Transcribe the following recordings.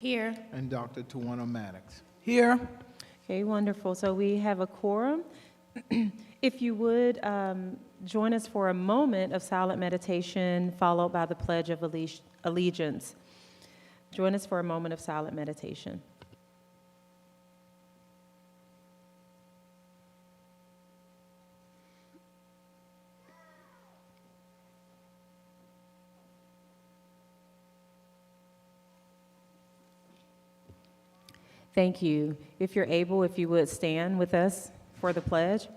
Here. And Dr. Tawana Maddox. Here. Okay, wonderful. So we have a quorum. If you would join us for a moment of silent meditation, followed by the Pledge of Allegiance. Join us for a moment of silent meditation. Thank you. If you're able, if you would stand with us for the pledge.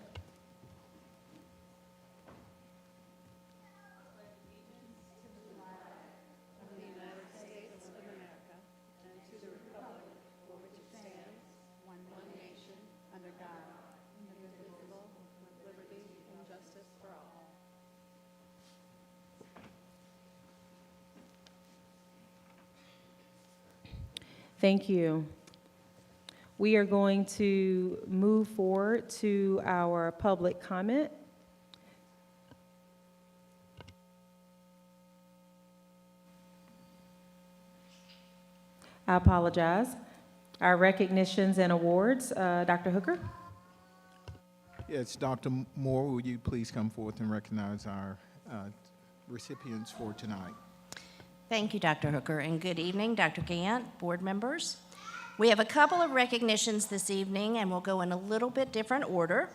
Thank you. We are going to move forward to our public comment. I apologize. Our recognitions and awards, Dr. Hooker. Yes, Dr. Moore, would you please come forth and recognize our recipients for tonight? Thank you, Dr. Hooker, and good evening, Dr. Gant, board members. We have a couple of recognitions this evening, and we'll go in a little bit different order.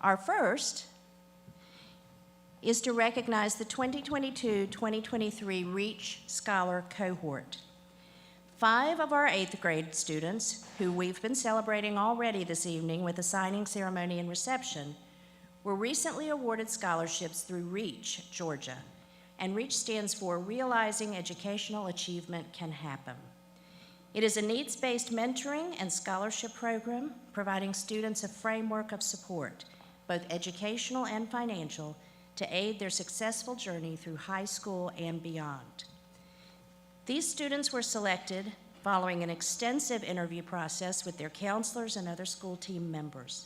Our first is to recognize the 2022-2023 REACH Scholar Cohort. 5 of our 8th grade students, who we've been celebrating already this evening with a signing ceremony and reception, were recently awarded scholarships through REACH, Georgia. And REACH stands for Realizing Educational Achievement Can Happen. It is a needs-based mentoring and scholarship program providing students a framework of support, both educational and financial, to aid their successful journey through high school and beyond. These students were selected following an extensive interview process with their counselors and other school team members.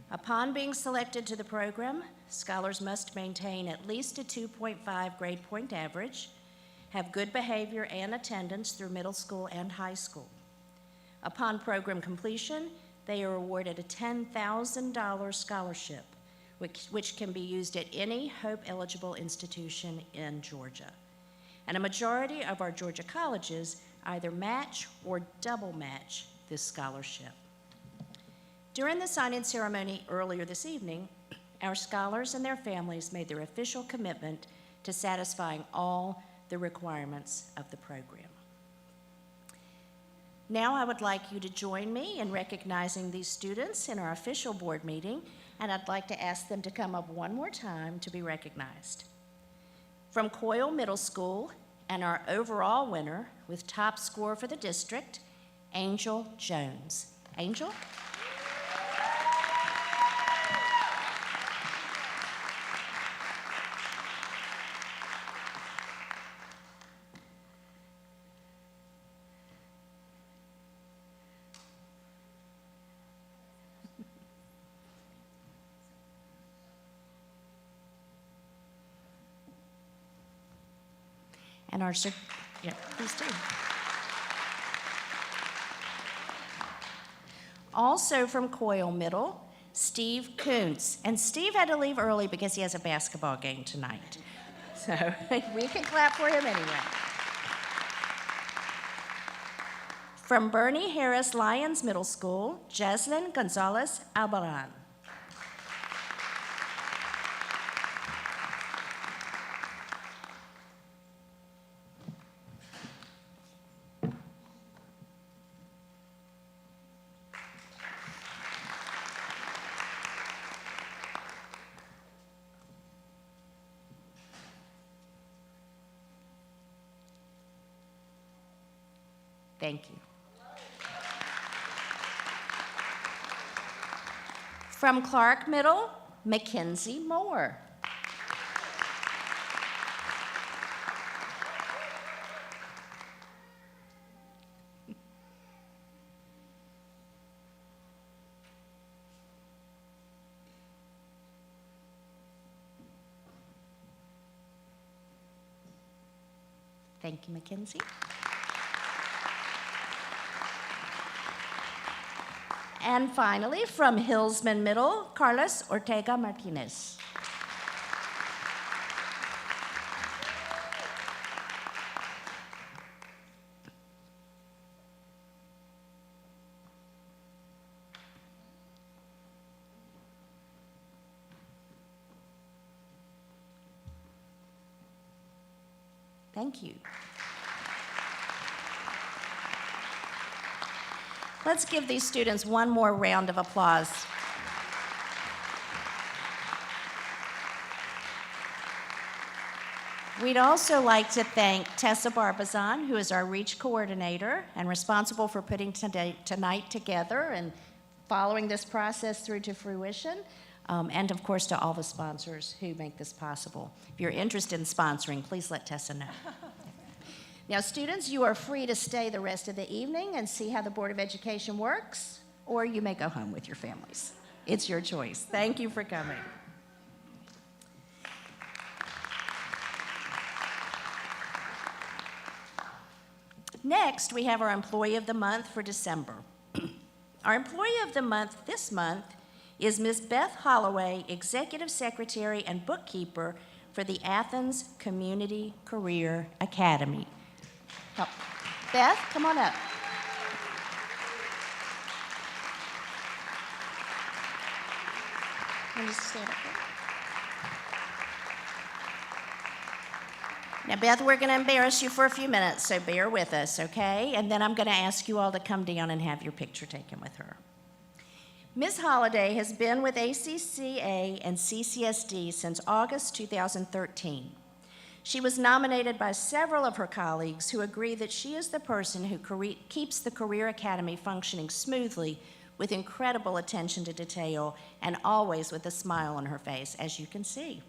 Upon being selected to the program, scholars must maintain at least a 2.5 grade point average, have good behavior and attendance through middle school and high school. Upon program completion, they are awarded a $10,000 scholarship, which can be used at any Hope-eligible institution in Georgia. And a majority of our Georgia colleges either match or double match this scholarship. During the signing ceremony earlier this evening, our scholars and their families made their official commitment to satisfying all the requirements of the program. Now I would like you to join me in recognizing these students in our official board meeting, and I'd like to ask them to come up one more time to be recognized. From Coyle Middle School, and our overall winner with top score for the district, Angel Jones. Angel? And our, yeah, please do. Also from Coyle Middle, Steve Kuntz. And Steve had to leave early because he has a basketball game tonight. So we can clap for him anyway. From Bernie Harris Lyons Middle School, Jaslyn Gonzalez Albaran. Thank you. From Clark Middle, Mackenzie Moore. Thank you, Mackenzie. And finally, from Hillsman Middle, Carlos Ortega Martinez. Thank you. Let's give these students one more round of applause. We'd also like to thank Tessa Barbazan, who is our REACH coordinator and responsible for putting tonight together and following this process through to fruition, and of course to all the sponsors who make this possible. If you're interested in sponsoring, please let Tessa know. Now, students, you are free to stay the rest of the evening and see how the Board of Education works, or you may go home with your families. It's your choice. Thank you for coming. Next, we have our Employee of the Month for December. Our Employee of the Month this month is Ms. Beth Holloway, Executive Secretary and Bookkeeper for the Athens Community Career Academy. Oh, Beth, come on up. Let me just stand up here. Now, Beth, we're going to embarrass you for a few minutes, so bear with us, okay? And then I'm going to ask you all to come down and have your picture taken with her. Ms. Holliday has been with ACCA and CCSD since August 2013. She was nominated by several of her colleagues who agree that she is the person who keeps the Career Academy functioning smoothly with incredible attention to detail and always with a smile on her face, as you can see.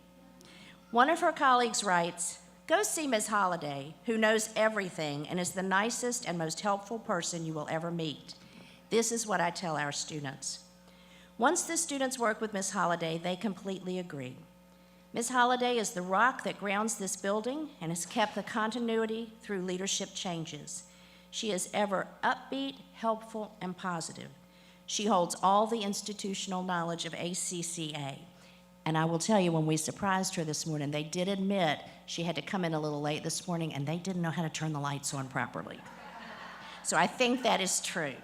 One of her colleagues writes, "Go see Ms. Holliday, who knows everything and is the nicest and most helpful person you will ever meet." This is what I tell our students. Once the students work with Ms. Holliday, they completely agree. Ms. Holliday is the rock that grounds this building and has kept the continuity through leadership changes. She is ever upbeat, helpful, and positive. She holds all the institutional knowledge of ACCA. And I will tell you, when we surprised her this morning, they did admit she had to come in a little late this morning and they didn't know how to turn the lights on properly. So I think that is true.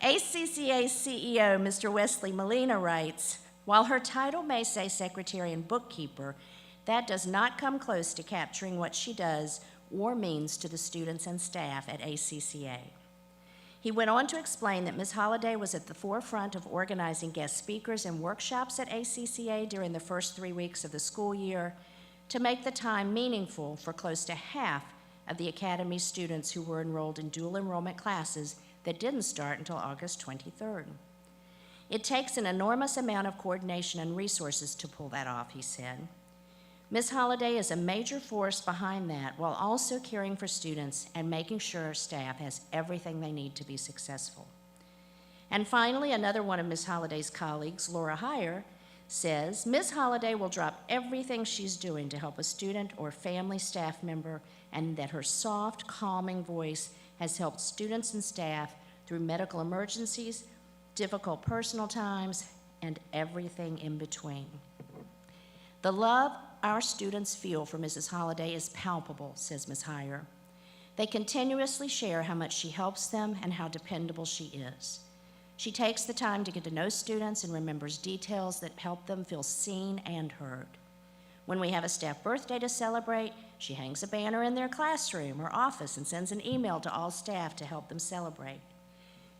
ACCA CEO Mr. Wesley Molina writes, "While her title may say secretary and bookkeeper, that does not come close to capturing what she does or means to the students and staff at ACCA." He went on to explain that Ms. Holliday was at the forefront of organizing guest speakers and workshops at ACCA during the first 3 weeks of the school year to make the time meaningful for close to half of the Academy students who were enrolled in dual enrollment classes that didn't start until August 23rd. "It takes an enormous amount of coordination and resources to pull that off," he said. Ms. Holliday is a major force behind that while also caring for students and making sure staff has everything they need to be successful. And finally, another one of Ms. Holliday's colleagues, Laura Heyer, says, "Ms. Holliday will drop everything she's doing to help a student or family staff member, and that her soft, calming voice has helped students and staff through medical emergencies, difficult personal times, and everything in between." The love our students feel for Mrs. Holliday is palpable, says Ms. Heyer. They continuously share how much she helps them and how dependable she is. She takes the time to get to know students and remembers details that help them feel seen and heard. When we have a staff birthday to celebrate, she hangs a banner in their classroom or office and sends an email to all staff to help them celebrate.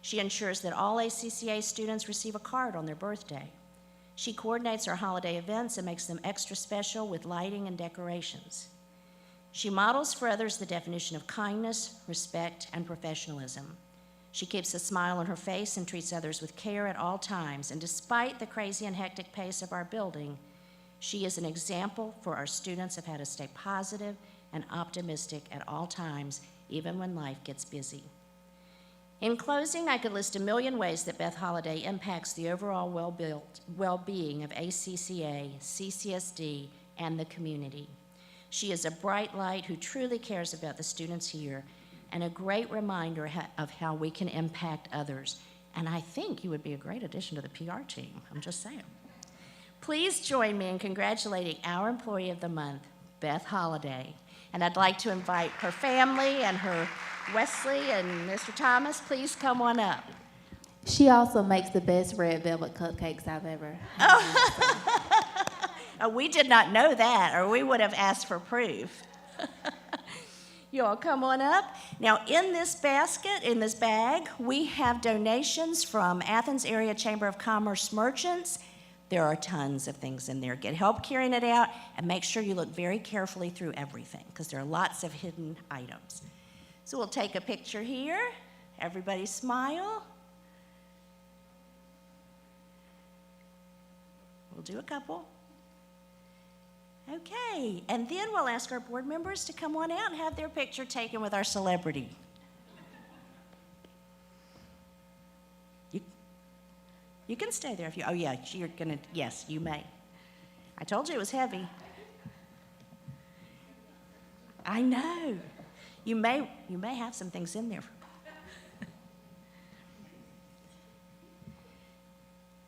She ensures that all ACCA students receive a card on their birthday. She coordinates our holiday events and makes them extra special with lighting and decorations. She models for others the definition of kindness, respect, and professionalism. She keeps a smile on her face and treats others with care at all times, and despite the crazy and hectic pace of our building, she is an example for our students of how to stay positive and optimistic at all times, even when life gets busy. In closing, I could list a million ways that Beth Holliday impacts the overall well-being of ACCA, CCSD, and the community. She is a bright light who truly cares about the students here and a great reminder of how we can impact others. And I think you would be a great addition to the PR team. I'm just saying. Please join me in congratulating our Employee of the Month, Beth Holliday. And I'd like to invite her family and her Wesley and Mr. Thomas. Please come on up. She also makes the best red velvet cupcakes I've ever had. Oh, we did not know that, or we would have asked for proof. You all come on up. Now, in this basket, in this bag, we have donations from Athens Area Chamber of Commerce merchants. There are tons of things in there. Get help carrying it out, and make sure you look very carefully through everything, because there are lots of hidden items. So we'll take a picture here. Everybody smile. We'll do a couple. Okay, and then we'll ask our board members to come on out and have their picture taken with our celebrity. You can stay there if you, oh yeah, you're gonna, yes, you may. I told you it was heavy. I know. You may have some things in there.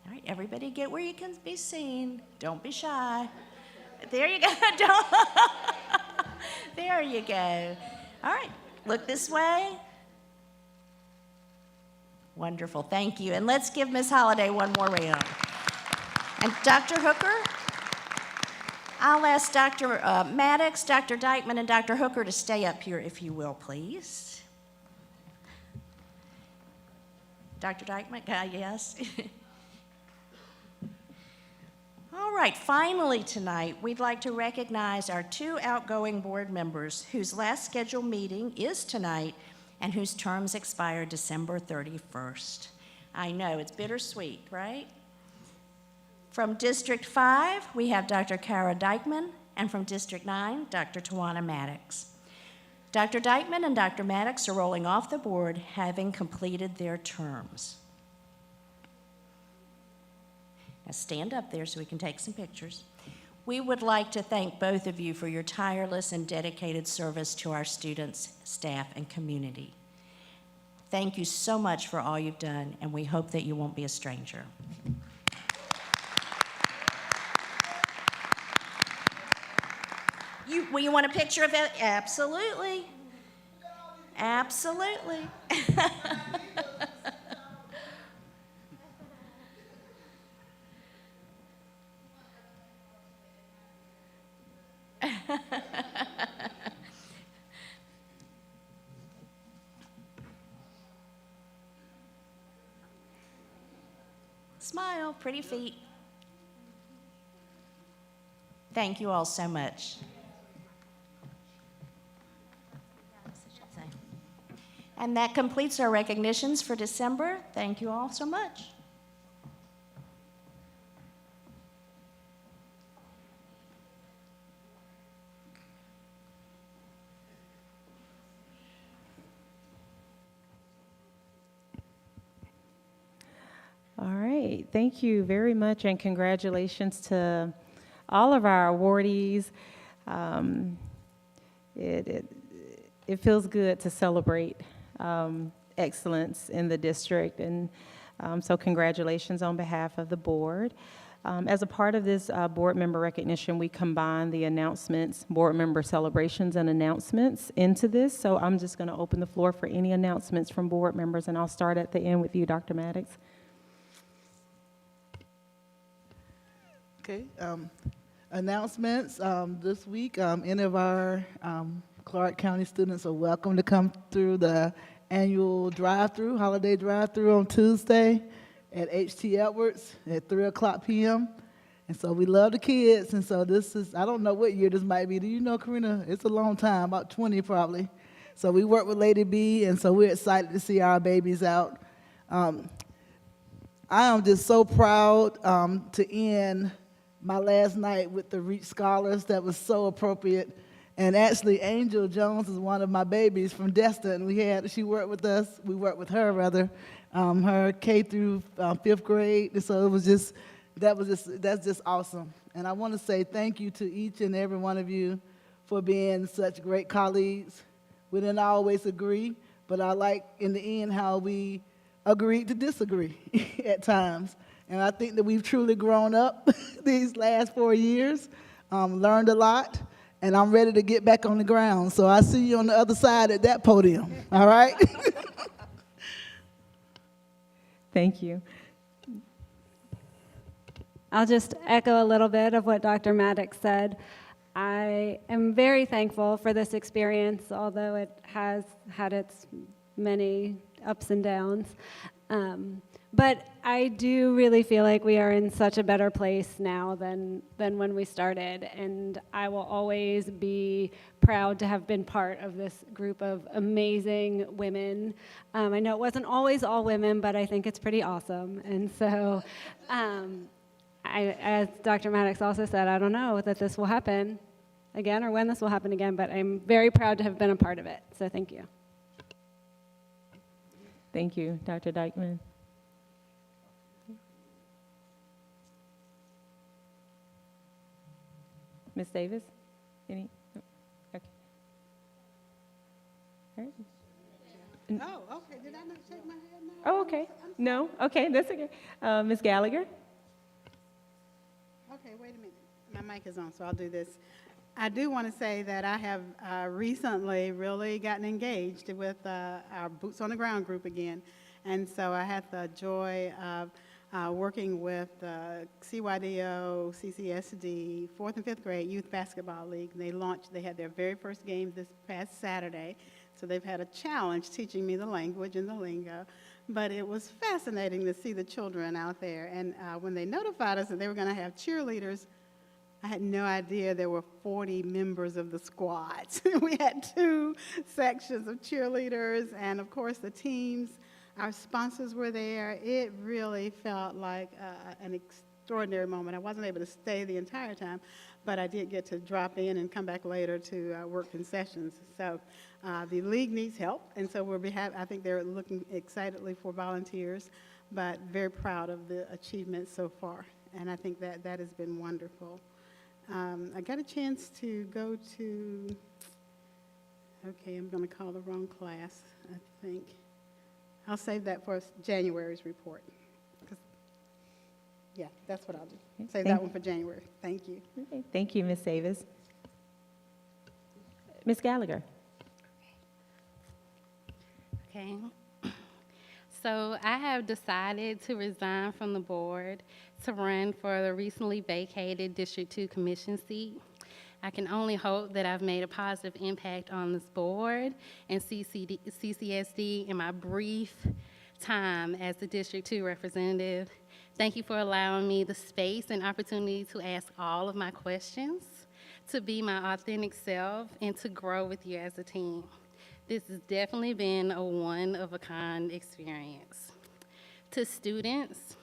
All right, everybody get where you can be seen. Don't be shy. There you go. There you go. All right, look this way. Wonderful, thank you. And let's give Ms. Holliday one more round. And Dr. Hooker, I'll ask Dr. Maddox, Dr. Dykeman, and Dr. Hooker to stay up here, if you will, please. Dr. Dykeman, yes. All right, finally tonight, we'd like to recognize our 2 outgoing board members whose last scheduled meeting is tonight and whose terms expire December 31st. I know, it's bittersweet, right? From District 5, we have Dr. Kara Dykeman, and from District 9, Dr. Tawana Maddox. Dr. Dykeman and Dr. Maddox are rolling off the board, having completed their terms. Now stand up there so we can take some pictures. We would like to thank both of you for your tireless and dedicated service to our students, staff, and community. Thank you so much for all you've done, and we hope that you won't be a stranger. You want a picture of it? Absolutely. Absolutely. Smile, pretty feet. Thank you all so much. And that completes our recognitions for December. Thank you all so much. All right, thank you very much, and congratulations to all of our awardees. It feels good to celebrate excellence in the district, and so congratulations on behalf of the board. As a part of this board member recognition, we combine the announcements, board member celebrations and announcements into this, so I'm just going to open the floor for any announcements from board members, and I'll start at the end with you, Dr. Maddox. Okay, announcements. This week, any of our Clark County students are welcome to come through the annual drive-through, holiday drive-through on Tuesday at H.T. Edwards at 3:00 p.m. And so we love the kids, and so this is, I don't know what year this might be. Do you know, Karina? It's a long time, about 20 probably. So we work with Lady B, and so we're excited to see our babies out. I am just so proud to end my last night with the Reach Scholars. That was so appropriate. And actually, Angel Jones is one of my babies from Destin. She worked with us, we worked with her rather, her K through 5th grade. And so that's just awesome. And I want to say thank you to each and every one of you for being such great colleagues. We didn't always agree, but I like in the end how we agreed to disagree at times. And I think that we've truly grown up these last 4 years, learned a lot, and I'm ready to get back on the ground. So I see you on the other side at that podium, all right? Thank you. I'll just echo a little bit of what Dr. Maddox said. I am very thankful for this experience, although it has had its many ups and downs. But I do really feel like we are in such a better place now than when we started, and I will always be proud to have been part of this group of amazing women. I know it wasn't always all women, but I think it's pretty awesome, and so as Dr. Maddox also said, I don't know that this will happen again or when this will happen again, but I'm very proud to have been a part of it, so thank you. Thank you, Dr. Dykeman. Ms. Davis? Any? No? Okay. All right. Oh, okay. Did I not shake my head now? Oh, okay. No? Okay, that's okay. Ms. Gallagher? Okay, wait a minute. My mic is on, so I'll do this. I do want to say that I have recently really gotten engaged with our Boots on the Ground group again. And so I had the joy of working with CYDO, CCSD, 4th and 5th grade Youth Basketball League. And they had their very first game this past Saturday. So they've had a challenge teaching me the language and the lingo. But it was fascinating to see the children out there. And when they notified us that they were going to have cheerleaders, I had no idea there were 40 members of the squads. We had 2 sections of cheerleaders, and of course the teams. Our sponsors were there. It really felt like an extraordinary moment. I wasn't able to stay the entire time, but I did get to drop in and come back later to work concessions. So the league needs help, and so I think they're looking excitedly for volunteers, but very proud of the achievements so far, and I think that has been wonderful. I got a chance to go to, okay, I'm going to call the wrong class, I think. I'll save that for January's report. Yeah, that's what I'll do. Save that one for January. Thank you. Okay. Thank you, Ms. Davis. Ms. Gallagher? Okay. So I have decided to resign from the board to run for the recently vacated District 2 Commission seat. I can only hope that I've made a positive impact on this board and CCSD in my brief time as the District 2 representative. Thank you for allowing me the space and opportunity to ask all of my questions, to be my authentic self, and to grow with you as a team. This has definitely been a one-of-a-kind experience. To students,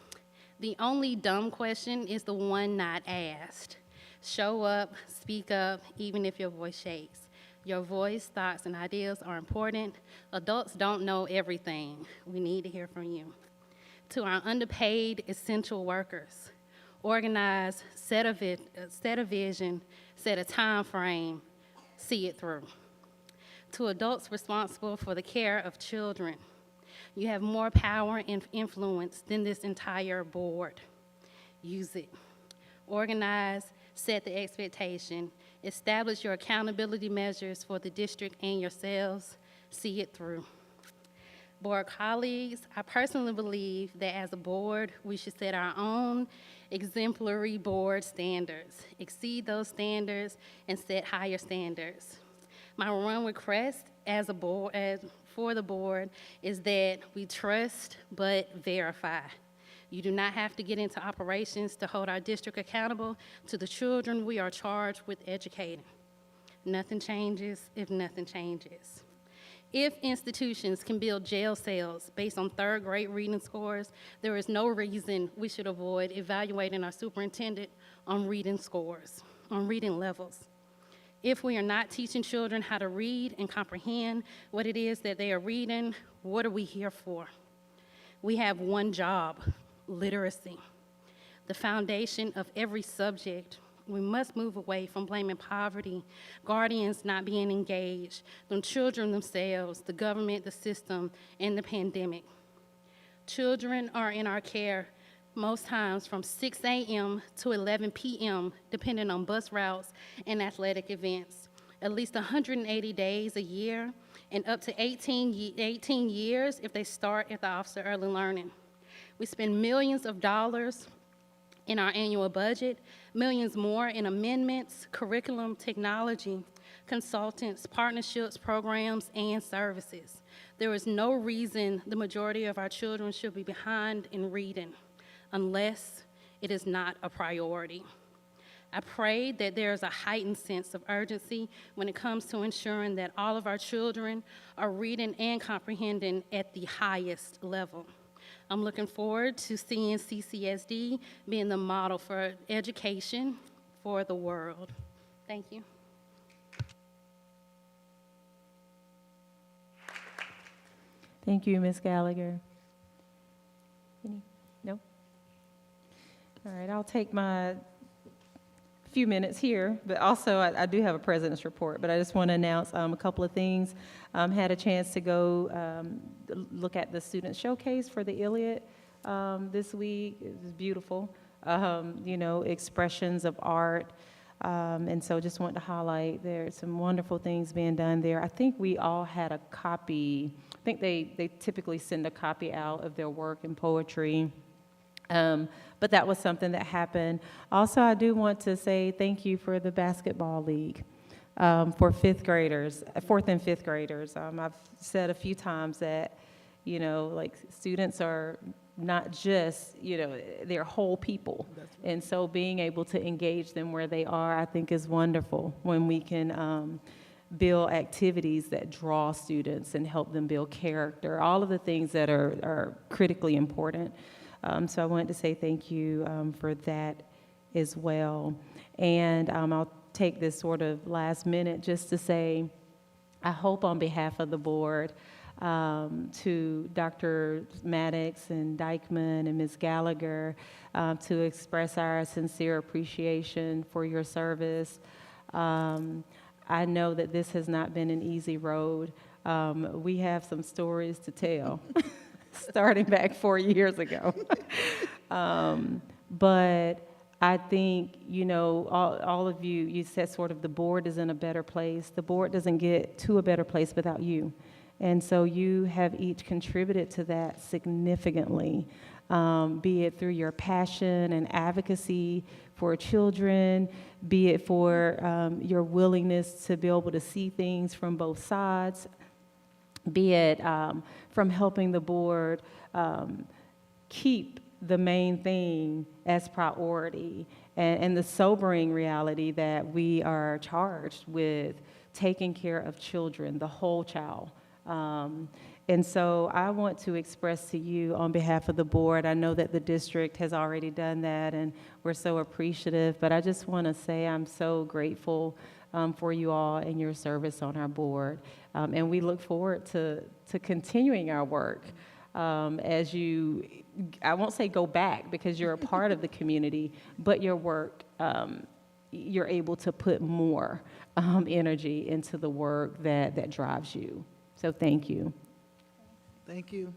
the only dumb question is the one not asked. Show up, speak up, even if your voice shakes. Your voice, thoughts, and ideas are important. Adults don't know everything. We need to hear from you. To our underpaid essential workers, organize, set a vision, set a time frame, see it through. To adults responsible for the care of children, you have more power and influence than this entire board. Use it. Organize, set the expectation, establish your accountability measures for the district and yourselves, see it through. Board colleagues, I personally believe that as a board, we should set our own exemplary board standards, exceed those standards, and set higher standards. My one request for the board is that we trust but verify. You do not have to get into operations to hold our district accountable to the children we are charged with educating. Nothing changes if nothing changes. If institutions can build jail cells based on third-grade reading scores, there is no reason we should avoid evaluating our superintendent on reading scores, on reading levels. If we are not teaching children how to read and comprehend what it is that they are reading, what are we here for? We have one job: literacy. The foundation of every subject. We must move away from blaming poverty, guardians not being engaged, the children themselves, the government, the system, and the pandemic. Children are in our care most times from 6 a.m. to 11 p.m., depending on bus routes and athletic events, at least 180 days a year, and up to 18 years if they start at the Office of Early Learning. We spend millions of dollars in our annual budget, millions more in amendments, curriculum, technology, consultants, partnerships, programs, and services. There is no reason the majority of our children should be behind in reading unless it is not a priority. I pray that there is a heightened sense of urgency when it comes to ensuring that all of our children are reading and comprehending at the highest level. I'm looking forward to seeing CCSD being the model for education for the world. Thank you. Thank you, Ms. Gallagher. No? All right, I'll take my few minutes here, but also I do have a president's report, but I just want to announce a couple of things. Had a chance to go look at the student showcase for the Iliad this week. It was beautiful, you know, expressions of art. And so just want to highlight there's some wonderful things being done there. I think we all had a copy. I think they typically send a copy out of their work and poetry. But that was something that happened. Also, I do want to say thank you for the basketball league for fifth graders, fourth and fifth graders. I've said a few times that, you know, like students are not just, you know, they're whole people. Right. And so being able to engage them where they are, I think is wonderful when we can build activities that draw students and help them build character, all of the things that are critically important. So I wanted to say thank you for that as well. And I'll take this sort of last minute just to say, I hope on behalf of the board to Dr. Maddox and Dykeman and Ms. Gallagher to express our sincere appreciation for your service. I know that this has not been an easy road. We have some stories to tell. Starting back 4 years ago. But I think, you know, all of you, you said sort of the board is in a better place. The board doesn't get to a better place without you. And so you have each contributed to that significantly, be it through your passion and advocacy for children, be it for your willingness to be able to see things from both sides, be it from helping the board keep the main thing as priority, and the sobering reality that we are charged with taking care of children, the whole child. And so I want to express to you on behalf of the board, I know that the district has already done that and we're so appreciative, but I just want to say I'm so grateful for you all and your service on our board. And we look forward to continuing our work as you, I won't say go back because you're a part of the community, but your work, you're able to put more energy into the work that drives you. So thank you. Thank you.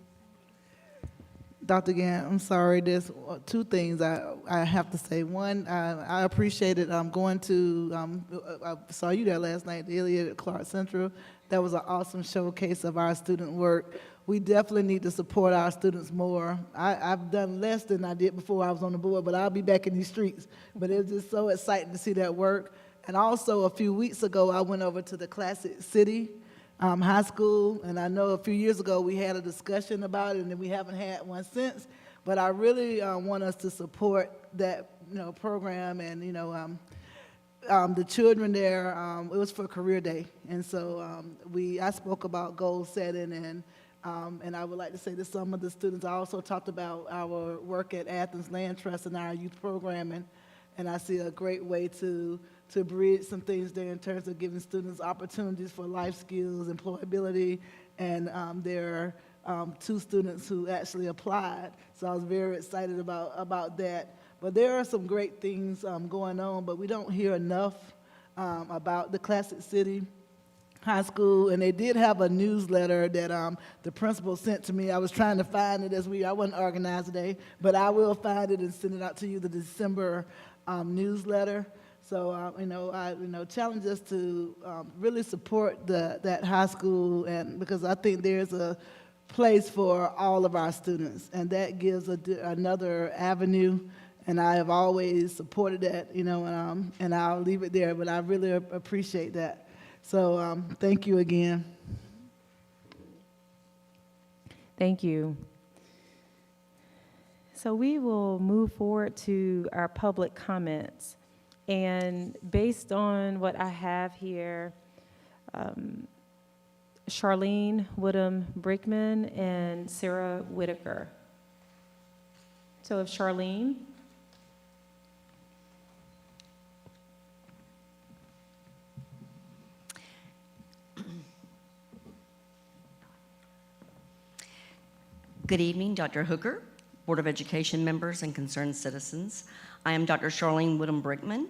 Dr. Gant, I'm sorry, there's two things I have to say. One, I appreciated going to, I saw you there last night, the Iliad at Clark Central. That was an awesome showcase of our student work. We definitely need to support our students more. I've done less than I did before I was on the board, but I'll be back in these streets. But it was just so exciting to see that work. And also a few weeks ago, I went over to the Classic City High School, and I know a few years ago we had a discussion about it, and we haven't had one since. But I really want us to support that, program, and the children there. It was for Career Day, and so I spoke about goal setting, and I would like to say to some of the students, I also talked about our work at Athens Land Trust and our youth programming, and I see a great way to bridge some things there in terms of giving students opportunities for life skills, employability, and there are 2 students who actually applied. So I was very excited about that. But there are some great things going on, but we don't hear enough about the Classic City high school, and they did have a newsletter that the principal sent to me. I was trying to find it I wasn't organized today, but I will find it and send it out to you, the December newsletter. So, I challenge us to really support that high school, and because I think there's a place for all of our students, and that gives another avenue. And I have always supported that, and I'll leave it there. But I really appreciate that. So thank you again. Thank you. So we will move forward to our public comments. And based on what I have here, Charlene Woodham-Brickman and Sarah Whitaker. So if Charlene. Good evening, Dr. Hooker, Board of Education members, and concerned citizens. I am Dr. Charlene Woodham-Brickman.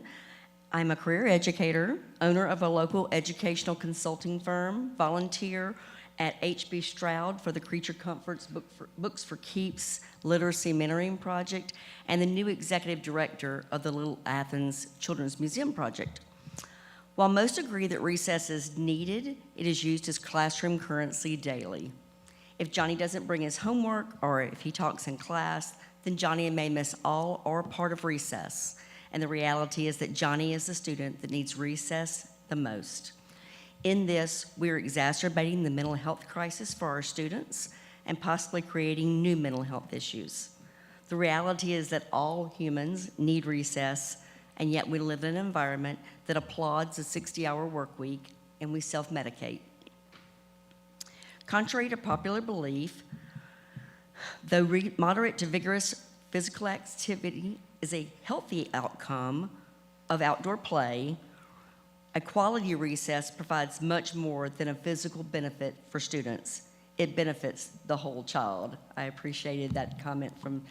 I'm a career educator, owner of a local educational consulting firm, volunteer at H.B. Stroud for the Creature Comforts Books for Keeps Literacy Mentoring Project, and the new executive director of the Little Athens Children's Museum Project. While most agree that recess is needed, it is used as classroom currency daily. If Johnny doesn't bring his homework, or if he talks in class, then Johnny may miss all or part of recess. And the reality is that Johnny is the student that needs recess the most. In this, we're exacerbating the mental health crisis for our students and possibly creating new mental health issues. The reality is that all humans need recess, and yet we live in an environment that applauds a 60-hour work week, and we self-medicate. Contrary to popular belief, though moderate to vigorous physical activity is a healthy outcome of outdoor play, a quality recess provides much more than a physical benefit for students. It benefits the whole child. I appreciated that comment from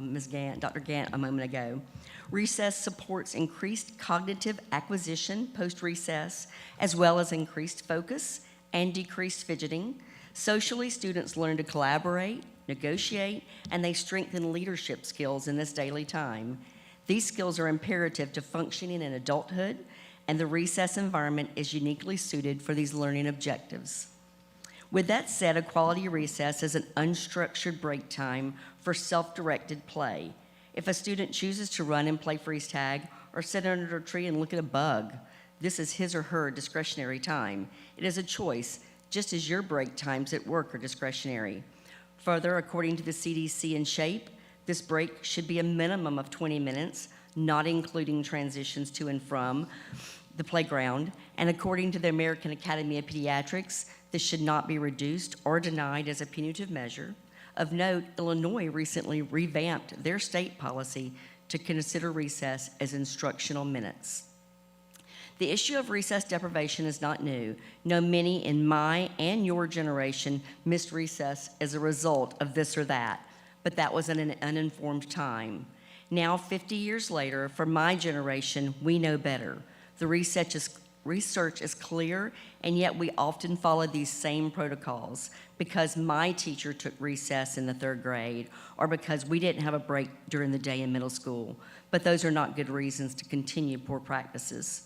Ms. Gant, Dr. Gant a moment ago. Recess supports increased cognitive acquisition post-recess, as well as increased focus and decreased fidgeting. Socially, students learn to collaborate, negotiate, and they strengthen leadership skills in this daily time. These skills are imperative to functioning in adulthood, and the recess environment is uniquely suited for these learning objectives. With that said, a quality recess is an unstructured break time for self-directed play. If a student chooses to run and play freeze tag or sit under a tree and look at a bug, this is his or her discretionary time. It is a choice, just as your break times at work are discretionary. Further, according to the CDC and SHAPE, this break should be a minimum of 20 minutes, not including transitions to and from the playground. And according to the American Academy of Pediatrics, this should not be reduced or denied as a punitive measure. Of note, Illinois recently revamped their state policy to consider recess as instructional minutes. The issue of recess deprivation is not new. No, many in my and your generation missed recess as a result of this or that, but that was an uninformed time. Now, 50 years later, for my generation, we know better. The research is clear, and yet we often follow these same protocols because my teacher took recess in the 3rd grade or because we didn't have a break during the day in middle school. But those are not good reasons to continue poor practices.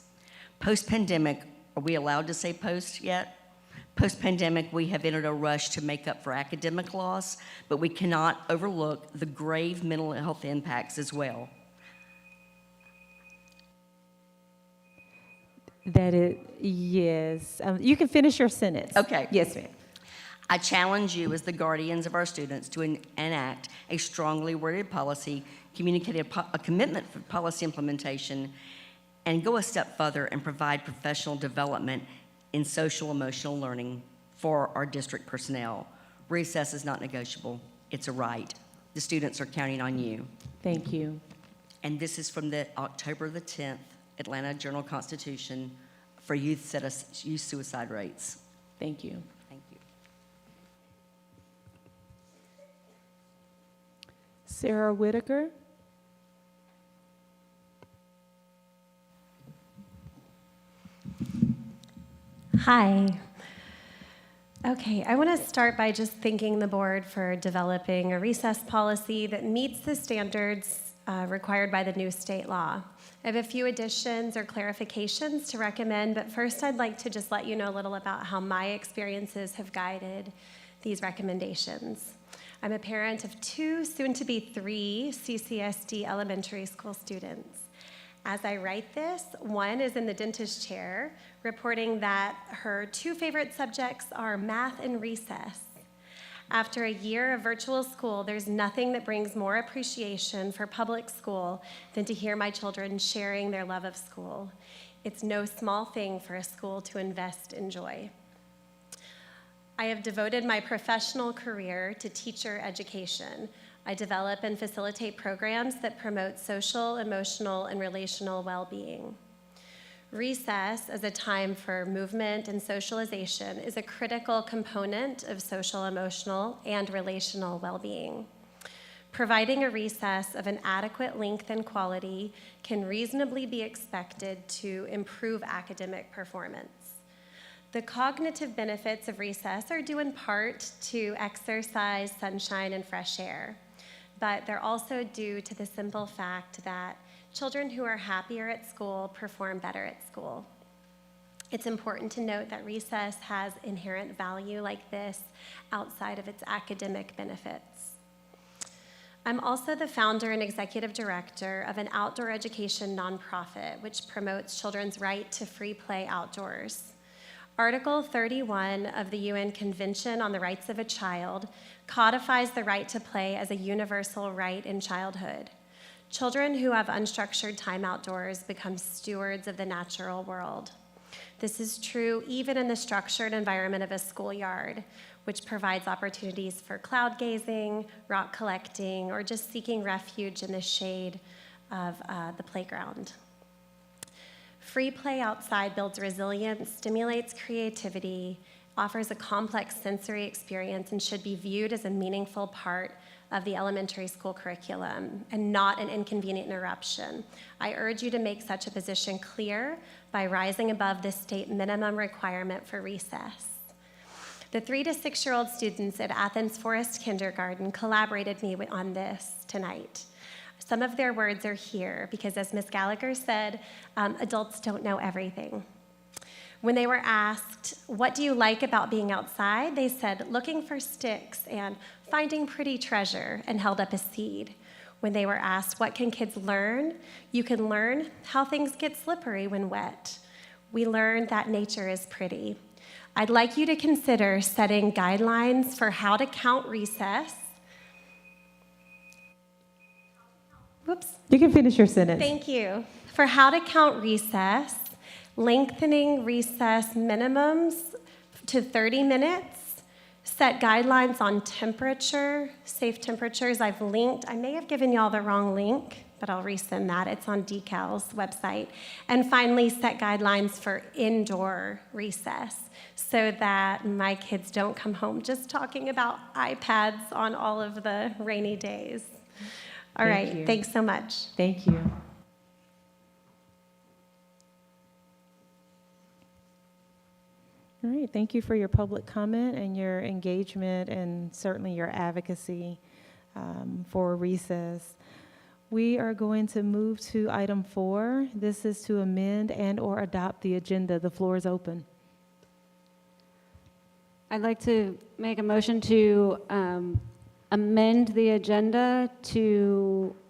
Post-pandemic, are we allowed to say post yet? Post-pandemic, we have entered a rush to make up for academic loss, but we cannot overlook the grave mental health impacts as well. Yes. You can finish your sentence. Okay. Yes, ma'am. I challenge you as the guardians of our students to enact a strongly worded policy, communicate a commitment for policy implementation, and go a step further and provide professional development in social emotional learning for our district personnel. Recess is not negotiable. It's a right. The students are counting on you. Thank you. And this is from the October the 10th Atlanta Journal-Constitution for youth suicide rates. Thank you. Thank you. Sarah Whitaker. Hi. Okay, I want to start by just thanking the board for developing a recess policy that meets the standards required by the new state law. I have a few additions or clarifications to recommend, but first I'd like to just let you know a little about how my experiences have guided these recommendations. I'm a parent of 2, soon-to-be 3, CCSD elementary school students. As I write this, one is in the dentist chair, reporting that her 2 favorite subjects are math and recess. After a year of virtual school, there's nothing that brings more appreciation for public school than to hear my children sharing their love of school. It's no small thing for a school to invest in joy. I have devoted my professional career to teacher education. I develop and facilitate programs that promote social, emotional, and relational well-being. Recess, as a time for movement and socialization, is a critical component of social, emotional, and relational well-being. Providing a recess of an adequate length and quality can reasonably be expected to improve academic performance. The cognitive benefits of recess are due in part to exercise, sunshine, and fresh air, but they're also due to the simple fact that children who are happier at school perform better at school. It's important to note that recess has inherent value like this outside of its academic benefits. I'm also the founder and executive director of an outdoor education nonprofit which promotes children's right to free play outdoors. Article 31 of the UN Convention on the Rights of a Child codifies the right to play as a universal right in childhood. Children who have unstructured time outdoors become stewards of the natural world. This is true even in the structured environment of a schoolyard, which provides opportunities for cloud gazing, rock collecting, or just seeking refuge in the shade of the playground. Free play outside builds resilience, stimulates creativity, offers a complex sensory experience, and should be viewed as a meaningful part of the elementary school curriculum and not an inconvenient interruption. I urge you to make such a position clear by rising above the state minimum requirement for recess. The 3 to 6-year-old students at Athens Forest Kindergarten collaborated me on this tonight. Some of their words are here because, as Ms. Gallagher said, adults don't know everything. When they were asked, what do you like about being outside? They said, looking for sticks and finding pretty treasure, and held up a seed. When they were asked, what can kids learn? You can learn how things get slippery when wet. We learned that nature is pretty. I'd like you to consider setting guidelines for how to count recess. Whoops. You can finish your sentence. Thank you. For how to count recess, lengthening recess minimums to 30 minutes, set guidelines on temperature, safe temperatures. I've linked, I may have given y'all the wrong link, but I'll resend that. It's on DECAL's website. And finally, set guidelines for indoor recess so that my kids don't come home just talking about iPads on all of the rainy days. All right, thanks so much. Thank you. All right, thank you for your public comment and your engagement and certainly your advocacy for recess. We are going to move to item 4. This is to amend and or adopt the agenda. The floor is open. I'd like to make a motion to amend the agenda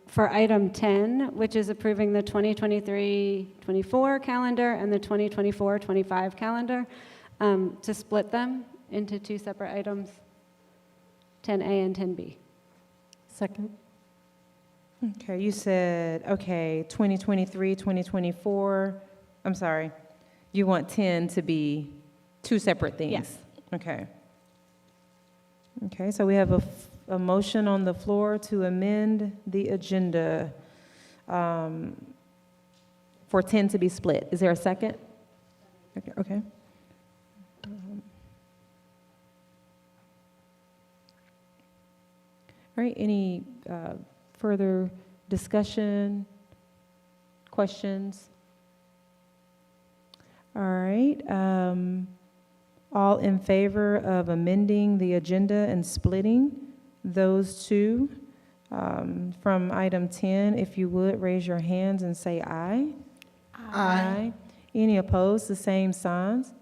for item 10, which is approving the 2023-24 calendar and the 2024-25 calendar, to split them into 2 separate items, 10A and 10B. Second. Okay, you said, 2023, 2024. I'm sorry. You want 10 to be 2 separate things? Yes. Okay. Okay, so we have a motion on the floor to amend the agenda for 10 to be split. Is there a second? Okay. All right, any further discussion, questions? All right, All in favor of amending the agenda and splitting those two from item 10, if you would, raise your hands and say aye. Aye. Any opposed, the same signs?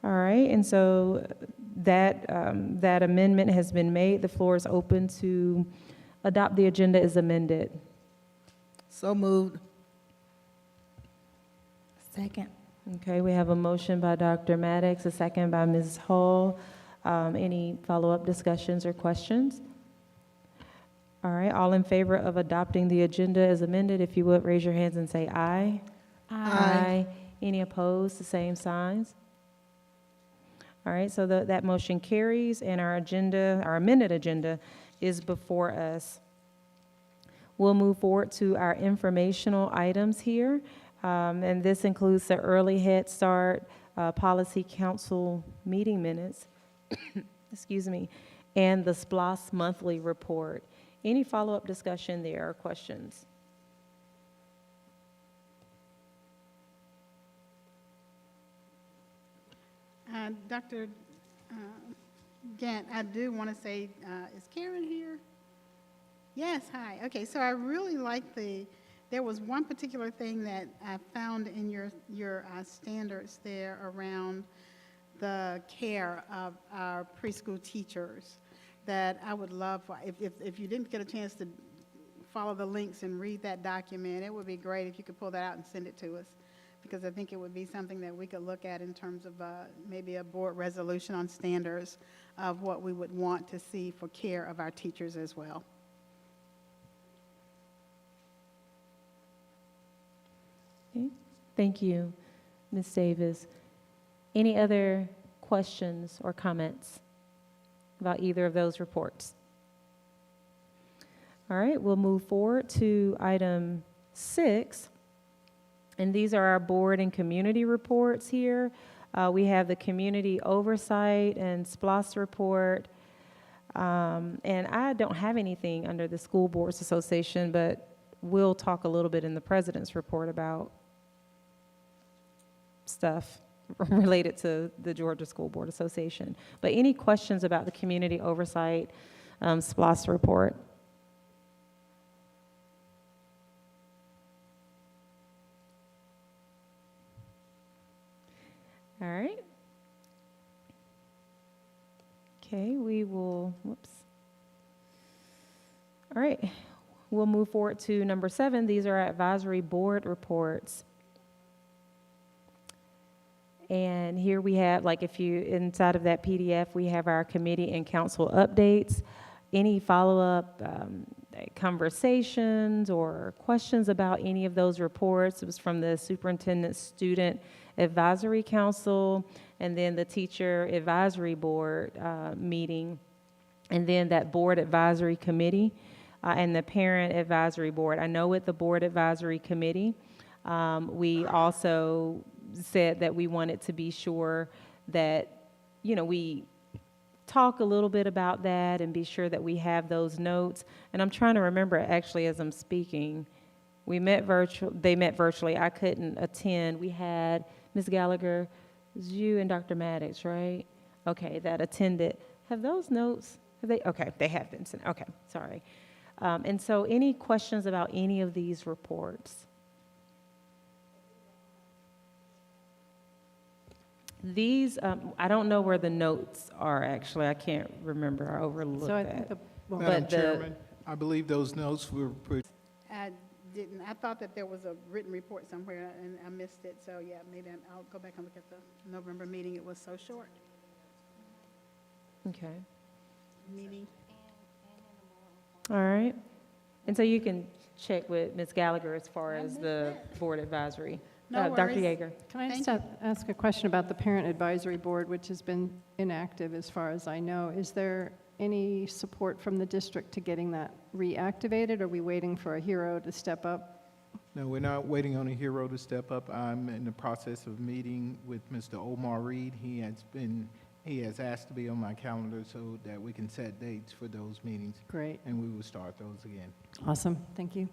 All right, and so that amendment has been made. The floor is open to adopt the agenda as amended. So moved. Second. Okay, we have a motion by Dr. Maddox, a second by Ms. Hall. Any follow-up discussions or questions? All right, all in favor of adopting the agenda as amended, if you would, raise your hands and say aye. Aye. Any opposed, the same signs? All right, so that motion carries, and our agenda, our amended agenda, is before us. We'll move forward to our informational items here, and this includes the Early Head Start Policy Council meeting minutes, excuse me, and the SPLOS monthly report. Any follow-up discussion there or questions? Dr. Gant, I do want to say, is Karen here? Yes, hi. Okay, so I really like there was one particular thing that I found in your standards there around the care of our preschool teachers that I would love, if you didn't get a chance to follow the links and read that document, it would be great if you could pull that out and send it to us, because I think it would be something that we could look at in terms of maybe a board resolution on standards of what we would want to see for care of our teachers as well. Okay. Thank you, Ms. Davis. Any other questions or comments about either of those reports? All right, we'll move forward to item 6. And these are our board and community reports here. We have the community oversight and SPLOS report. And I don't have anything under the School Boards Association, but we'll talk a little bit in the president's report about stuff related to the Georgia School Board Association. But any questions about the community oversight SPLOS report? All right. Okay, we will, whoops. All right, we'll move forward to number 7. These are advisory board reports. And here we have, like if you, inside of that PDF, we have our committee and council updates. Any follow-up conversations or questions about any of those reports? It was from the Superintendent Student Advisory Council, and then the Teacher Advisory Board meeting, and then that Board Advisory Committee and the Parent Advisory Board. I know with the Board Advisory Committee, we also said that we wanted to be sure that, you know, we talk a little bit about that and be sure that we have those notes. And I'm trying to remember, actually, as I'm speaking, they met virtually. I couldn't attend. We had Ms. Gallagher, it was you and Dr. Maddox, right? Okay, that attended. Have those notes, okay, they have been sent. Okay, sorry. And so any questions about any of these reports? These, I don't know where the notes are, actually. I can't remember. I overlooked So I that. think Madam Chairman, I believe those notes were pretty. I didn't, I thought that there was a written report somewhere, and I missed it, so yeah, maybe I'll go back and look at the November meeting. It was so short. Okay. Meeting. All right. And so you can check with Ms. Gallagher as far as the board advisory. No Dr. worries. Yeager. Can I Thank just ask a question about the Parent Advisory Board, which has been inactive as far as I know? Is there any support from the district to getting that reactivated? Are we waiting for a hero to step up? No, we're not waiting on a hero to step up. I'm in the process of meeting with Mr. Omar Reed. He has asked to be on my calendar so that we can set dates for those meetings. Great. And we will start those again. Awesome. Thank you.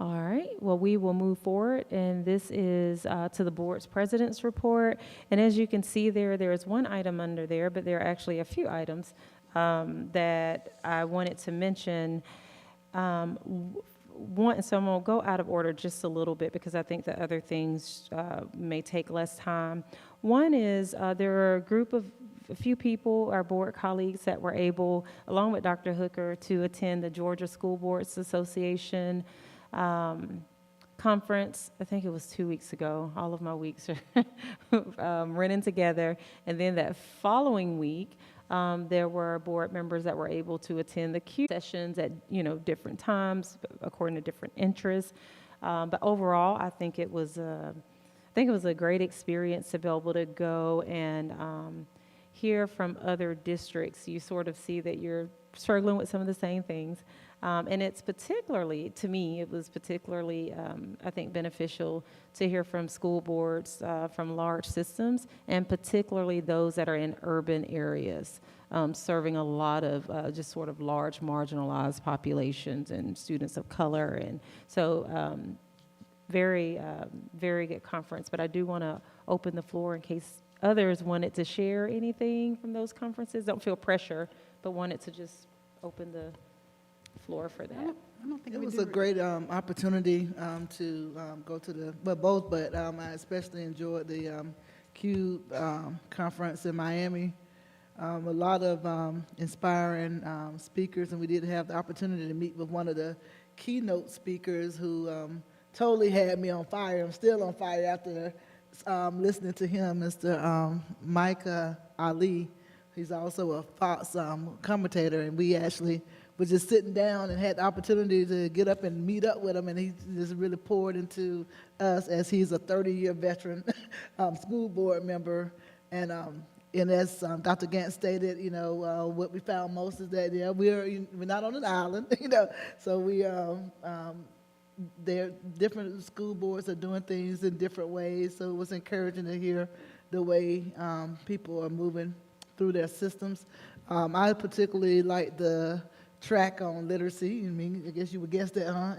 All right, well, we will move forward, and this is to the board's president's report. And as you can see there is one item under there, but there are actually a few items that I wanted to mention. One, so I'm going to go out of order just a little bit because I think that other things may take less time. One is there are a few people, our board colleagues, that were able, along with Dr. Hooker, to attend the Georgia School Boards Association conference. I think it was 2 weeks ago. All of my weeks are running together. And then that following week, there were board members that were able to attend the Q sessions at different times according to different interests. But overall, I think it was a great experience to be able to go and hear from other districts. You sort of see that you're struggling with some of the same things. And it's particularly, to me, it was particularly, I think, beneficial to hear from school boards from large systems, and particularly those that are in urban areas, serving a lot of just sort of large marginalized populations and students of color. And so very good conference. But I do want to open the floor in case others wanted to share anything from those conferences. Don't feel pressure, but wanted to just open the floor for that. I don't think It we was do a great opportunity to go to both, but I especially enjoyed the CUBE conference in Miami. A lot of inspiring speakers, and we did have the opportunity to meet with one of the keynote speakers who totally had me on fire. I'm still on fire after listening to him, Mr. Micah Ali. He's also a Fox commentator, and we actually was just sitting down and had the opportunity to get up and meet up with him, and he just really poured into us as he's a 30-year veteran school board member. And as Dr. Gant stated, what we found most is that we're not on an island, so there different school boards are doing things in different ways. So it was encouraging to hear the way people are moving through their systems. I particularly like the track on literacy. I guess you would guess that, huh?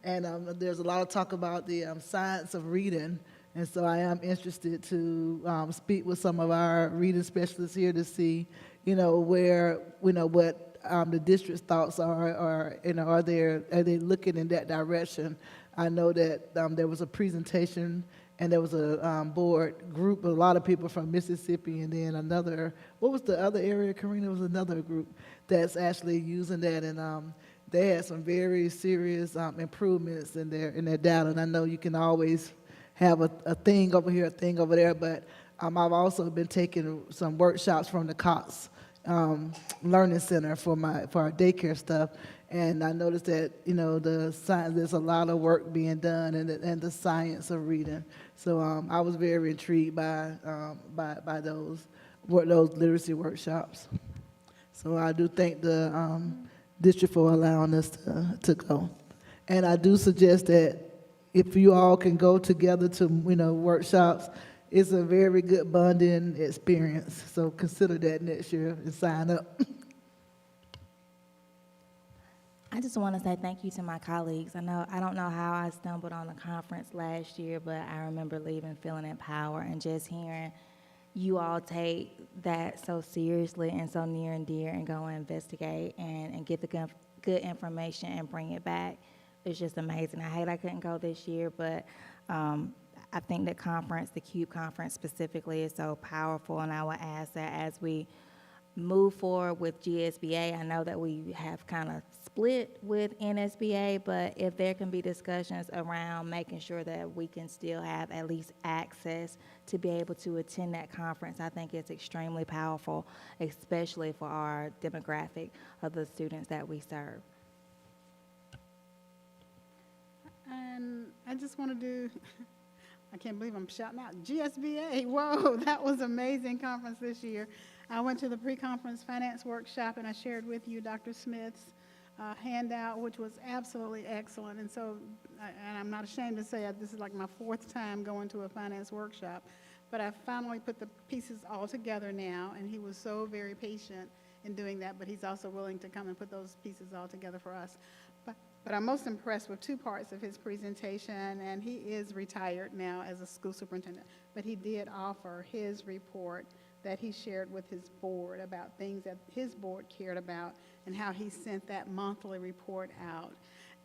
And there's a lot of talk about the science of reading. And so I am interested to speak with some of our reading specialists here to see, where, what the district's thoughts are, or, are they looking in that direction? I know that there was a presentation and there was a board group, a lot of people from Mississippi, and then another, what was the other area, Karina? It was another group that's actually using that, and they had some very serious improvements in their data. And I know you can always have a thing over here, a thing over there, but I've also been taking some workshops from the Cox Learning Center for our daycare stuff, and I noticed that the science, there's a lot of work being done, and the science of reading. So I was very intrigued by those literacy workshops. So I do thank the district for allowing us to go, and I do suggest that if you all can go together to workshops, it's a very good bonding experience. So consider that next year and sign up. I just want to say thank you to my colleagues. I don't know how I stumbled on the conference last year, but I remember leaving feeling empowered, and just hearing you all take that so seriously and so near and dear and go and investigate and get the good information and bring it back. It's just amazing. I hate I couldn't go this year, but I think the conference, the CUBE conference specifically, is so powerful, and I would ask that as we move forward with GSBA, I know that we have kind of split with NSBA, but if there can be discussions around making sure that we can still have at least access to be able to attend that conference, I think it's extremely powerful, especially for our demographic of the students that we serve. And I just want to do, I can't believe I'm shouting out, GSBA, whoa, that was an amazing conference this year. I went to the pre-conference finance workshop, and I shared with you Dr. Smith's handout, which was absolutely excellent. And so, and I'm not ashamed to say this is like my 4th time going to a finance workshop, but I finally put the pieces all together now, and he was so very patient in doing that, but he's also willing to come and put those pieces all together for us. But I'm most impressed with two parts of his presentation, and he is retired now as a school superintendent, but he did offer his report that he shared with his board about things that his board cared about and how he sent that monthly report out.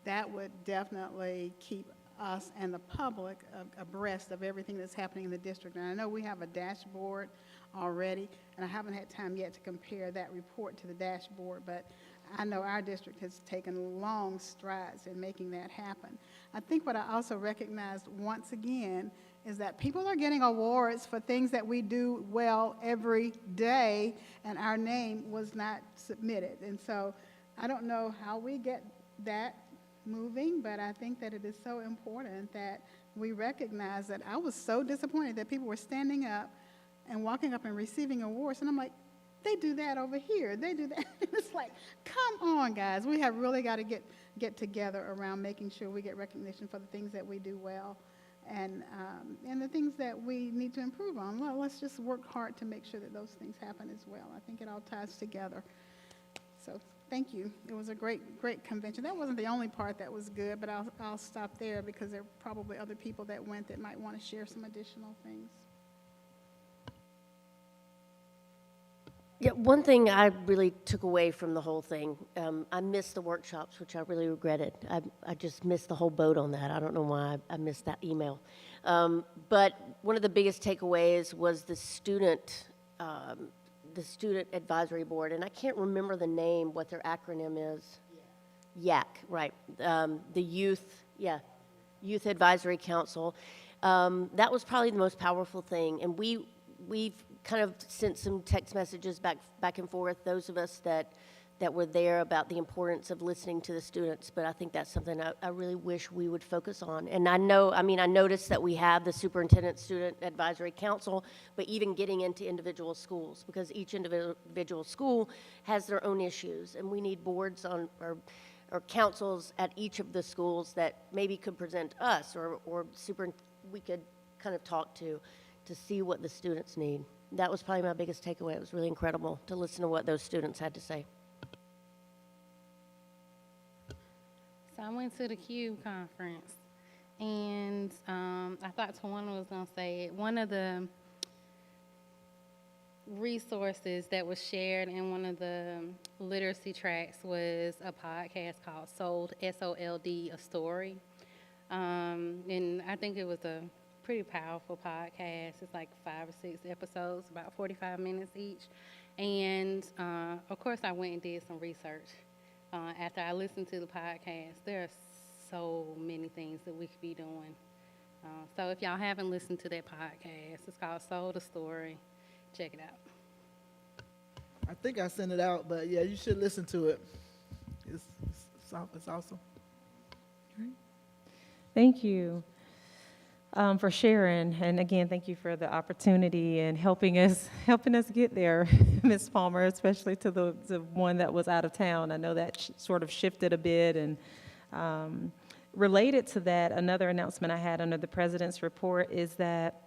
That would definitely keep us and the public abreast of everything that's happening in the district. And I know we have a dashboard already, and I haven't had time yet to compare that report to the dashboard, but I know our district has taken long strides in making that happen. I think what I also recognized once again is that people are getting awards for things that we do well every day, and our name was not submitted. And so I don't know how we get that moving, but I think that it is so important that we recognize that I was so disappointed that people were standing up and walking up and receiving awards, and I'm like, they do that over here. They do that. It's like, come on, guys. We have really got to get together around making sure we get recognition for the things that we do well and the things that we need to improve on. Well, let's just work hard to make sure that those things happen as well. I think it all ties together. So thank you. It was a great convention. That wasn't the only part that was good, but I'll stop there because there are probably other people that went that might want to share some additional things. Yeah, one thing I really took away from the whole thing, I missed the workshops, which I really regretted. I just missed the whole boat on that. I don't know why I missed that email. But one of the biggest takeaways was the student advisory board, and I can't remember the name, what their acronym is. YAC, right. The youth advisory council. That was probably the most powerful thing, and we've kind of sent some text messages back and forth, those of us that were there, about the importance of listening to the students, but I think that's something I really wish we would focus on. And I noticed that we have the Superintendent Student Advisory Council, but even getting into individual schools, because each individual school has their own issues, and we need boards or councils at each of the schools that maybe could present us or we could kind of talk to see what the students need. That was probably my biggest takeaway. It was really incredible to listen to what those students had to say. So I went to the CUBE conference, and I thought Tawana was going to say it. One of the resources that was shared in one of the literacy tracks was a podcast called Sold, S-O-L-D, A Story. And I think it was a pretty powerful podcast. It's like 5 or 6 episodes, about 45 minutes each. And of course, I went and did some research. After I listened to the podcast, there are so many things that we could be doing. So if y'all haven't listened to that podcast, it's called Sold a Story. Check it out. I think I sent it out, but yeah, you should listen to it. It's awesome. Thank you for sharing, and again, thank you for the opportunity and helping us get there, Ms. Palmer, especially to the one that was out of town. I know that sort of shifted a bit, and related to that, another announcement I had under the President's report is that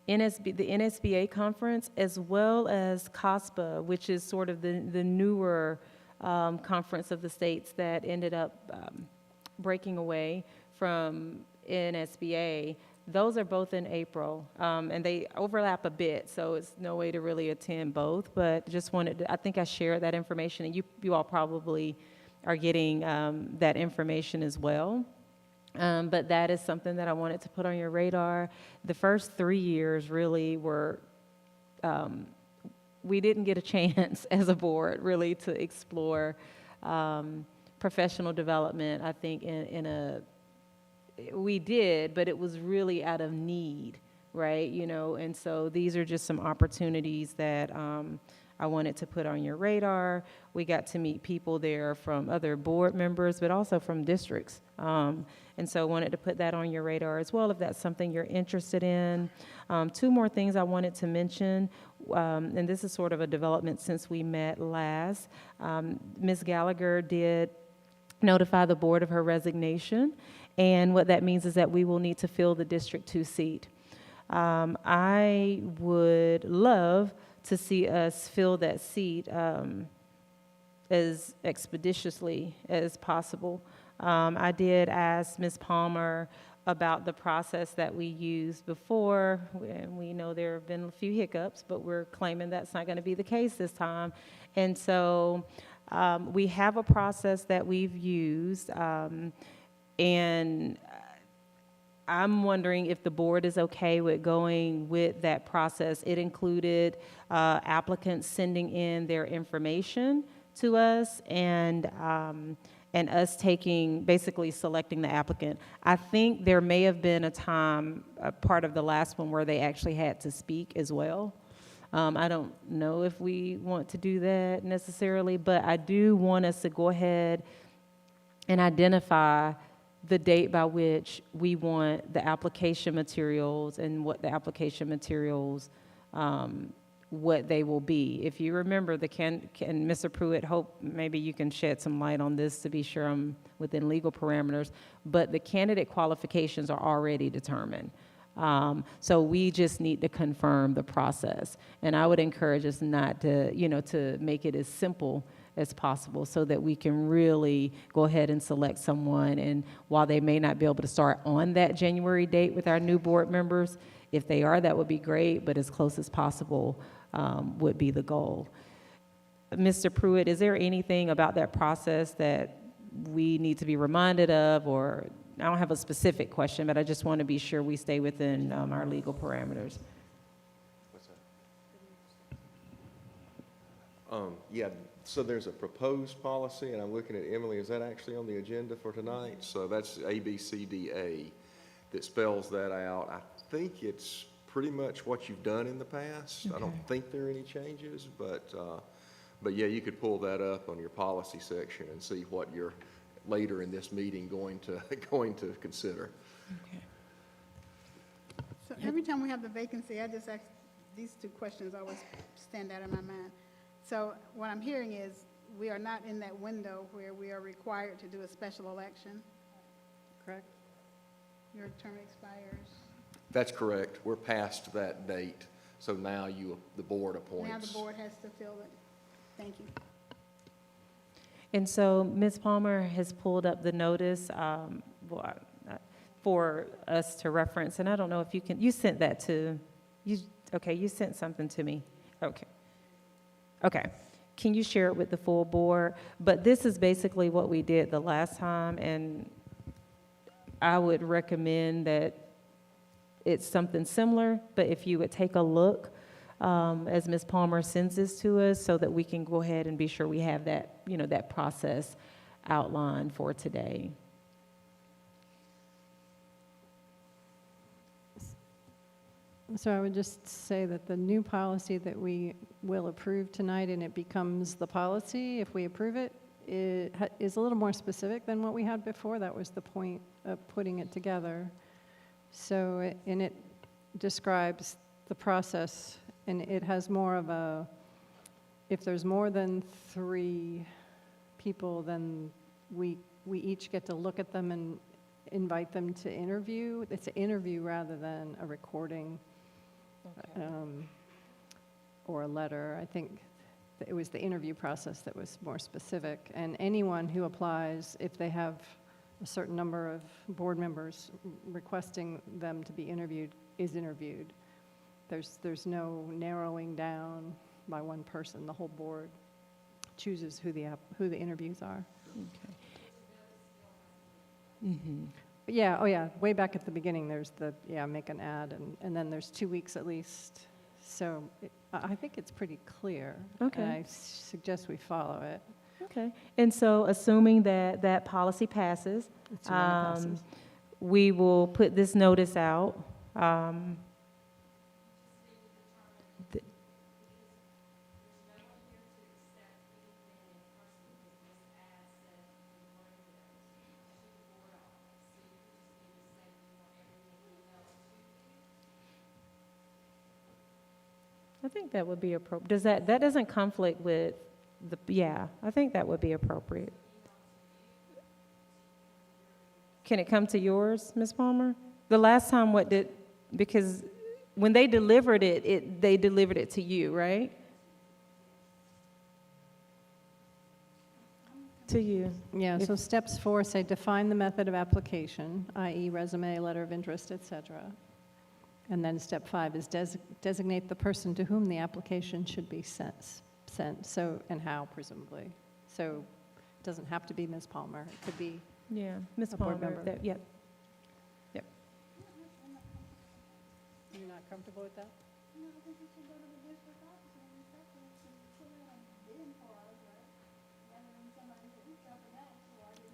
the NSBA conference, as well as COSPA, which is sort of the newer conference of the states that ended up breaking away from NSBA, those are both in April, and they overlap a bit, so it's no way to really attend both, but just wanted to, I think I shared that information, and you all probably are getting that information as well. But that is something that I wanted to put on your radar. The first 3 years really were, we didn't get a chance as a board really to explore professional development. I think we did, but it was really out of need, right? And so these are just some opportunities that I wanted to put on your radar. We got to meet people there from other board members, but also from districts. And so I wanted to put that on your radar as well, if that's something you're interested in. 2 more things I wanted to mention, and this is sort of a development since we met last. Ms. Gallagher did notify the board of her resignation, and what that means is that we will need to fill the District 2 seat. I would love to see us fill that seat as expeditiously as possible. I did ask Ms. Palmer about the process that we used before, and we know there have been a few hiccups, but we're claiming that's not going to be the case this time. And so we have a process that we've used, and I'm wondering if the board is okay with going with that process. It included applicants sending in their information to us, and us basically selecting the applicant. I think there may have been a time, a part of the last one, where they actually had to speak as well. I don't know if we want to do that necessarily, but I do want us to go ahead and identify the date by which we want the application materials and what the application materials, what they will be. If you remember, and Mr. Pruitt, hope maybe you can shed some light on this to be sure I'm within legal parameters, but the candidate qualifications are already determined. So we just need to confirm the process. And I would encourage us not to, to make it as simple as possible so that we can really go ahead and select someone. And while they may not be able to start on that January date with our new board members, if they are, that would be great, but as close as possible would be the goal. Mr. Pruitt, is there anything about that process that we need to be reminded of, or I don't have a specific question, but I just want to be sure we stay within our legal parameters? What's that? Yeah, so there's a proposed policy, and I'm looking at Emily, is that actually on the agenda for tonight? So that's ABCDA that spells that out. I think it's pretty much what you've done in the past. Okay. I don't think there are any changes, but yeah, you could pull that up on your policy section and see what you're later in this meeting going to consider. Okay. So every time we have the vacancy, I just ask, these two questions always stand out in my mind. So what I'm hearing is we are not in that window where we are required to do a special election, correct? Your term expires. That's correct. We're past that date. So now the board appoints. Now the board has to fill it. Thank you. And so Ms. Palmer has pulled up the notice for us to reference, and I don't know if you sent that to, you sent something to me. Okay. Can you share it with the full board? But this is basically what we did the last time, and I would recommend that it's something similar, but if you would take a look as Ms. Palmer sends this to us so that we can go ahead and be sure we have that, that process outlined for today. So I would just say that the new policy that we will approve tonight, and it becomes the policy if we approve it, is a little more specific than what we had before. That was the point of putting it together. So, and it describes the process, and it has more of a, if there's more than 3 people, then we each get to look at them and invite them to interview. It's an interview rather than a recording. Okay. Or a letter. I think it was the interview process that was more specific. And anyone who applies, if they have a certain number of board members requesting them to be interviewed, is interviewed. There's no narrowing down by one person. The whole board chooses who the interviews are. Okay. Mm-hmm. Yeah, oh yeah, way back at the beginning, there's make an ad, and then there's 2 weeks at least. So I think it's pretty clear. Okay. And I suggest we follow it. Okay. And so assuming that policy passes, we will put this notice out. I think that would be appropriate. Does that doesn't conflict with I think that would be appropriate. Can it come to yours, Ms. Palmer? The last time because when they delivered they delivered it to you, right? To you. Yeah, so steps 4 say define the method of application, i.e. resume, letter of interest, et cetera. And then step 5 is designate the person to whom the application should be sent, so, and how, presumably. So it doesn't have to be Ms. Palmer, it could be Yeah, Ms. a board Palmer, member. yep. You're not comfortable with that?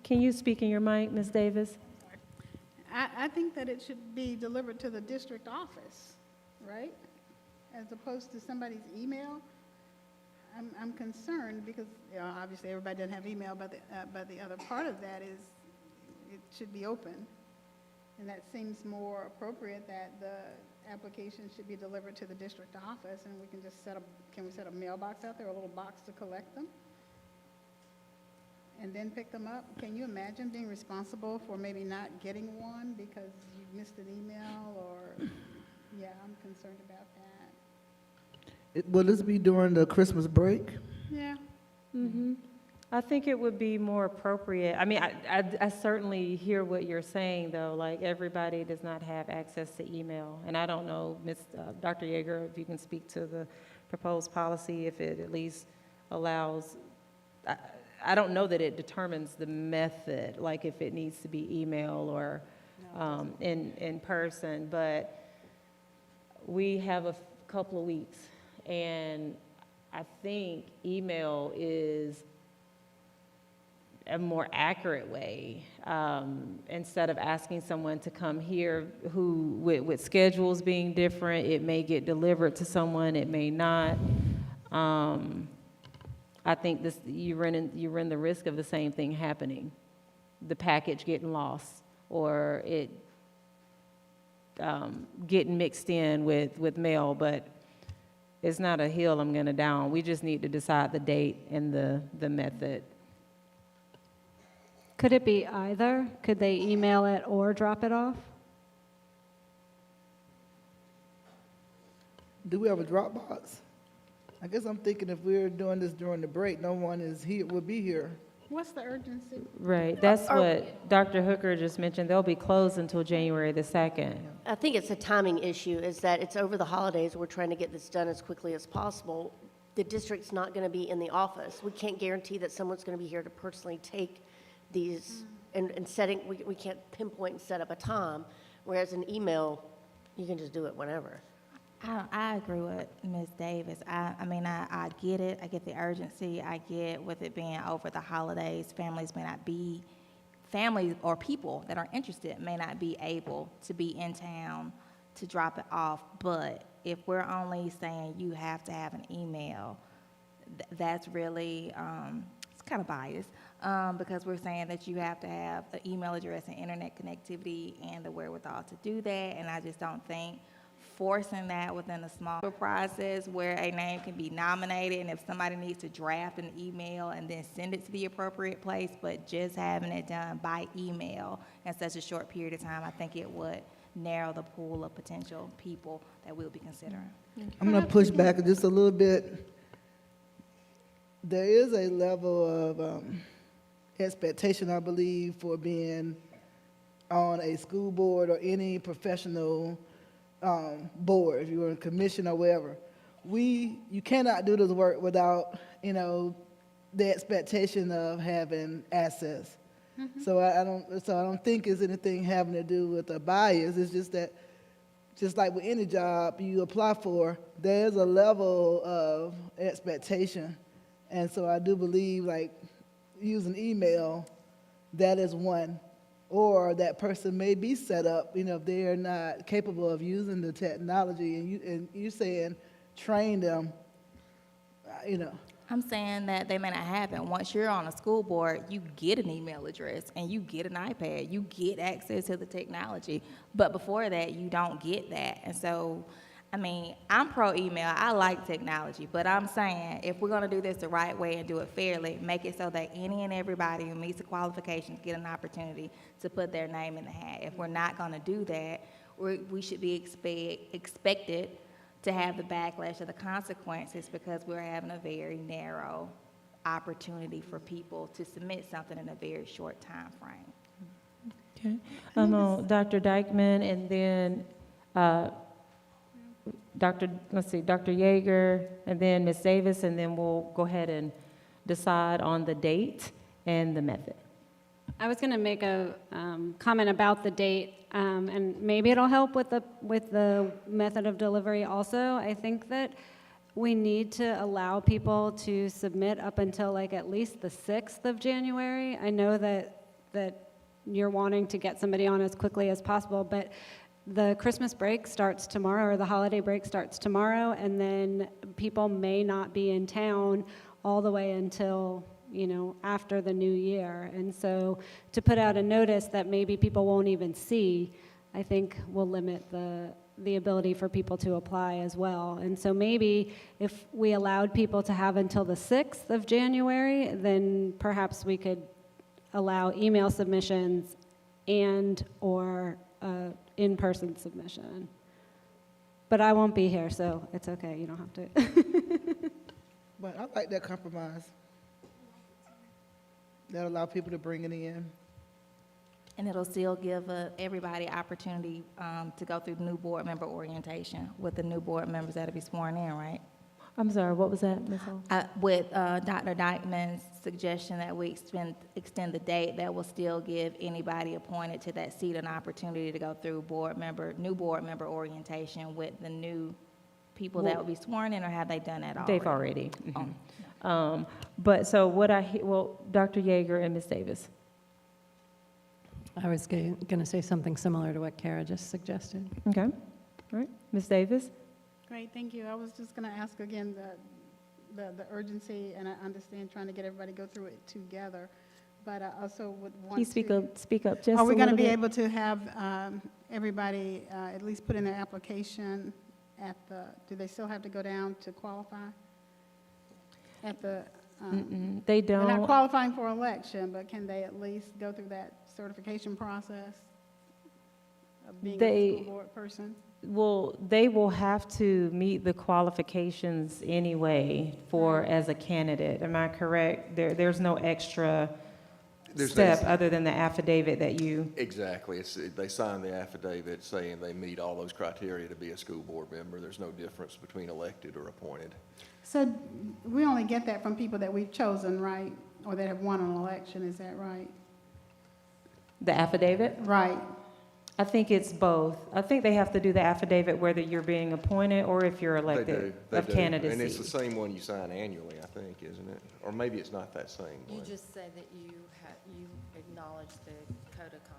Can you speak in your mic, Ms. Davis? I think that it should be delivered to the district office, right? As opposed to somebody's email. I'm concerned because, you know, obviously everybody doesn't have email, but the other part of that is it should be open. And that seems more appropriate, that the application should be delivered to the district office, and we can just can we set a mailbox out there, a little box to collect them? And then pick them up? Can you imagine being responsible for maybe not getting one because you missed an email or, yeah, I'm concerned about that. Will this be during the Christmas break? Yeah. Mm-hmm. I think it would be more appropriate. I mean, I certainly hear what you're saying, though. Like, everybody does not have access to email. And I don't know, Dr. Yeager, if you can speak to the proposed policy, if it at least allows, I don't know that it determines the method, like if it needs to be email or in person, but we have a couple of weeks, and I think email is a more accurate way, instead of asking someone to come here who, with schedules being different, it may get delivered to someone, it may not. I think you run the risk of the same thing happening, the package getting lost, or it getting mixed in with mail, but it's not a hill I'm gonna die on. We just need to decide the date and the method. Could it be either? Could they email it or drop it off? Do we have a Dropbox? I guess I'm thinking if we're doing this during the break, no one is here, will be here. What's the urgency? Right, that's what Dr. Hooker just mentioned. They'll be closed until January the 2nd. I think it's a timing issue, is that it's over the holidays. We're trying to get this done as quickly as possible. The district's not going to be in the office. We can't guarantee that someone's going to be here to personally take these and setting, we can't pinpoint and set up a time, whereas an email, you can just do it whenever. I agree with Ms. Davis. I mean, I get it. I get the urgency. I get with it being over the holidays, families or people that are interested may not be able to be in town to drop it off. But if we're only saying you have to have an email, that's really, it's kind of biased, because we're saying that you have to have an email address and internet connectivity and the wherewithal to do that. And I just don't think forcing that within a small process where a name can be nominated, and if somebody needs to draft an email and then send it to the appropriate place, but just having it done by email in such a short period of time, I think it would narrow the pool of potential people that we'll be considering. I'm going to push back just a little bit. There is a level of expectation, I believe, for being on a school board or any professional board, if you're in a commission or wherever. You cannot do this work without, the expectation of having access. Mm-hmm. So I don't think it's anything having to do with a bias. It's just that, just like with any job you apply for, there's a level of expectation. And so I do believe, like, using email, that is one. Or that person may be set up, if they're not capable of using the technology, and you're saying train them, I'm saying that they may not have it. Once you're on a school board, you get an email address and you get an iPad. You get access to the technology. But before that, you don't get that. And so, I mean, I'm pro-email. I like technology. But I'm saying if we're going to do this the right way and do it fairly, make it so that any and everybody who meets the qualifications get an opportunity to put their name in the hat. If we're not going to do that, we should be expected to have the backlash of the consequences because we're having a very narrow opportunity for people to submit something in a very short time frame. Okay. Dr. Dykeman, and then Dr. Yeager, and then Ms. Davis, and then we'll go ahead and decide on the date and the method. I was going to make a comment about the date, and maybe it'll help with the method of delivery also. I think that we need to allow people to submit up until like at least the 6th of January. I know that you're wanting to get somebody on as quickly as possible, but the Christmas break starts tomorrow, or the holiday break starts tomorrow, and then people may not be in town all the way until, you know, after the new year. And so to put out a notice that maybe people won't even see, I think will limit the ability for people to apply as well. And so maybe if we allowed people to have until the 6th of January, then perhaps we could allow email submissions and or in-person submission. But I won't be here, so it's okay, you don't have to. But I like that compromise. That allow people to bring it in. And it'll still give everybody opportunity to go through the new board member orientation with the new board members that'll be sworn in, right? I'm sorry, what was that, Ms. Hall? With Dr. Dykeman's suggestion that we extend the date, that will still give anybody appointed to that seat an opportunity to go through new board member orientation with the new people that will be sworn in, or have they done that already? They've already. But so what Dr. Yeager and Ms. Davis. I was going to say something similar to what Kara just suggested. Okay, all right, Ms. Davis? Great, thank you. I was just going to ask again the urgency, and I understand trying to get everybody to go through it together, but I also would want Please speak up just a little bit. Are we going to be able to have everybody at least put in their application do they still have to go down to qualify? They don't. They're not qualifying for election, but can they at least go through that certification process of being a school board person? Well, they will have to meet the qualifications anyway as a candidate. Am I correct? There's no extra step other than the affidavit that you... Exactly. They sign the affidavit saying they meet all those criteria to be a school board member. There's no difference between elected or appointed. So we only get that from people that we've chosen, right? Or that have won an election, is that right? The affidavit? Right. I think it's both. I think they have to do the affidavit whether you're being appointed or if you're elected of candidacy. And it's the same one you sign annually, I think, isn't it? Or maybe it's not that same one. You just say that you acknowledge the code of conduct.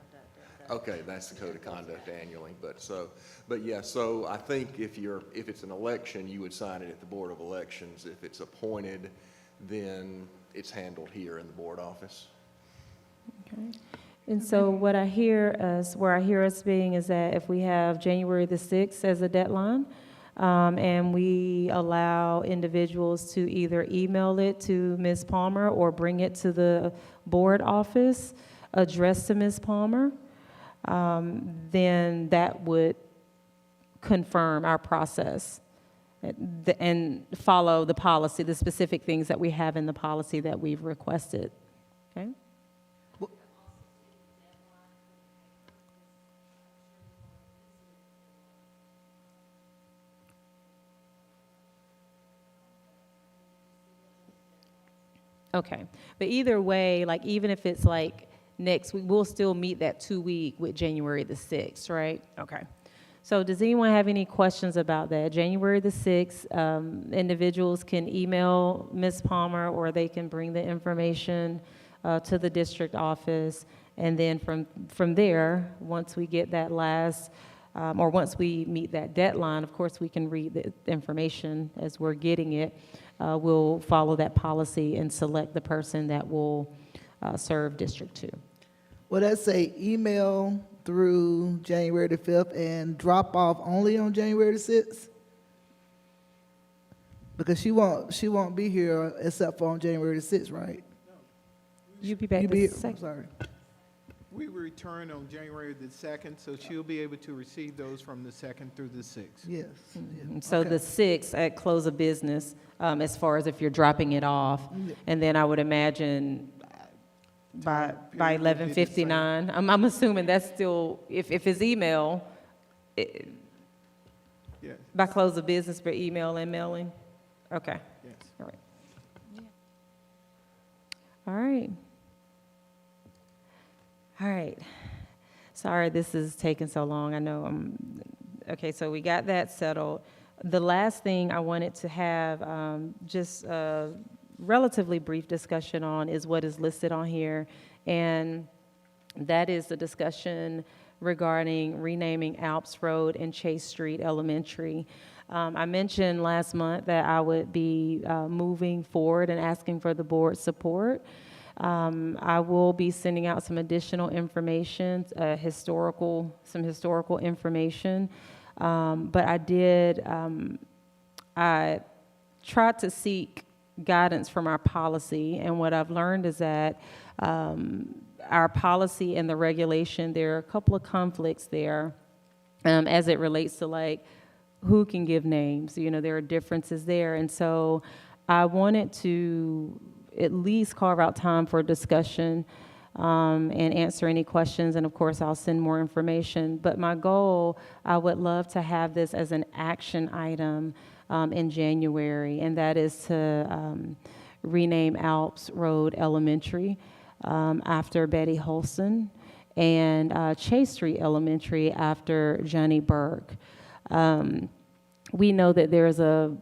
Okay, that's the code of conduct annually, but yeah, so I think if it's an election, you would sign it at the Board of Elections. If it's appointed, then it's handled here in the board office. Okay. And so where I hear us being is that if we have January the 6th as a deadline, and we allow individuals to either email it to Ms. Palmer or bring it to the board office, addressed to Ms. Palmer, then that would confirm our process and follow the policy, the specific things that we have in the policy that we've requested. Okay? Okay, but either way, like even if it's like next week, we'll still meet that 2 week with January the 6th, right? Okay. So does anyone have any questions about that? January the 6th, individuals can email Ms. Palmer or they can bring the information to the district office. And then from there, once we get that or once we meet that deadline, of course, we can read the information as we're getting it. We'll follow that policy and select the person that will serve District 2. Well, let's say email through January the 5th and drop off only on January the 6th? Because she won't be here except for on January the 6th, right? You'll be back the 2nd. Sorry. We return on January the 2nd, so she'll be able to receive those from the 2nd through the 6th. Yes. yeah. So Okay. the 6th at close of business, as far as if you're dropping it off. Yeah. And then I would imagine by Time period would be the same. 11:59, I'm assuming that's still, if it's email, Yes, by close of business for email and mailing? Okay, yes. all right. All right. All right. Sorry this is taking so long. I know okay, so we got that settled. The last thing I wanted to have just a relatively brief discussion on is what is listed on here, and that is the discussion regarding renaming Alps Road and Chase Street Elementary. I mentioned last month that I would be moving forward and asking for the board's support. I will be sending out some additional information, some historical information. But I tried to seek guidance from our policy, and what I've learned is that our policy and the regulation, there are a couple of conflicts there as it relates to like who can give names. You know, there are differences there. And so I wanted to at least carve out time for discussion and answer any questions. And of course, I'll send more information. But my goal, I would love to have this as an action item in January, and that is to rename Alps Road Elementary after Betty Holston, and Chase Street Elementary after Johnny Burke. We know that there's a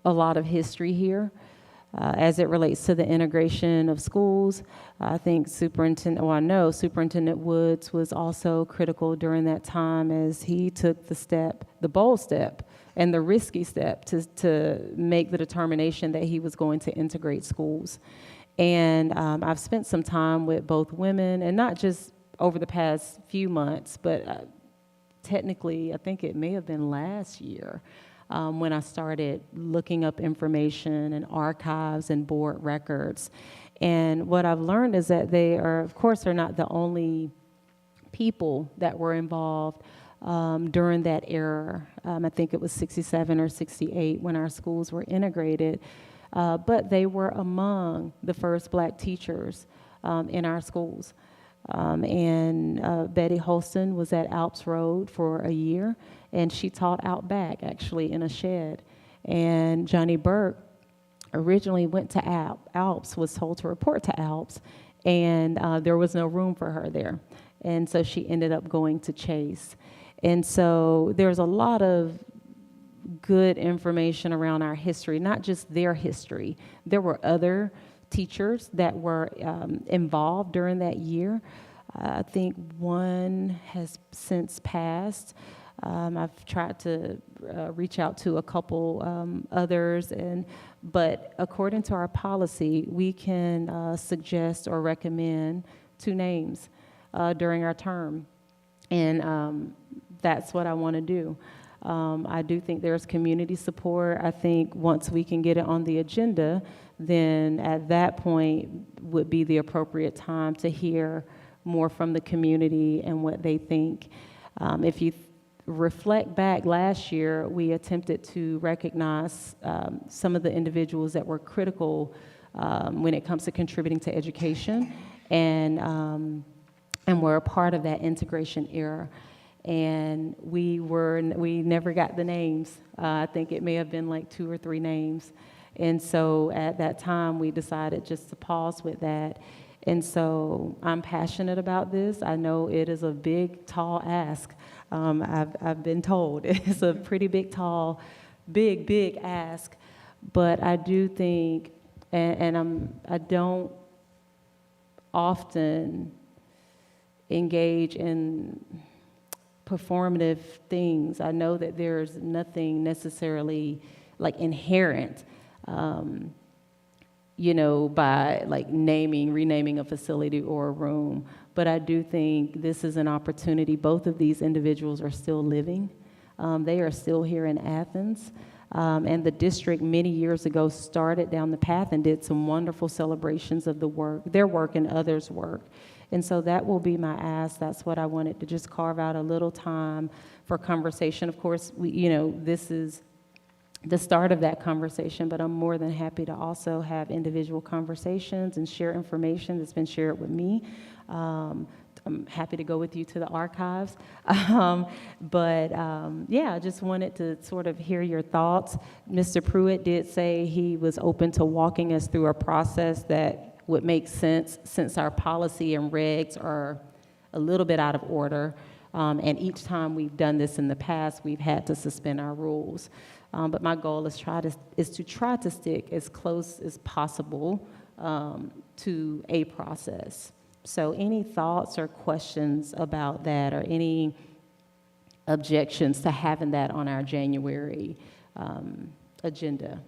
lot of history here as it relates to the integration of schools. I think I know Superintendent Woods was also critical during that time as he took the bold step and the risky step to make the determination that he was going to integrate schools. And I've spent some time with both women, and not just over the past few months, but technically, I think it may have been last year when I started looking up information and archives and board records. And what I've learned is that they are, of course, they're not the only people that were involved during that era. I think it was 67 or 68 when our schools were integrated. But they were among the first Black teachers in our schools. Betty Holston was at Alps Road for a year, and she taught out back, actually, in a shed. And Johnny Burke originally went to Alps, was told to report to Alps, and there was no room for her there. And so she ended up going to Chase. And so there's a lot of good information around our history, not just their history. There were other teachers that were involved during that year. I think one has since passed. I've tried to reach out to a couple others, but according to our policy, we can suggest or recommend 2 names during our term, and that's what I want to do. I do think there's community support. I think once we can get it on the agenda, then at that point would be the appropriate time to hear more from the community and what they think. If you reflect back last year, we attempted to recognize some of the individuals that were critical when it comes to contributing to education, and were a part of that integration era. And we never got the names. I think it may have been like 2 or 3 names. And so at that time, we decided just to pause with that. And so I'm passionate about this. I know it is a big, tall ask. I've been told it's a pretty big, tall, big ask. But I do think, I don't often engage in performative things. I know that there's nothing necessarily like inherent, by like renaming a facility or a room. But I do think this is an opportunity. Both of these individuals are still living. They are still here in Athens. And the district many years ago started down the path and did some wonderful celebrations of their work and others' work. And so that will be my ask. That's what I wanted to just carve out a little time for conversation. Of course, this is the start of that conversation, but I'm more than happy to also have individual conversations and share information that's been shared with me. I'm happy to go with you to the archives. Yeah, I just wanted to sort of hear your thoughts. Mr. Pruitt did say he was open to walking us through a process that would make sense since our policy and regs are a little bit out of order. And each time we've done this in the past, we've had to suspend our rules. But my goal is to try to stick as close as possible to a process. So any thoughts or questions about that, or any objections to having that on our January agenda?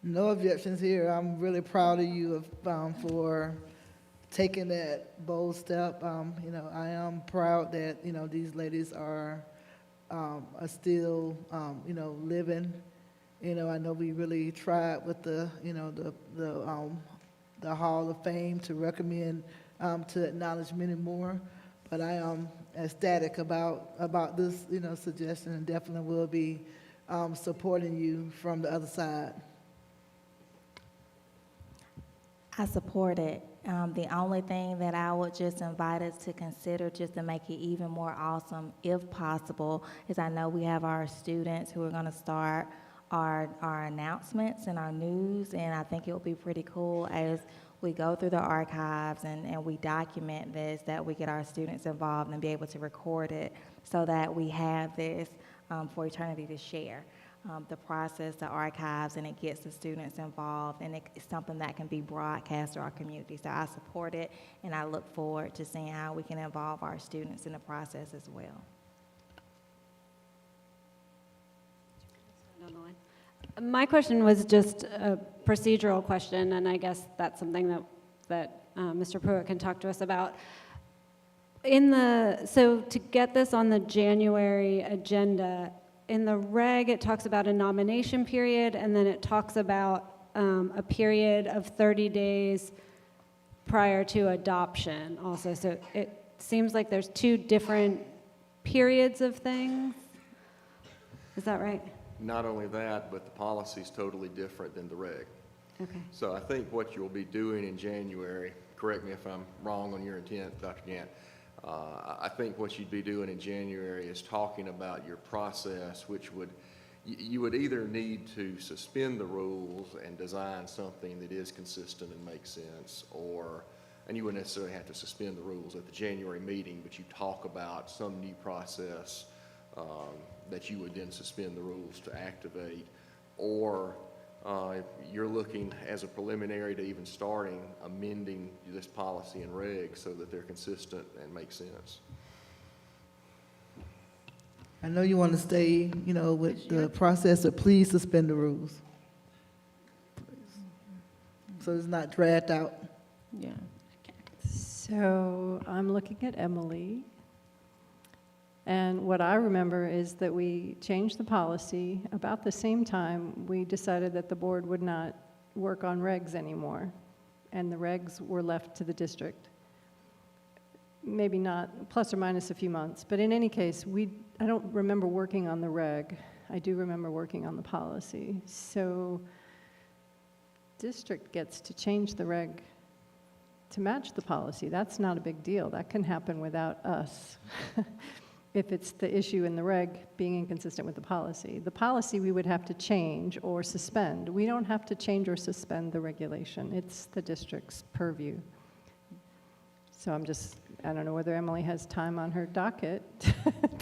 No objections here. I'm really proud of you for taking that bold step. I am proud that, these ladies are still, living. I know we really tried with the Hall of Fame to recommend, to acknowledge many more. But I am ecstatic about this, suggestion, and definitely will be supporting you from the other side. I support it. The only thing that I would just invite us to consider, just to make it even more awesome, if possible, is I know we have our students who are going to start our announcements and our news, and I think it would be pretty cool as we go through the archives and we document this, that we get our students involved and be able to record it so that we have this for eternity to share. The process, the archives, and it gets the students involved, and it's something that can be broadcast to our community. So I support it, and I look forward to seeing how we can involve our students in the process as well. My question was just a procedural question, and I guess that's something that Mr. Pruitt can talk to us about. So to get this on the January agenda, in the reg, it talks about a nomination period, and then it talks about a period of 30 days prior to adoption also. So it seems like there's two different periods of things. Is that right? Not only that, but the policy's totally different than the reg. Okay. So I think what you'll be doing in January, correct me if I'm wrong on your intent, Dr. Gant, I think what you'd be doing in January is talking about your process, which you would either need to suspend the rules and design something that is consistent and makes sense, and you wouldn't necessarily have to suspend the rules at the January meeting, but you talk about some new process that you would then suspend the rules to activate, or you're looking as a preliminary to even starting amending this policy and regs so that they're consistent and make sense. I know you want to stay, with the process, but please suspend the rules. So it's not dragged out. Yeah. So I'm looking at Emily. And what I remember is that we changed the policy. About the same time, we decided that the board would not work on regs anymore, and the regs were left to the district. Maybe not, plus or minus a few months. But in any case, I don't remember working on the reg. I do remember working on the policy. So district gets to change the reg to match the policy. That's not a big deal. That can happen without us. If it's the issue in the reg being inconsistent with the policy. The policy we would have to change or suspend. We don't have to change or suspend the regulation. It's the district's purview. So I don't know whether Emily has time on her docket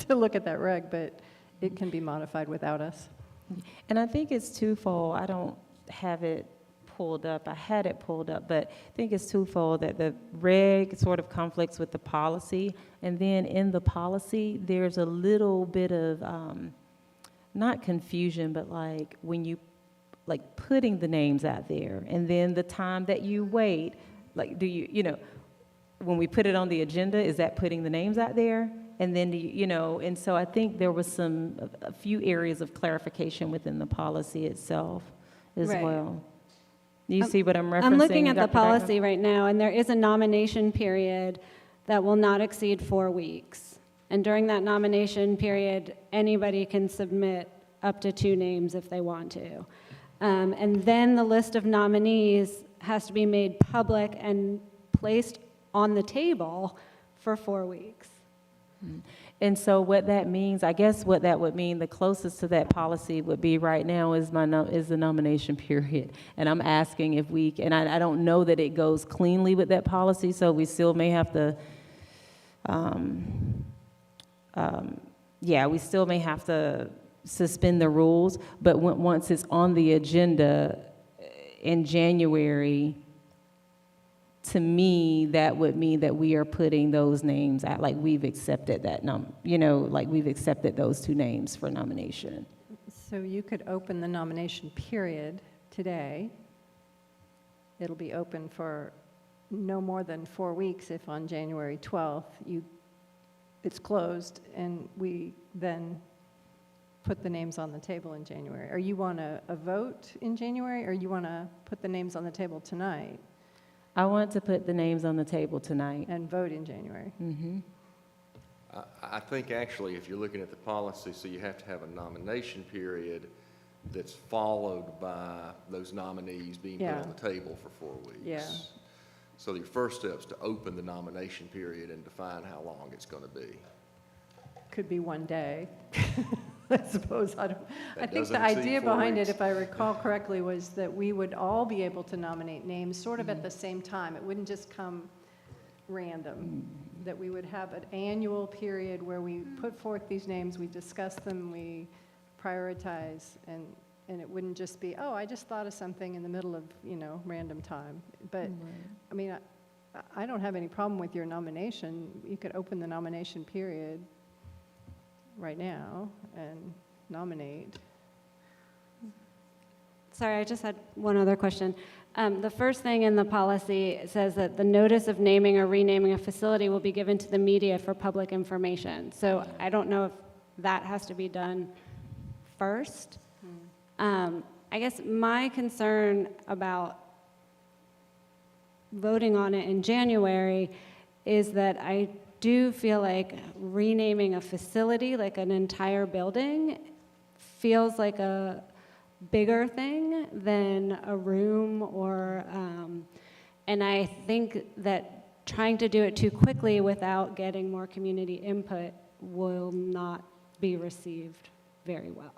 to look at that reg, but it can be modified without us. And I think it's twofold. I don't have it pulled up. I had it pulled up, but I think it's twofold, that the reg sort of conflicts with the policy, and then in the policy, there's a little bit of, not confusion, but like when you, like putting the names out there, and then the time that you wait, like do you, when we put it on the agenda, is that putting the names out there? And then, and so I think there was a few areas of clarification within the policy itself as Right. well. You see what I'm referencing? I'm looking at the Dr. Dyko? policy right now, and there is a nomination period that will not exceed 4 weeks. And during that nomination period, anybody can submit up to 2 names if they want to. And then the list of nominees has to be made public and placed on the table for 4 weeks. And so what that means, I guess what that would mean, the closest to that policy would be right now is the nomination period. And I'm asking if we, and I don't know that it goes cleanly with that policy, so we still may have to, we still may have to suspend the rules, but once it's on the agenda in January, to me, that would mean that we are putting those names out, like we've accepted that like we've accepted those 2 names for nomination. So you could open the nomination period today. It'll be open for no more than 4 weeks if on January 12th it's closed, and we then put the names on the table in January. Or you want a vote in January, or you want to put the names on the table tonight? I want to put the names on the table tonight. And vote in January. Mm-hmm. I think actually, if you're looking at the policy, so you have to have a nomination period that's followed by those nominees being put on the table for 4 weeks. Yeah. So your first step is to open the nomination period and define how long it's going to be. Could be 1 day. I suppose. I think the doesn't exceed idea 4 behind weeks. it, if I recall correctly, was that we would all be able to nominate names sort of at the same time. It wouldn't just come random. That we would have an annual period where we put forth these names, we discuss them, we prioritize, and it wouldn't just be, oh, I just thought of something in the middle of, random time. But, I mean, I don't have any problem with your nomination. You could open the nomination period right now and nominate. Sorry, I just had one other question. The first thing in the policy says that the notice of naming or renaming a facility will be given to the media for public information. So I don't know if that has to be done first. I guess my concern about voting on it in January is that I do feel like renaming a facility, like an entire building, feels like a bigger thing than a room or, and I think that trying to do it too quickly without getting more community input will not be received very well.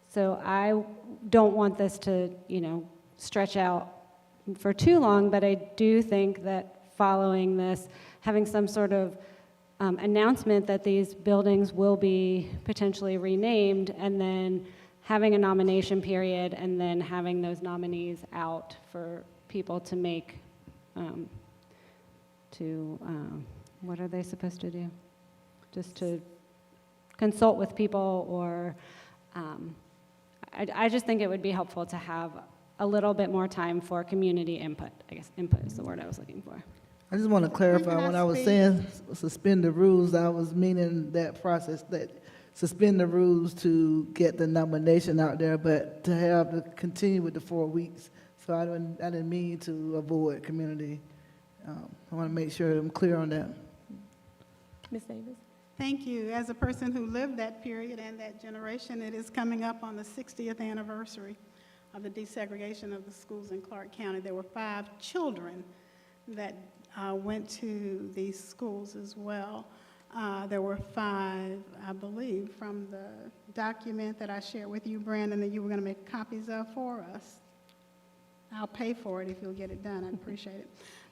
So I don't want this to, stretch out for too long, but I do think that following this, having some sort of announcement that these buildings will be potentially renamed, and then having a nomination period, and then having those nominees out for people to make, what are they supposed to do? Just to consult with people, or I just think it would be helpful to have a little bit more time for community input. I guess input is the word I was looking for. I just want to clarify, when I was saying suspend the rules, I was meaning that process, that suspend the rules to get the nomination out there, but to have to continue with the 4 weeks. So I didn't mean to avoid community. I want to make sure I'm clear on that. Ms. Davis? Thank you. As a person who lived that period and that generation, it is coming up on the 60th anniversary of the desegregation of the schools in Clark County. There were 5 children that went to these schools as well. There were 5, I believe, from the document that I shared with you, Brandon, that you were going to make copies of for us. I'll pay for it if you'll get it done. I'd appreciate it.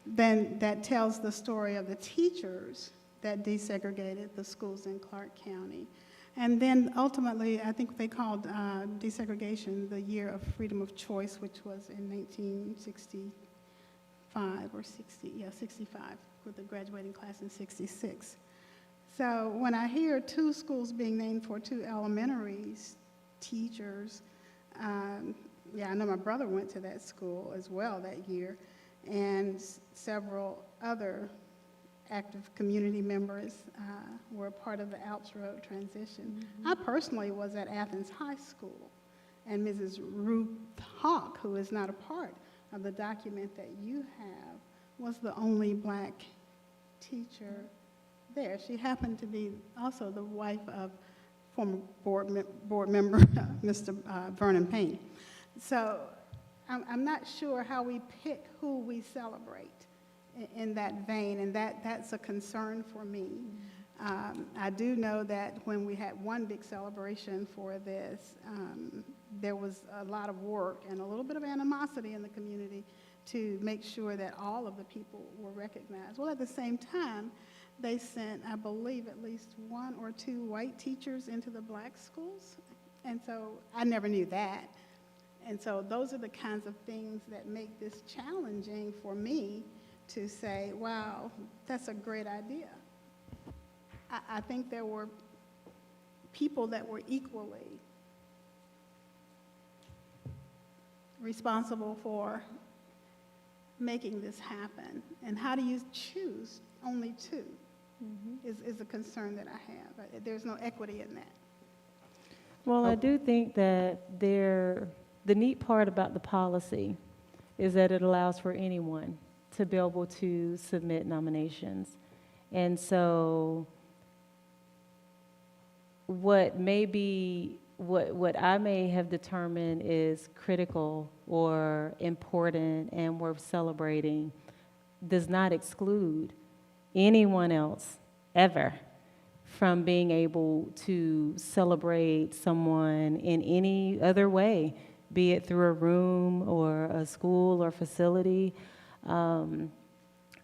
Then that tells the story of the teachers that desegregated the schools in Clark County. And then ultimately, I think they called desegregation the year of freedom of choice, which was in 1965 or 65, with the graduating class in 66. So when I hear 2 schools being named for 2 elementary teachers, I know my brother went to that school as well that year, and several other active community members were part of the Alps Road transition. I personally was at Athens High School And Mrs. Ruth Hawk, who is not a part of the document that you have, was the only black teacher there. She happened to be also the wife of former board member Mr. Vernon Payne. So I'm not sure how we pick who we celebrate in that vein, and that's a concern for me. I do know that when we had one big celebration for this, there was a lot of work and a little bit of animosity in the community to make sure that all of the people were recognized. Well, at the same time, they sent, I believe, at least 1 or 2 white teachers into the black schools. And so I never knew that. And so those are the kinds of things that make this challenging for me to say, wow, that's a great idea. I think there were people that were equally responsible for making this happen. And how do you choose only 2 is a concern that I have. There's no equity in that. Well, I do think that the neat part about the policy is that it allows for anyone to be able to submit nominations. And so what I may have determined is critical or important and worth celebrating does not exclude anyone else ever from being able to celebrate someone in any other way, be it through a room or a school or facility. I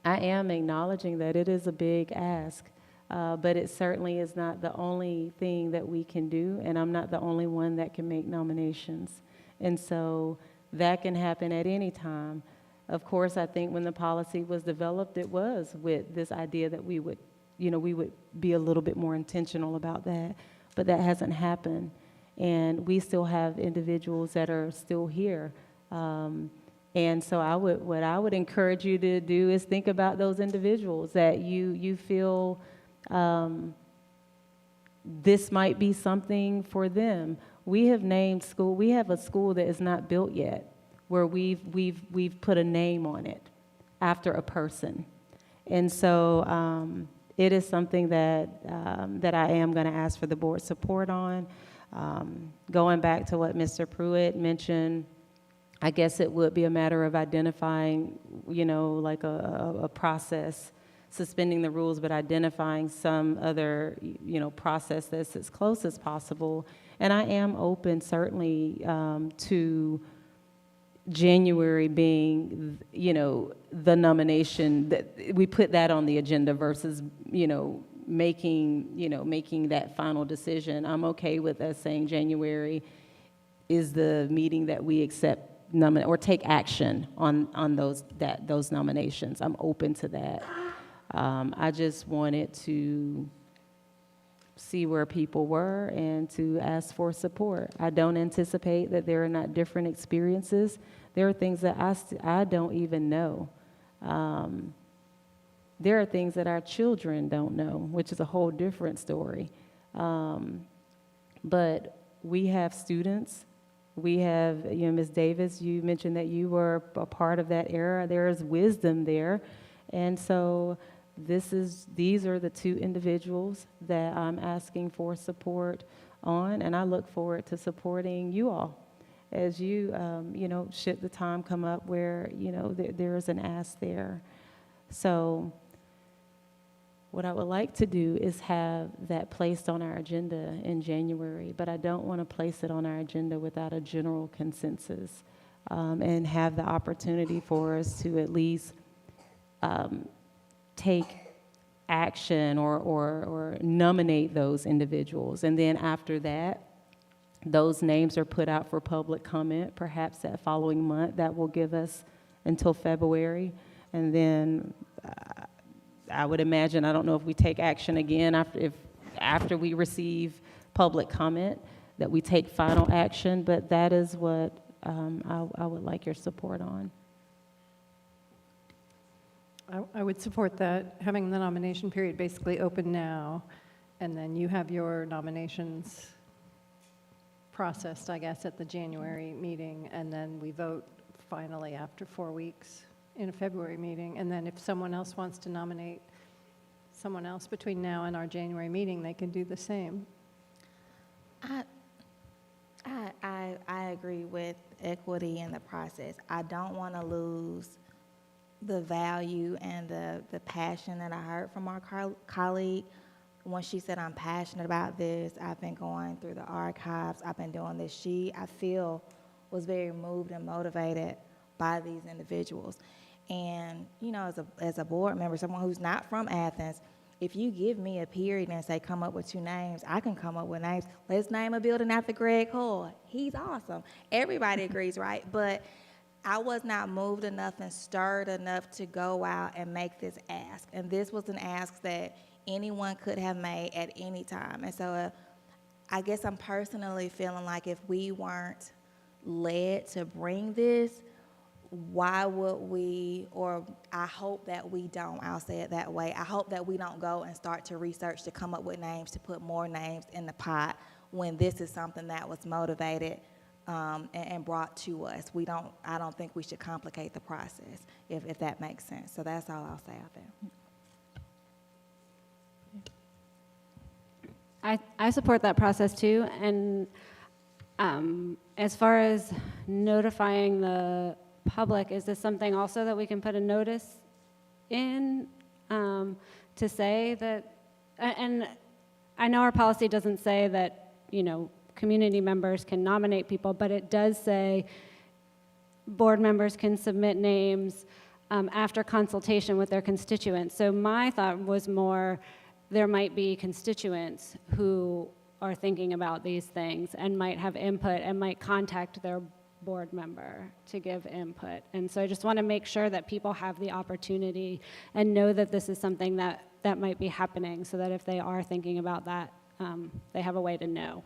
am acknowledging that it is a big ask, but it certainly is not the only thing that we can do, and I'm not the only one that can make nominations. And so that can happen at any time. Of course, I think when the policy was developed, it was with this idea that we would be a little bit more intentional about that, but that hasn't happened. And we still have individuals that are still here. And so what I would encourage you to do is think about those individuals that you feel this might be something for them. We have named school. We have a school that is not built yet, where we've put a name on it after a person. And so it is something that I am going to ask for the board support on. Going back to what Mr. Pruitt mentioned, I guess it would be a matter of identifying, like a process, suspending the rules, but identifying some other, process that's as close as possible. And I am open, certainly, to January being, the nomination, that we put that on the agenda versus, making that final decision. I'm okay with us saying January is the meeting that we accept or take action on those nominations. I'm open to that. I just wanted to see where people were and to ask for support. I don't anticipate that there are not different experiences. There are things that I don't even know. There are things that our children don't know, which is a whole different story. But we have students. We have, Ms. Davis, you mentioned that you were a part of that era. There is wisdom there. And so these are the 2 individuals that I'm asking for support on, and I look forward to supporting you all as you, should the time come up where, there is an ask there. So what I would like to do is have that placed on our agenda in January, but I don't want to place it on our agenda without a general consensus, and have the opportunity for us to at least take action or nominate those individuals. And then after that, those names are put out for public comment, perhaps that following month. That will give us until February. And then I would imagine, I don't know if we take action again after we receive public comment, that we take final action, but that is what I would like your support on. I would support that, having the nomination period basically open now, and then you have your nominations processed, I guess, at the January meeting, and then we vote finally after 4 weeks in a February meeting. And then if someone else wants to nominate someone else between now and our January meeting, they can do the same. I agree with equity in the process. I don't want to lose the value and the passion that I heard from our colleague. When she said, I'm passionate about this, I've been going through the archives, I've been doing this. She, I feel, was very moved and motivated by these individuals. And, you know, as a board member, someone who's not from Athens, if you give me a period and say, come up with 2 names, I can come up with names. Let's name a building after Greg Hoyle. He's awesome. Everybody agrees, right? But I was not moved enough and stirred enough to go out and make this ask. And this was an ask that anyone could have made at any time. And so I guess I'm personally feeling like if we weren't led to bring this, why would we, or I hope that we don't, I'll say it that way, I hope that we don't go and start to research to come up with names, to put more names in the pot when this is something that was motivated and brought to us. I don't think we should complicate the process, if that makes sense. So that's all I'll say out there. I support that process too, and as far as notifying the public, is this something also that we can put a notice in to say that, and I know our policy doesn't say that, you know, community members can nominate people, but it does say board members can submit names after consultation with their constituents. So my thought was more, there might be constituents who are thinking about these things and might have input and might contact their board member to give input. And so I just want to make sure that people have the opportunity and know that this is something that might be happening, so that if they are thinking about that, they have a way to know.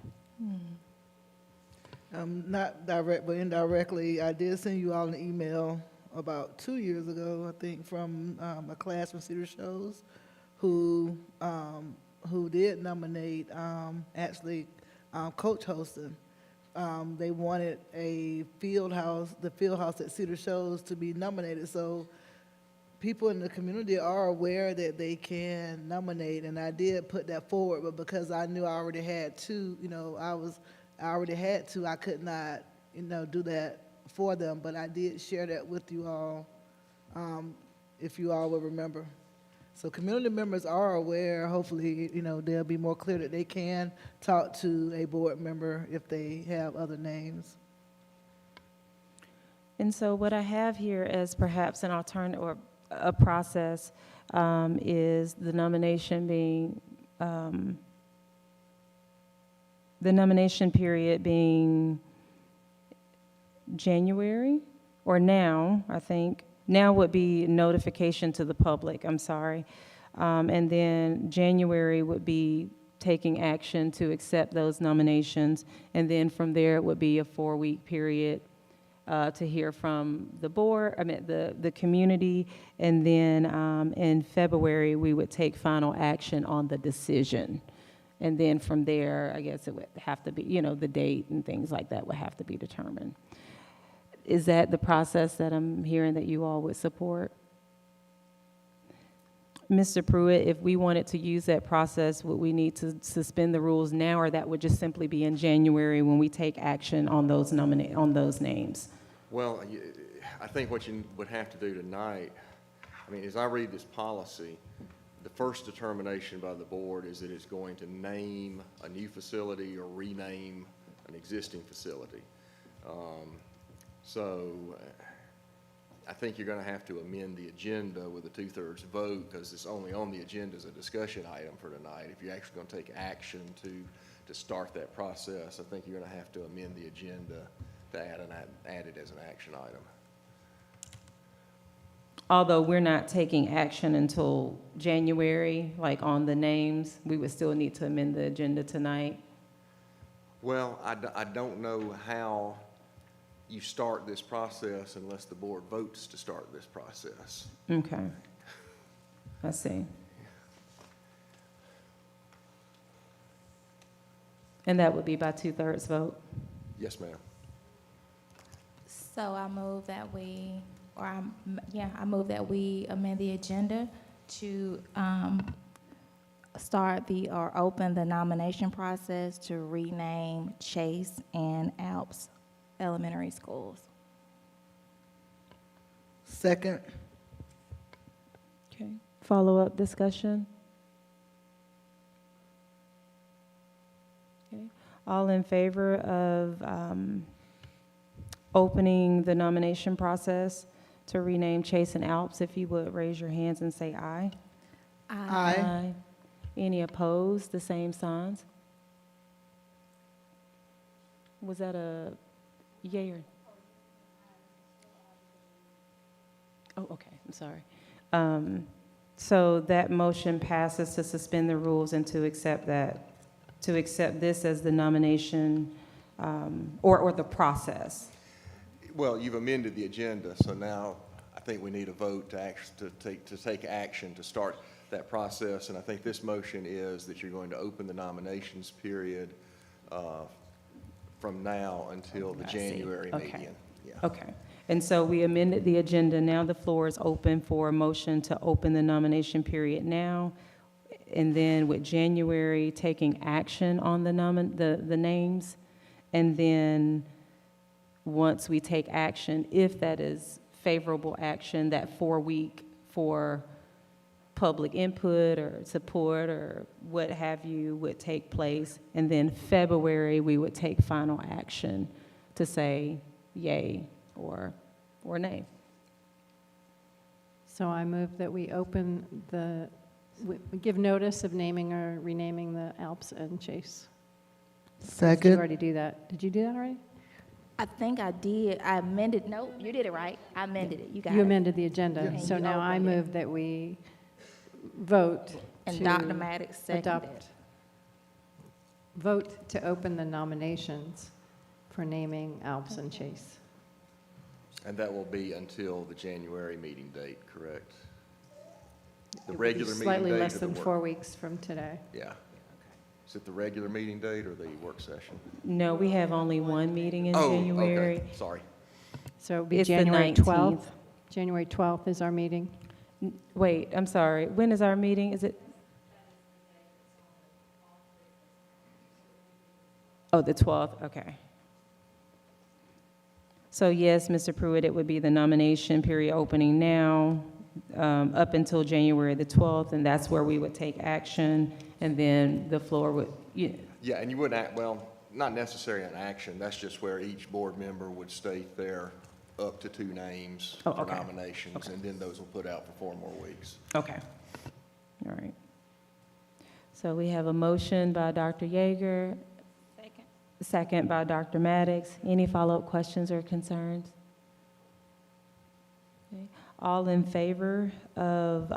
Not direct, but indirectly, I did send you all an email about 2 years ago, I think, from a class from Cedar Shows who did nominate, Coach Holston. They wanted the field house at Cedar Shows to be nominated. So people in the community are aware that they can nominate, and I did put that forward, but because I knew I already had 2, you know, I already had 2, I could not, you know, do that for them, but I did share that with you all, if you all will remember. So community members are aware. Hopefully, you know, they'll be more clear that they can talk to a board member if they have other names. And so what I have here as perhaps an alternative or a process is the nomination being, the nomination period being January, or now, I think. Now would be notification to the public, I'm sorry. And then January would be taking action to accept those nominations. And then from there, it would be a 4-week period to hear from the board, the community. And then in February, we would take final action on the decision. And then from there, I guess it would have to be, you know, the date and things like that would have to be determined. Is that the process that I'm hearing that you all would support? Mr. Pruitt, if we wanted to use that process, would we need to suspend the rules now, or that would just simply be in January when we take action on those names? Well, I think what you would have to do tonight, I mean, as I read this policy, the first determination by the board is that it's going to name a new facility or rename an existing facility. So I think you're going to have to amend the agenda with a 2/3 vote, because it's only on the agenda as a discussion item for tonight. If you're actually going to take action to start that process, I think you're going to have to amend the agenda to add it as an action item. Although we're not taking action until January, like on the names, we would still need to amend the agenda tonight? Well, I don't know how you start this process unless the board votes to start this process. Okay. I see. And that would be by 2/3 vote? Yes, ma'am. So I move that we, I move that we amend the agenda to open the nomination process to rename Chase and Alps Elementary Schools. Second. Okay. Follow-up discussion? Okay. All in favor of opening the nomination process to rename Chase and Alps, if you would raise your hands and say aye. Aye. Any opposed, the same signs? Was that a yay or? Oh, okay, I'm sorry. So that motion passes to suspend the rules and to accept this as the nomination, or the process. Well, you've amended the agenda, so now I think we need a vote to take action to start that process. And I think this motion is that you're going to open the nominations period from now until the I see. January Okay. meeting. Yeah. Okay. And so we amended the agenda. Now the floor is open for a motion to open the nomination period now. And then with January taking action on the names. And then once we take action, if that is favorable action, that 4-week for public input or support or what have you would take place. And then February, we would take final action to say yay or nay. So I move that we open we give notice of naming or renaming the Alps and Chase. Did you Second. already do that? Did you do that already? I think I did. I amended, no, you did it right. I amended it. You got it. You amended the agenda. Yeah. So And you now I opened it. move that we vote And to Dr. Maddox seconded. vote to open the nominations for naming Alps and Chase. And that will be until the January meeting date, correct? The It will be regular meeting date? Slightly less or the than work- 4 weeks from today. Yeah. Is it the regular meeting date or the work session? No, we have only one meeting in Oh, January. okay, sorry. So it'll be It's the January 19th. 12th. January 12th is our meeting. Wait, I'm sorry. When is our meeting? Is it? Oh, the 12th, okay. So yes, Mr. Pruitt, it would be the nomination period opening now, up until January the 12th, and that's where we would take action, and then the floor would, Yeah, and you wouldn't act, well, not necessarily an action, that's just where each board member would state their up to 2 names Oh, for okay. nominations, Okay. and then those will put out for 4 more weeks. Okay. All right. So we have a motion by Dr. Yeager. Second by Dr. Maddox. Any follow-up questions or concerns? Okay. All in favor of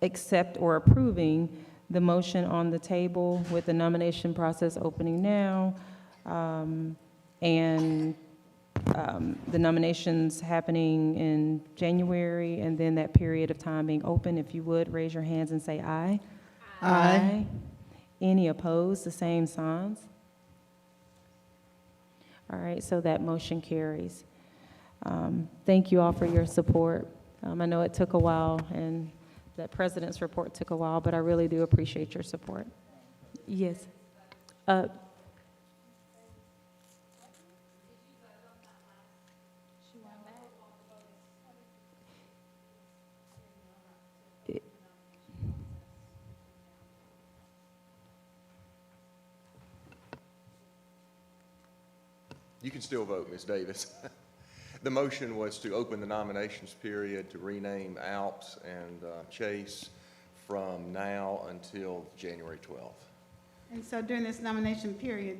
accept or approving the motion on the table with the nomination process opening now, and the nominations happening in January, and then that period of time being open, if you would, raise your hands and say aye. Aye. Any opposed, the same signs? All right, so that motion carries. Thank you all for your support. I know it took a while, and that president's report took a while, but I really do appreciate your support. Yes. You can still vote, Ms. Davis. The motion was to open the nominations period to rename Alps and Chase from now until January 12th. And so during this nomination period,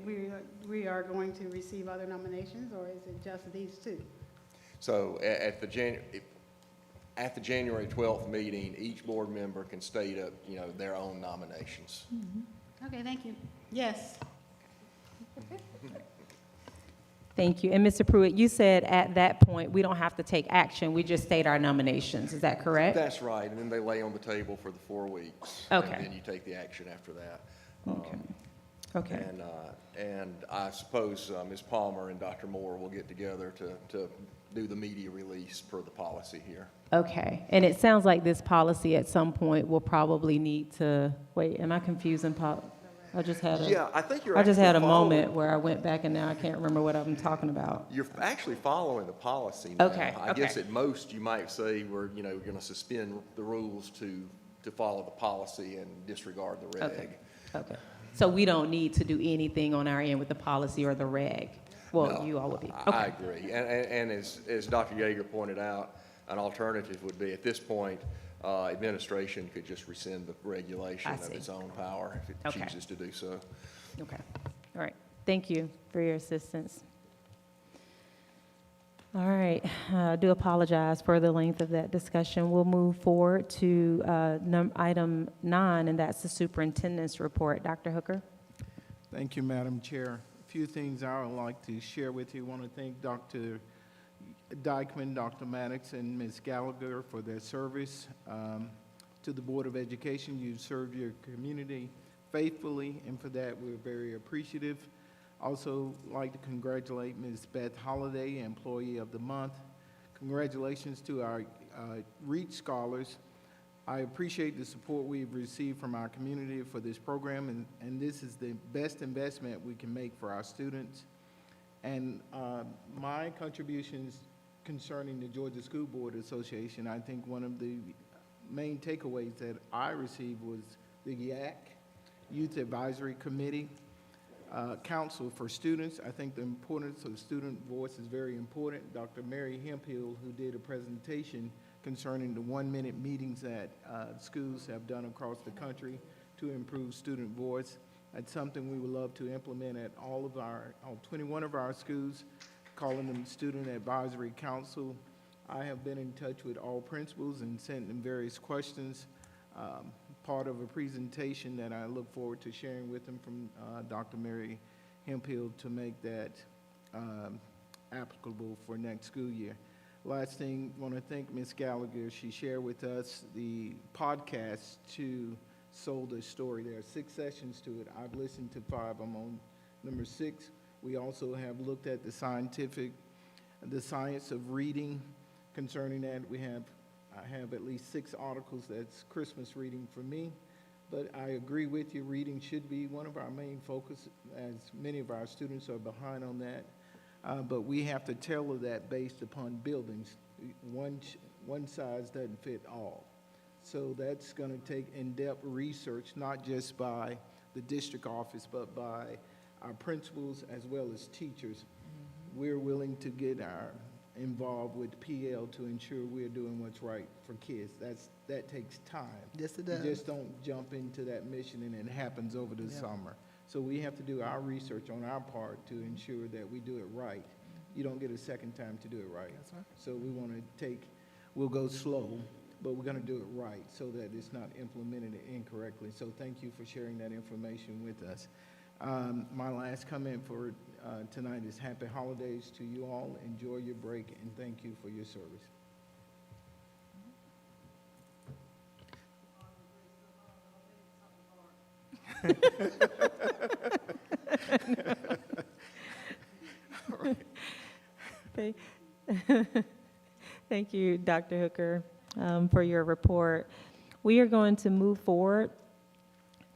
we are going to receive other nominations, or is it just these 2? So at the January 12th meeting, each board member can state up, their own nominations. Okay, thank you. Yes. Thank you. And Mr. Pruitt, you said at that point, we don't have to take action, we just state our nominations. Is that correct? That's right, and then they lay on the table for the 4 weeks. Okay. And then you take the action after that. Okay. Okay. And I suppose Ms. Palmer and Dr. Moore will get together to do the media release per the policy here. Okay, and it sounds like this policy at some point will probably need to, wait, am I confusing I just had Yeah, I think you're I just had a actually following- moment where I went back and now I can't remember what I'm talking about. You're actually following the policy now. Okay, I guess okay. at most you might say we're going to suspend the rules to follow the policy and disregard the reg. Okay, okay. So we don't need to do anything on our end with the policy or the reg? Well, No, you all would be, I okay. agree. And as Dr. Yeager pointed out, an alternative would be, at this point, administration could just rescind the regulation I of see. its own power if it Okay. chooses to do so. Okay, all right. Thank you for your assistance. All right, I do apologize for the length of that discussion. We'll move forward to item 9, and that's the superintendent's report. Dr. Hooker? Thank you, Madam Chair. A few things I would like to share with you. I want to thank Dr. Dykeman, Dr. Maddox, and Ms. Gallagher for their service to the Board of Education. You've served your community faithfully, and for that, we're very appreciative. Also like to congratulate Ms. Beth Holliday, Employee of the Month. Congratulations to our REACH scholars. I appreciate the support we've received from our community for this program, and this is the best investment we can make for our students. And my contributions concerning the Georgia School Board Association, I think one of the main takeaways that I received was the YAC, Youth Advisory Committee, Council for Students. I think the importance of student voice is very important. Dr. Mary Hemphill, who did a presentation concerning the 1-minute meetings that schools have done across the country to improve student voice. That's something we would love to implement at all 21 of our schools, calling them Student Advisory Council. I have been in touch with all principals and sent them various questions, part of a presentation that I look forward to sharing with them from Dr. Mary Hemphill to make that applicable for next school year. Last thing, I want to thank Ms. Gallagher. She shared with us the podcast to Sold a Story. There are 6 sessions to it. I've listened to 5. I'm on number 6. We also have looked at the science of reading. Concerning that, I have at least 6 articles that's Christmas reading for me. But I agree with you, reading should be one of our main focus, as many of our students are behind on that. But we have to tailor that based upon buildings. One size doesn't fit all. So that's going to take in-depth research, not just by the district office, but by our principals as well as teachers. We're willing to get involved with PL to ensure we're doing what's right for kids. That takes time. Yes, it does. You just don't jump into that mission and it happens over the summer. So we have to do our research on our part to ensure that we do it right. You don't get a second time to do it right. That's right. So we want to we'll go slow, but we're going to do it right so that it's not implemented incorrectly. So thank you for sharing that information with us. My last comment for tonight is happy holidays to you all. Enjoy your break, and thank you for your service. Thank you, Dr. Hooker, for your report. We are going to move forward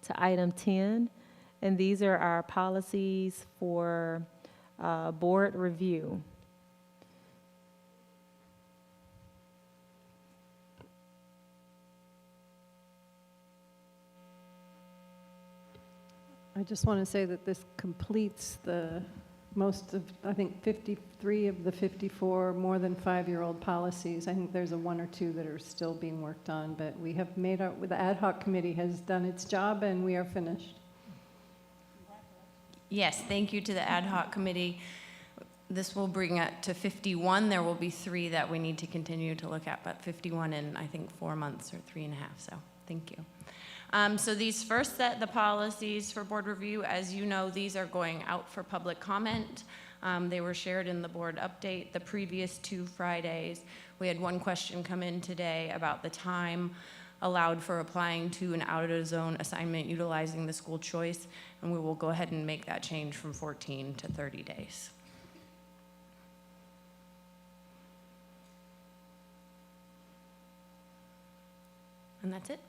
to item 10, and these are our policies for board review. I just want to say that this completes most of, I think, 53 of the 54 more than 5-year-old policies. I think there's 1 or 2 that are still being worked on, but we have the ad hoc committee has done its job and we are finished. Yes, thank you to the ad hoc committee. This will bring it to 51. There will be 3 that we need to continue to look at, but 51 in, I think, 4 months or 3.5, so thank you. So these first set, the policies for board review, as you know, these are going out for public comment. They were shared in the board update the previous 2 Fridays. We had 1 question come in today about the time allowed for applying to an out-of-zone assignment utilizing the school choice, and we will go ahead and make that change from 14 to 30 days. And that's it.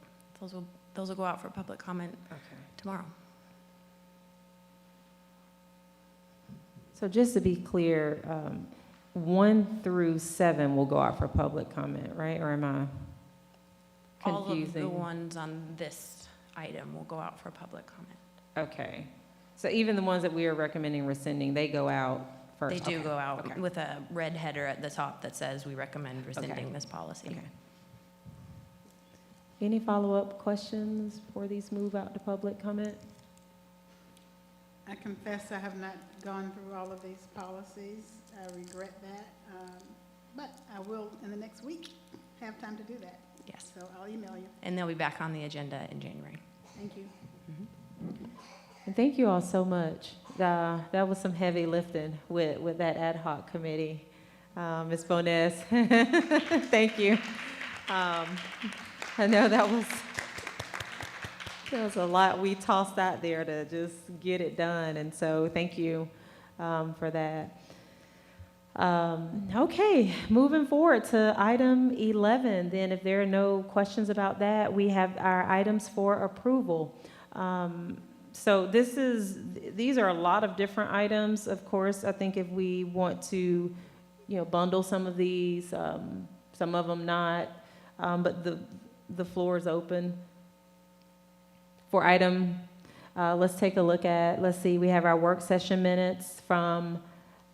Those will go out for public comment tomorrow. So just to be clear, 1 through 7 will go out for public comment, right? Or am I confusing? All of the ones on this item will go out for public comment. Okay. So even the ones that we are recommending rescinding, they go out first? They do Okay. go out Okay. with a red header at the top that says we recommend rescinding Okay. this policy. Okay. Any follow-up questions before these move out to public comment? I confess I have not gone through all of these policies. I regret that. But I will, in the next week, have time to do that. Yes. So I'll email you. And they'll be back on the agenda in January. Thank you. And thank you all so much. That was some heavy lifting with that ad hoc committee. Ms. Bones, thank you. I know that was a lot we tossed out there to just get it done, and so thank you for that. Okay, moving forward to item 11, then if there are no questions about that, we have our items for approval. So these are a lot of different items. Of course, I think if we want to, bundle some of these, some of them not, but the floor is open. For item, let's take a look at, let's see, we have our work session minutes from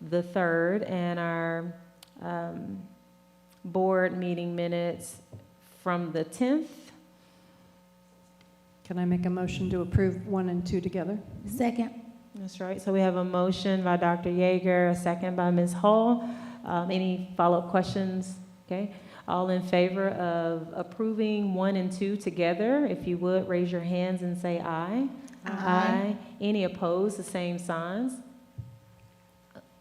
the 3rd and our board meeting minutes from the 10th. Can I make a motion to approve 1 and 2 together? Second. That's right. So we have a motion by Dr. Yeager, a second by Ms. Hall. Any follow-up questions? Okay. All in favor of approving 1 and 2 together, if you would, raise your hands and say aye. Aye. Any opposed, the same signs?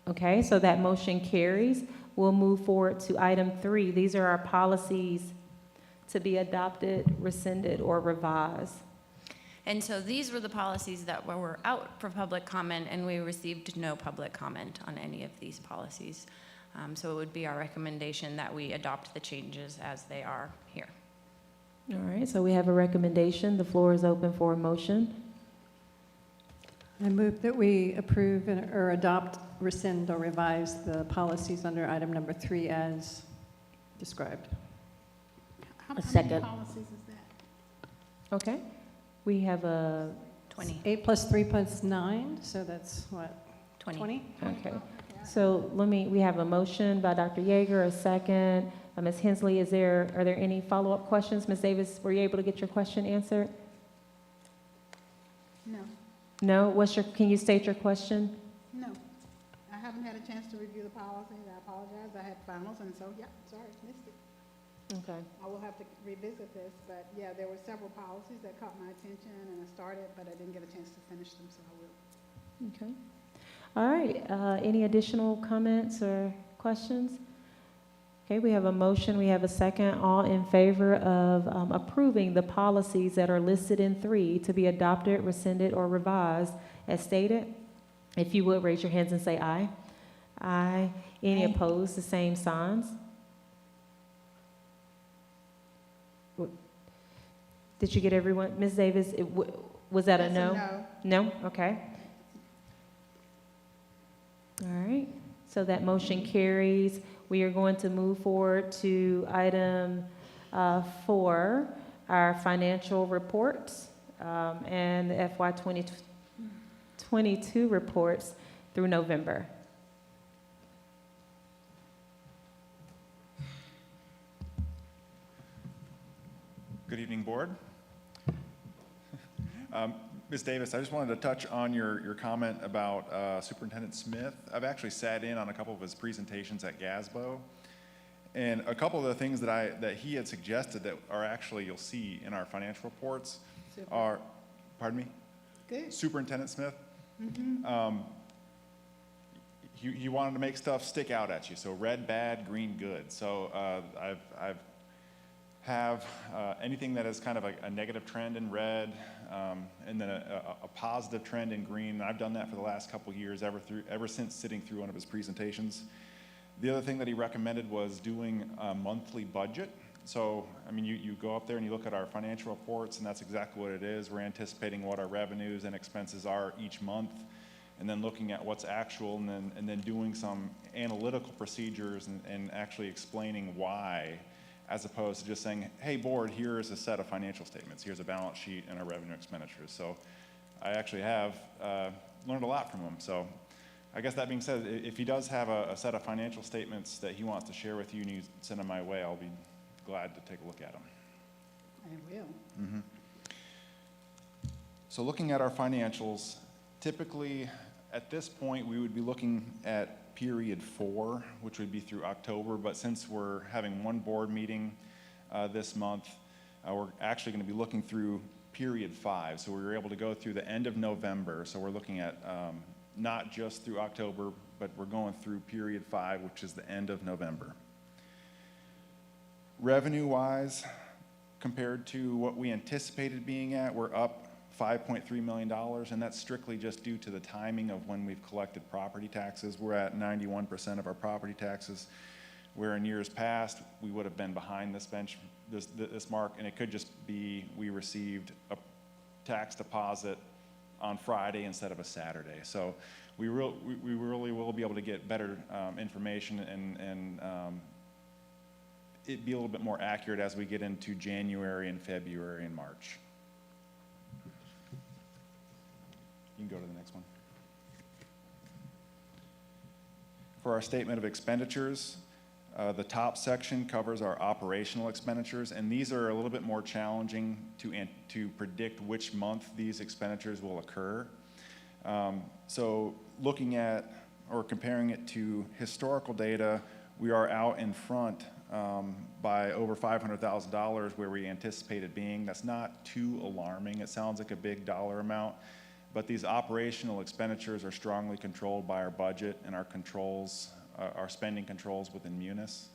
Okay, so that motion carries. We'll move forward to item 3. These are our policies to be adopted, rescinded, or revised. And so these were the policies that were out for public comment, and we received no public comment on any of these policies. So it would be our recommendation that we adopt the changes as they are here. All right, so we have a recommendation. The floor is open for a motion. I move that we approve or adopt, rescind, or revise the policies under item number 3 as described. A second. How many policies is that? Okay, we have a 20. 8 plus 3 plus 9, so that's what? 20. Okay. So we have a motion by Dr. Yeager, a second. Ms. Hensley, are there any follow-up questions? Ms. Davis, were you able to get your question answered? No. No? Can you state your question? No. I haven't had a chance to review the policies. I apologize. I had finals, and so, yeah, sorry, missed it. Okay. I will have to revisit this, but yeah, there were several policies that caught my attention, and I started, but I didn't get a chance to finish them, so I will. Okay. All right. Any additional comments or questions? Okay, we have a motion. We have a second. All in favor of approving the policies that are listed in 3 to be adopted, rescinded, or revised as stated? If you would, raise your hands and say aye. Aye. Any opposed? The same signs. Did you get everyone? Ms. Davis, was that a That's no? a no. No? Okay. All right. So that motion carries. We are going to move forward to item 4, our financial reports and the FY 2022 reports through November. Good evening, Board. Ms. Davis, I just wanted to touch on your comment about Superintendent Smith. I've actually sat in on a couple of his presentations at GASBO, and a couple of the things that he had suggested that are actually you'll see in our financial reports are, pardon me? Good. Superintendent Smith. Mm-hmm. He wanted to make stuff stick out at you, so red bad, green good. So I've have anything that is kind of a negative trend in red, and then a positive trend in green. And I've done that for the last couple years, ever since sitting through one of his presentations. The other thing that he recommended was doing a monthly budget. So, I mean, you go up there and you look at our financial reports, and that's exactly what it is. We're anticipating what our revenues and expenses are each month, and then looking at what's actual, and then doing some analytical procedures and actually explaining why, as opposed to just saying, hey, board, here's a set of financial statements. Here's a balance sheet and our revenue expenditures. So I actually have learned a lot from him. So I guess that being said, if he does have a set of financial statements that he wants to share with you and you send them my way, I'll be glad to take a look at them. I will. Mm-hmm. So looking at our financials, typically at this point we would be looking at period 4, which would be through October, but since we're having one board meeting this month, we're actually going to be looking through period 5. So we were able to go through the end of November, so we're looking at not just through October, but we're going through period 5, which is the end of November. Revenue-wise, compared to what we anticipated being at, we're up $5.3 million, and that's strictly just due to the timing of when we've collected property taxes. We're at 91% of our property taxes, where in years past, we would have been behind this mark, and it could just be we received a tax deposit on Friday instead of a Saturday. So we really will be able to get better information and it be a little bit more accurate as we get into January and February and March. You can go to the next one. For our statement of expenditures, the top section covers our operational expenditures, and these are a little bit more challenging to predict which month these expenditures will occur. So looking at or comparing it to historical data, we are out in front by over $500,000 where we anticipated being. That's not too alarming. It sounds like a big dollar amount, but these operational expenditures are strongly controlled by our budget and our controls, our spending controls within Munis.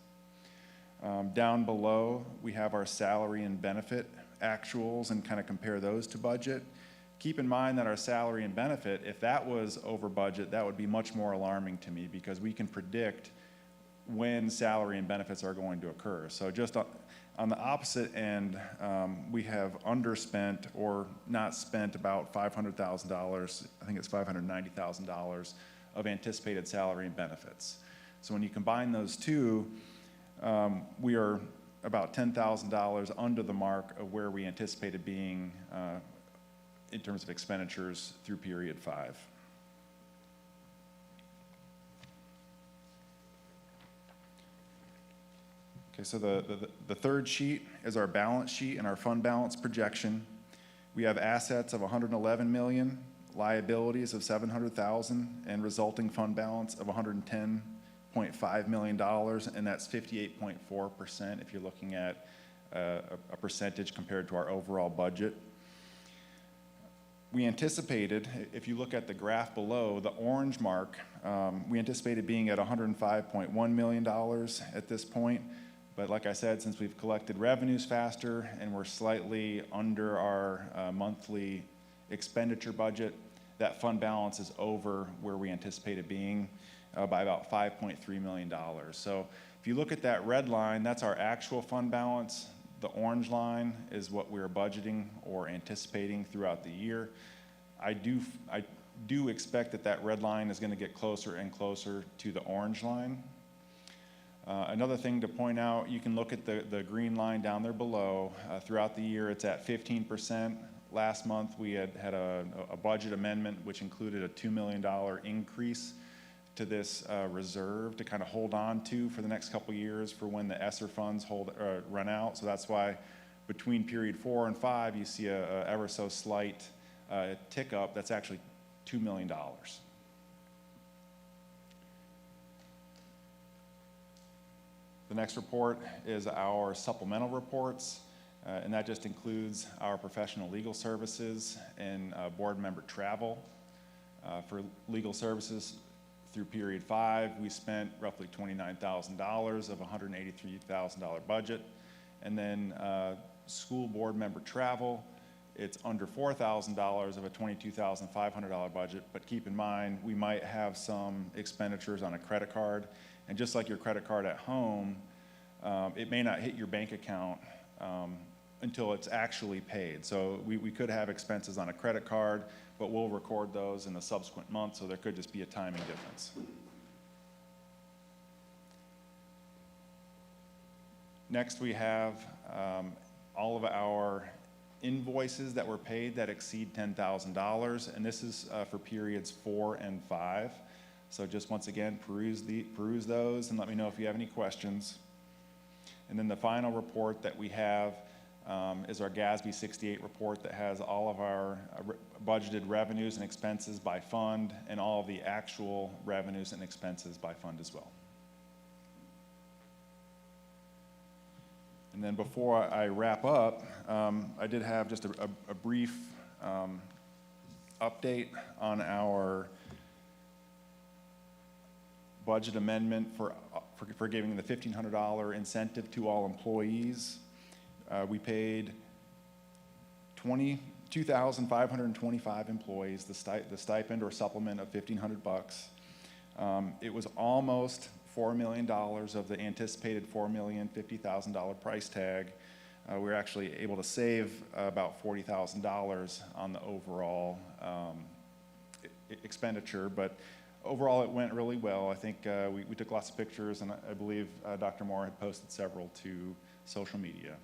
Down below, we have our salary and benefit actuals and kind of compare those to budget. Keep in mind that our salary and benefit, if that was over budget, that would be much more alarming to me because we can predict when salary and benefits are going to occur. So just on the opposite end, we have underspent or not spent about $500,000, I think it's $590,000 of anticipated salary and benefits. So when you combine those two, we are about $10,000 under the mark of where we anticipated being in terms of expenditures through period 5. Okay, so the third sheet is our balance sheet and our fund balance projection. We have assets of $111 million, liabilities of $700,000, and resulting fund balance of $110.5 million, and that's 58.4% if you're looking at a percentage compared to our overall budget. We anticipated, if you look at the graph below, the orange mark, we anticipated being at $105.1 million at this point. But like I said, since we've collected revenues faster and we're slightly under our monthly expenditure budget, that fund balance is over where we anticipated being by about $5.3 million. So if you look at that red line, that's our actual fund balance. The orange line is what we're budgeting or anticipating throughout the year. I do expect that red line is going to get closer and closer to the orange line. Another thing to point out, you can look at the green line down there below. Throughout the year, it's at 15%. Last month, we had a budget amendment, which included a $2 million increase to this reserve to kind of hold on to for the next couple years for when the ESSER funds run out. So that's why between period 4 and 5, you see a ever so slight tick up. That's actually $2 million. The next report is our supplemental reports, and that just includes our professional legal services and board member travel. For legal services through period 5, we spent roughly $29,000 of a $183,000 budget, And then school board member travel, it's under $4,000 of a $22,500 budget, but keep in mind, we might have some expenditures on a credit card, and just like your credit card at home, it may not hit your bank account until it's actually paid. So we could have expenses on a credit card, but we'll record those in the subsequent month, so there could just be a timing difference. Next, we have all of our invoices that were paid that exceed $10,000, and this is for periods 4 and 5. So just once again, peruse those and let me know if you have any questions. And then the final report that we have is our GASB 68 report that has all of our budgeted revenues and expenses by fund and all of the actual revenues and expenses by fund as well. And then before I wrap up, I did have just a brief update on our budget amendment for giving the $1,500 incentive to all employees. We paid 2,525 employees the stipend or supplement of $1,500. It was almost $4 million of the anticipated $4,050,000 price tag. We were actually able to save about $40,000 on the overall expenditure, but overall it went really well. I think we took lots of pictures, and I believe Dr. Moore had posted several to social media.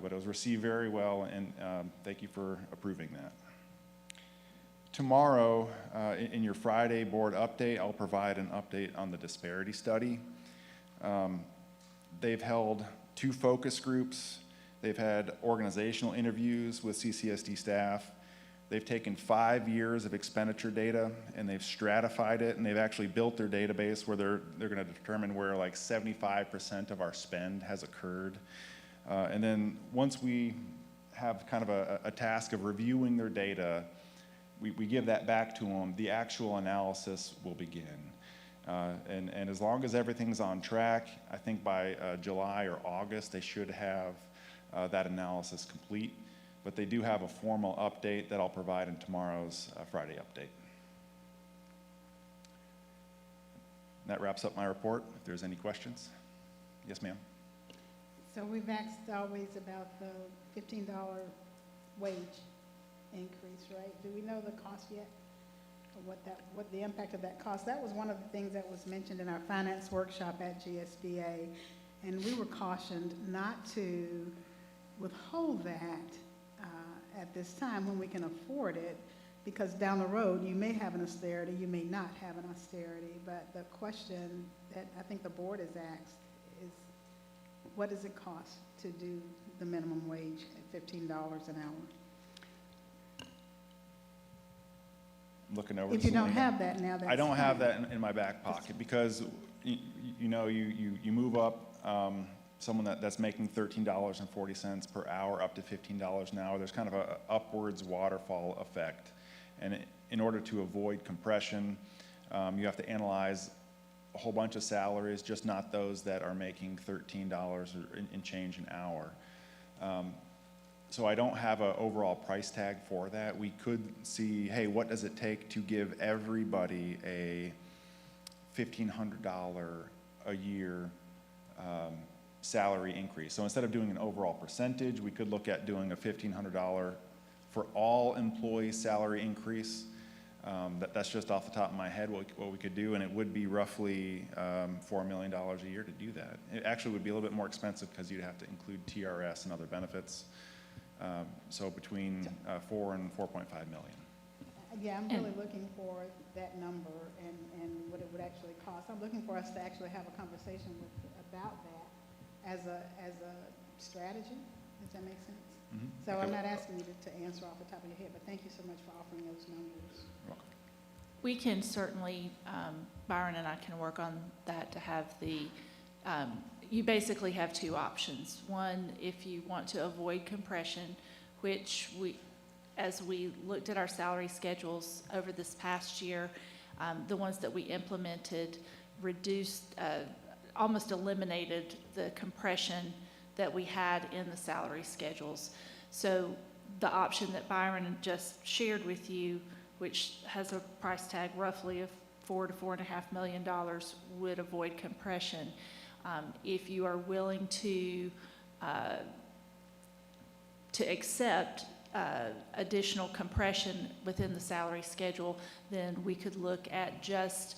But it was received very well, and thank you for approving that. Tomorrow, in your Friday board update, I'll provide an update on the disparity study. They've held 2 focus groups. They've had organizational interviews with CCSD staff. They've taken 5 years of expenditure data, and they've stratified it, and they've actually built their database where they're going to determine where like 75% of our spend has occurred. And then once we have kind of a task of reviewing their data, we give that back to them, the actual analysis will begin. And as long as everything's on track, I think by July or August, they should have that analysis complete. But they do have a formal update that I'll provide in tomorrow's Friday update. That wraps up my report. If there's any questions. Yes, ma'am. So we've asked always about the $15 wage increase, right? Do we know the cost yet? Or what the impact of that cost? That was one of the things that was mentioned in our finance workshop at GSBA, and we were cautioned not to withhold that at this time when we can afford it, because down the road you may have an austerity, you may not have an austerity. But the question that I think the board has asked is, what does it cost to do the minimum wage at $15 an hour? Looking over. If you don't have that now, that's I don't have fine. that in my back pocket, because you move up someone that's making $13.40 per hour up to $15 an hour. There's kind of a upwards waterfall effect, and in order to avoid compression, you have to analyze a whole bunch of salaries, just not those that are making $13 or in change an hour. So I don't have an overall price tag for that. We could see, hey, what does it take to give everybody a $1,500 a year salary increase? So instead of doing an overall percentage, we could look at doing a $1,500 for all employees salary increase. That's just off the top of my head what we could do, and it would be roughly $4 million a year to do that. It actually would be a little bit more expensive because you'd have to include TRS and other benefits. So between 4 and 4.5 million. Yeah, I'm really looking for that number and what it would actually cost. I'm looking for us to actually have a conversation about that as a strategy. Does that make sense? Mm-hmm. So okay. I'm not asking you to answer off the top of your head, but thank you so much for offering those numbers. You're welcome. We can certainly, Byron and I can work on that to have the, you basically have 2 options. One, if you want to avoid compression, which as we looked at our salary schedules over this past year, the ones that we implemented reduced, almost eliminated the compression that we had in the salary schedules. So the option that Byron just shared with you, which has a price tag roughly of $4 to $4.5 million, would avoid compression. If you are willing to accept additional compression within the salary schedule, then we could look at just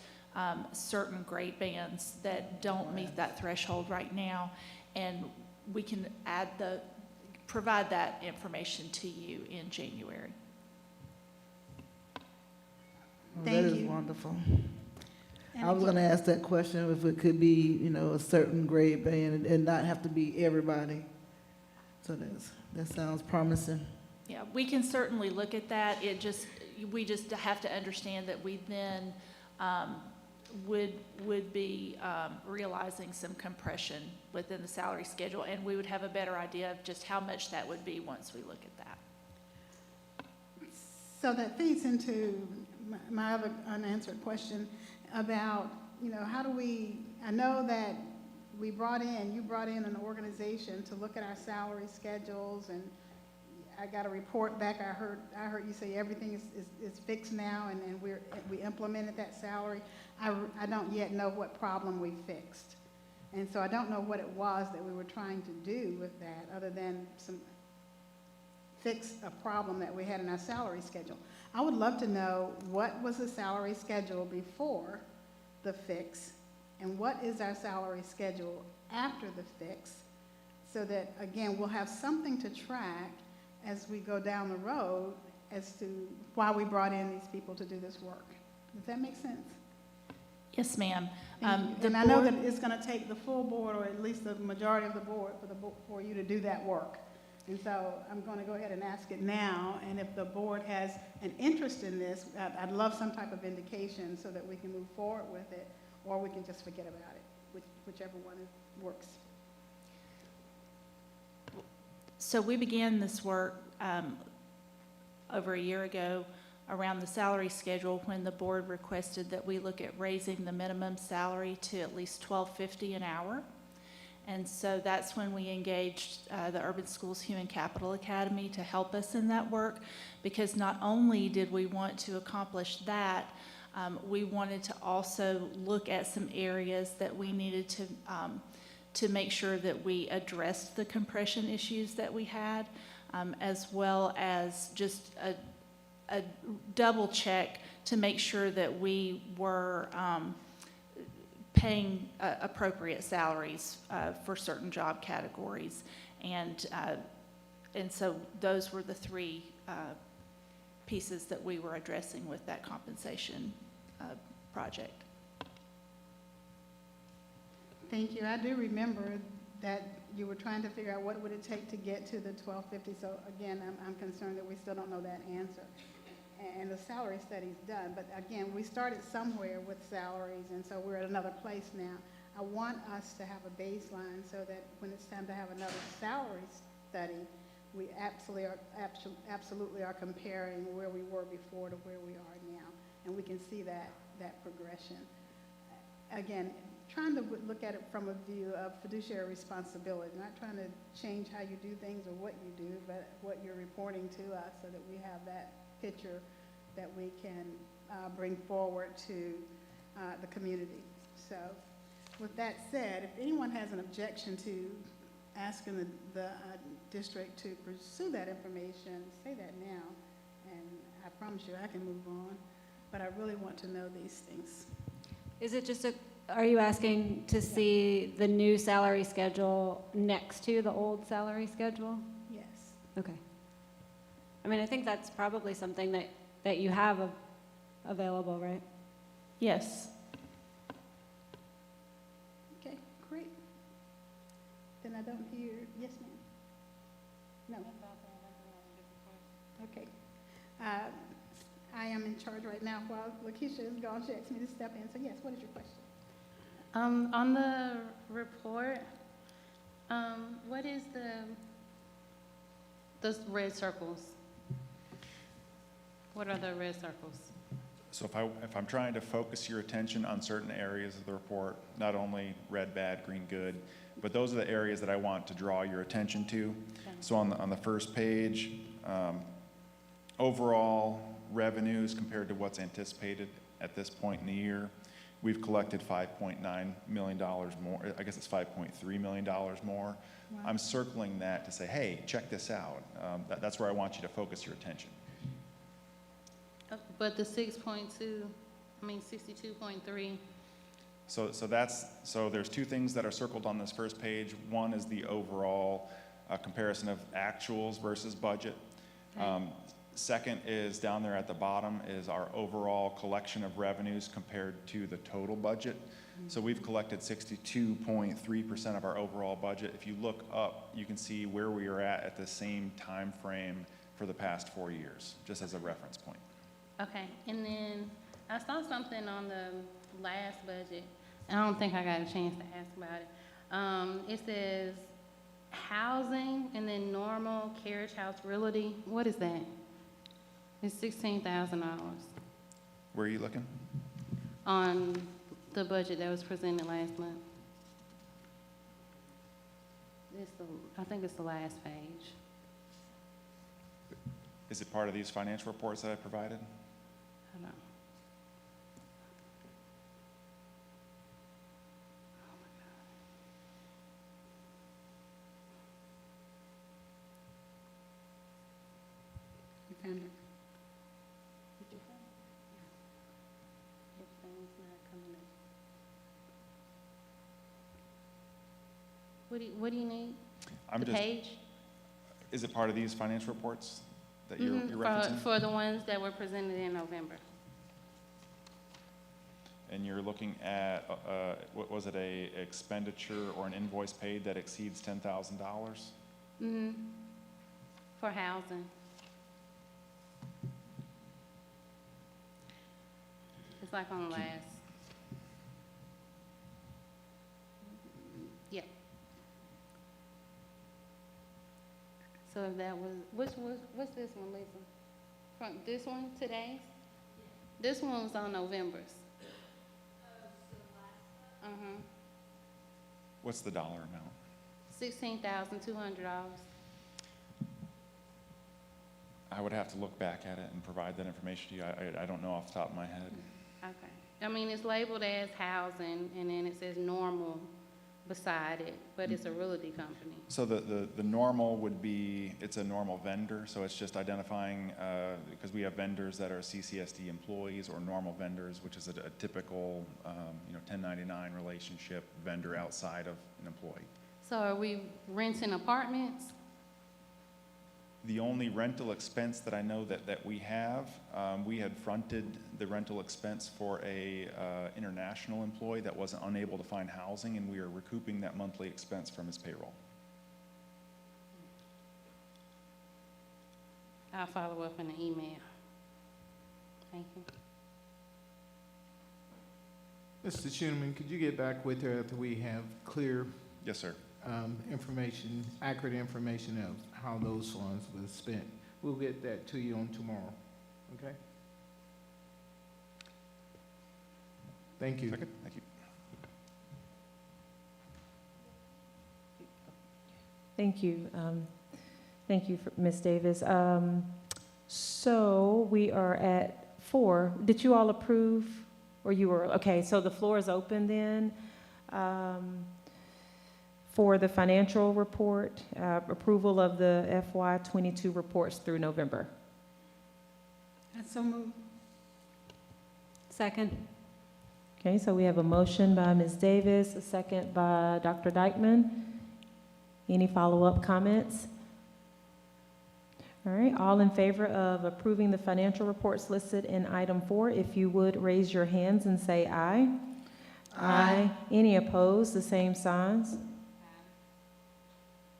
certain grade bands that don't meet that threshold right now, and we can provide that information to you in January. That is wonderful. I was going to ask that question, if it could be, a certain grade band and not have to be everybody. So that sounds promising. Yeah, we can certainly look at that. We just have to understand that we then would be realizing some compression within the salary schedule, and we would have a better idea of just how much that would be once we look at that. So that feeds into my other unanswered question about, how do we, I know that you brought in an organization to look at our salary schedules, and I got a report back. I heard you say everything is fixed now, and we implemented that salary. I don't yet know what problem we fixed. And so I don't know what it was that we were trying to do with that, other than fix a problem that we had in our salary schedule. I would love to know what was the salary schedule before the fix, and what is our salary schedule after the fix, so that, again, we'll have something to track as we go down the road as to why we brought in these people to do this work. Does that make sense? Yes, ma'am. And I know that it's going to take the full board, or at least the majority of the board, for you to do that work. And so I'm going to go ahead and ask it now, and if the board has an interest in this, I'd love some type of indication so that we can move forward with it, or we can just forget about it, whichever one works. So we began this work over a year ago around the salary schedule, when the board requested that we look at raising the minimum salary to at least $12.50 an hour. And so that's when we engaged the Urban Schools Human Capital Academy to help us in that work, because not only did we want to accomplish that, we wanted to also look at some areas that we needed to make sure that we addressed the compression issues that we had, as well as just a double check to make sure that we were paying appropriate salaries for certain job categories. And so those were the three pieces that we were addressing with that compensation project. Thank you. I do remember that you were trying to figure out what would it take to get to the $12.50. So again, I'm concerned that we still don't know that answer. And the salary study's done, but again, we started somewhere with salaries, and so we're at another place now. I want us to have a baseline so that when it's time to have another salary study, we absolutely are comparing where we were before to where we are now, and we can see that progression. Again, trying to look at it from a view of fiduciary responsibility, not trying to change how you do things or what you do, but what you're reporting to us, so that we have that picture that we can bring forward to the community. So with that said, if anyone has an objection to asking the district to pursue that information, say that now, and I promise you I can move on, but I really want to know these things. Is it just are you asking to see the new salary schedule next to the old salary schedule? Yes. Okay. I mean, I think that's probably something that you have available, right? Yes. Okay, great. Then I don't hear, yes, ma'am? No. Okay. I am in charge right now. While Lakeisha is gone, she asked me to step in. So yes, what is your question? On the report, what is those red circles? What are the red circles? So if I'm trying to focus your attention on certain areas of the report, not only red bad, green good, But those are the areas that I want to draw your attention to. So on the first page, overall revenues compared to what's anticipated at this point in the year, we've collected $5.9 million more. I guess it's $5.3 million more. Wow. I'm circling that to say, hey, check this out. That's where I want you to focus your attention. But the 62.3. So there's two things that are circled on this first page. One is the overall comparison of actuals versus budget. Okay. Second is down there at the bottom is our overall collection of revenues compared to the total budget. So we've collected 62.3% of our overall budget. If you look up, you can see where we are at the same time frame for the past 4 years, just as a reference point. Okay, and then I saw something on the last budget. I don't think I got a chance to ask about it. It says housing and then normal carriage house realty. What is that? It's $16,000 Where are you looking? on the budget that was presented last month. I think it's the last page. Is it part of these financial reports that I provided? Hold on. You found it? Did you find it? Everything's not coming up. What do you need? The page? Is it part of these financial reports that you're referencing? For the ones that were presented in November. And you're looking at, what was it, a expenditure or an invoice paid that exceeds $10,000? Mm-hmm. For housing. It's like on the last. Yeah. So if that was, what's this one, Lisa? From this one, today's? This one was on November's. Uh-huh. What's the dollar amount? $16,200. I would have to look back at it and provide that information to you. I don't know off the top of my head. Okay. I mean, it's labeled as housing, and then it says normal beside it, but it's a realty company. So the normal would be, it's a normal vendor, so it's just identifying, because we have vendors that are CCSD employees or normal vendors, which is a typical 1099 relationship vendor outside of an employee. So are we renting apartments? The only rental expense that I know that we have, we had fronted the rental expense for a international employee that wasn't unable to find housing, and we are recouping that monthly expense from his payroll. I'll follow up in an email. Thank you. Mr. Schoeneman, could you get back with her after we have clear Yes, sir. information, accurate information of how those funds were spent? We'll get that to you on tomorrow, okay? Thank you. Second. Thank you. Thank you. Thank you, Ms. Davis. So we are at 4. Did you all approve, or you were, okay, so the floor is open then for the financial report, approval of the FY22 reports through November. I so moved. Second. Okay, so we have a motion by Ms. Davis, a second by Dr. Dykeman. Any follow-up comments? All right, all in favor of approving the financial reports listed in item 4, if you would raise your hands and say aye. Aye. Any opposed, the same signs?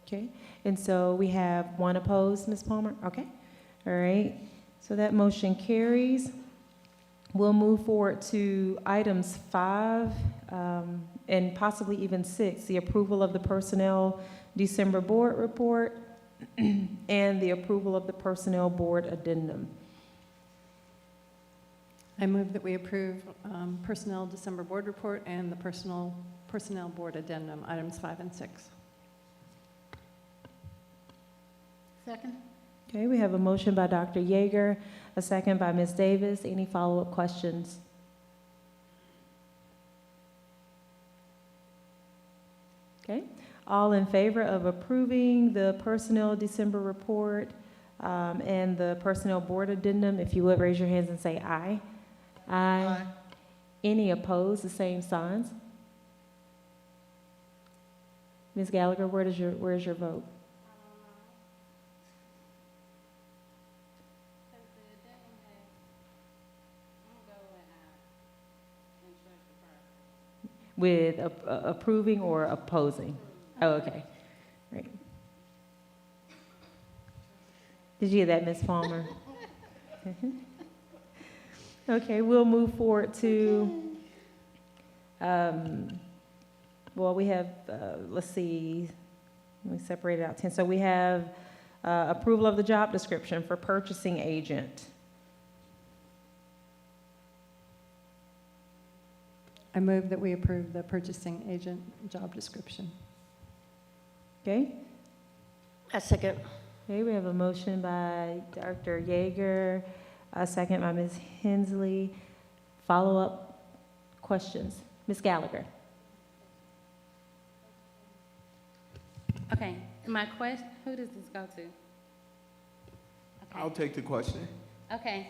Okay, and so we have 1 opposed, Ms. Palmer? Okay, all right, so that motion carries. We'll move forward to items 5 and possibly even 6, the approval of the Personnel December Board Report and the approval of the Personnel Board Addendum. I move that we approve Personnel December Board Report and the Personnel Personnel Board Addendum, items 5 and 6. Second? Okay, we have a motion by Dr. Yeager, a second by Ms. Davis. Any follow-up questions? Okay, all in favor of approving the Personnel December report and the Personnel Board Addendum, if you would raise your hands and say aye. Aye. Any opposed, the same signs? Ms. Gallagher, where's your vote? With approving or opposing? Oh, okay. Great. Did you hear that, Ms. Palmer? Okay, we'll move forward to, well, we have, let's see, let me separate it out 10. So we have approval of the job description for purchasing agent. I move that we approve the purchasing agent job description. Okay? A second. Okay, we have a motion by Dr. Yeager, a second by Ms. Hensley. Follow-up questions? Ms. Gallagher? Okay, my question, who does this go to? Okay. I'll take the question. Okay,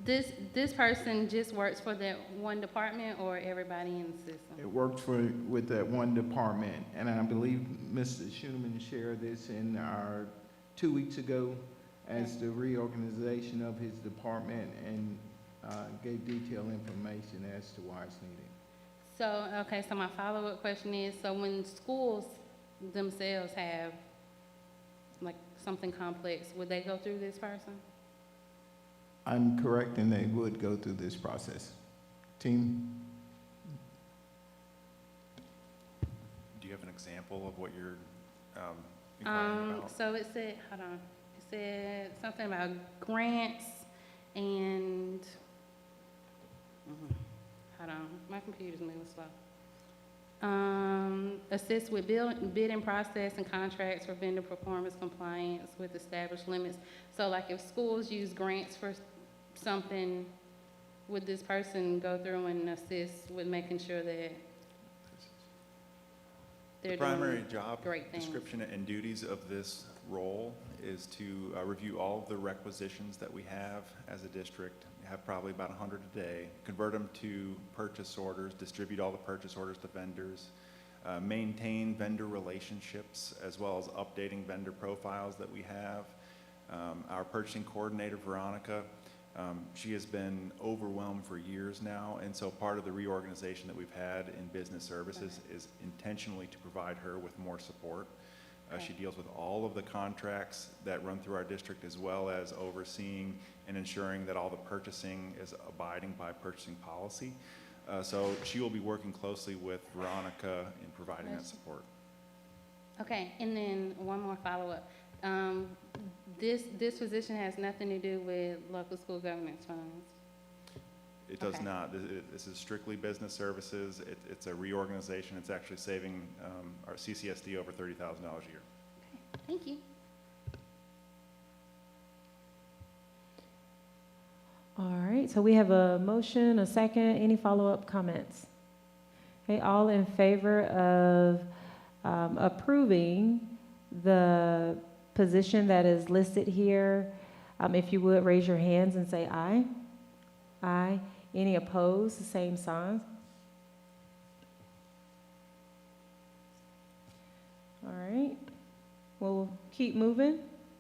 this person just works for that one department or everybody in the system? It worked with that one department, and I believe Mr. Schuneman shared this in our 2 weeks ago as the reorganization of his department and gave detailed information as to why it's needed. So, okay, so my follow-up question is, so when schools themselves have like something complex, would they go through this person? I'm correct, and they would go through this process. Team? Do you have an example of what you're inquiring about? So it said, hold on, it said something about grants and, hold on, my computer's moving slow. Assist with bidding process and contracts for vendor performance compliance with established limits. So like if schools use grants for something, would this person go through and assist with making sure that they're The primary doing job great things? description and duties of this role is to review all of the requisitions that we have as a district. We have probably about 100 a day, convert them to purchase orders, distribute all the purchase orders to vendors, maintain vendor relationships, as well as updating vendor profiles that we have. Our purchasing coordinator, Veronica, she has been overwhelmed for years now, and so part of the reorganization that we've had in business services is intentionally to provide her with more support. She deals with all of the contracts that run through our district, as well as overseeing and ensuring that all the purchasing is abiding by purchasing policy. So she will be working closely with Veronica in providing that support. Okay, and then one more follow-up. This position has nothing to do with local school governance funds? It does Okay. not. This is strictly business services. It's a reorganization. It's actually saving our CCSD over $30,000 a year. Okay, thank you. All right, so we have a motion, a second. Any follow-up comments? Okay, all in favor of approving the position that is listed here, if you would raise your hands and say aye. Aye. Any opposed? The same sign. All right. We'll keep moving.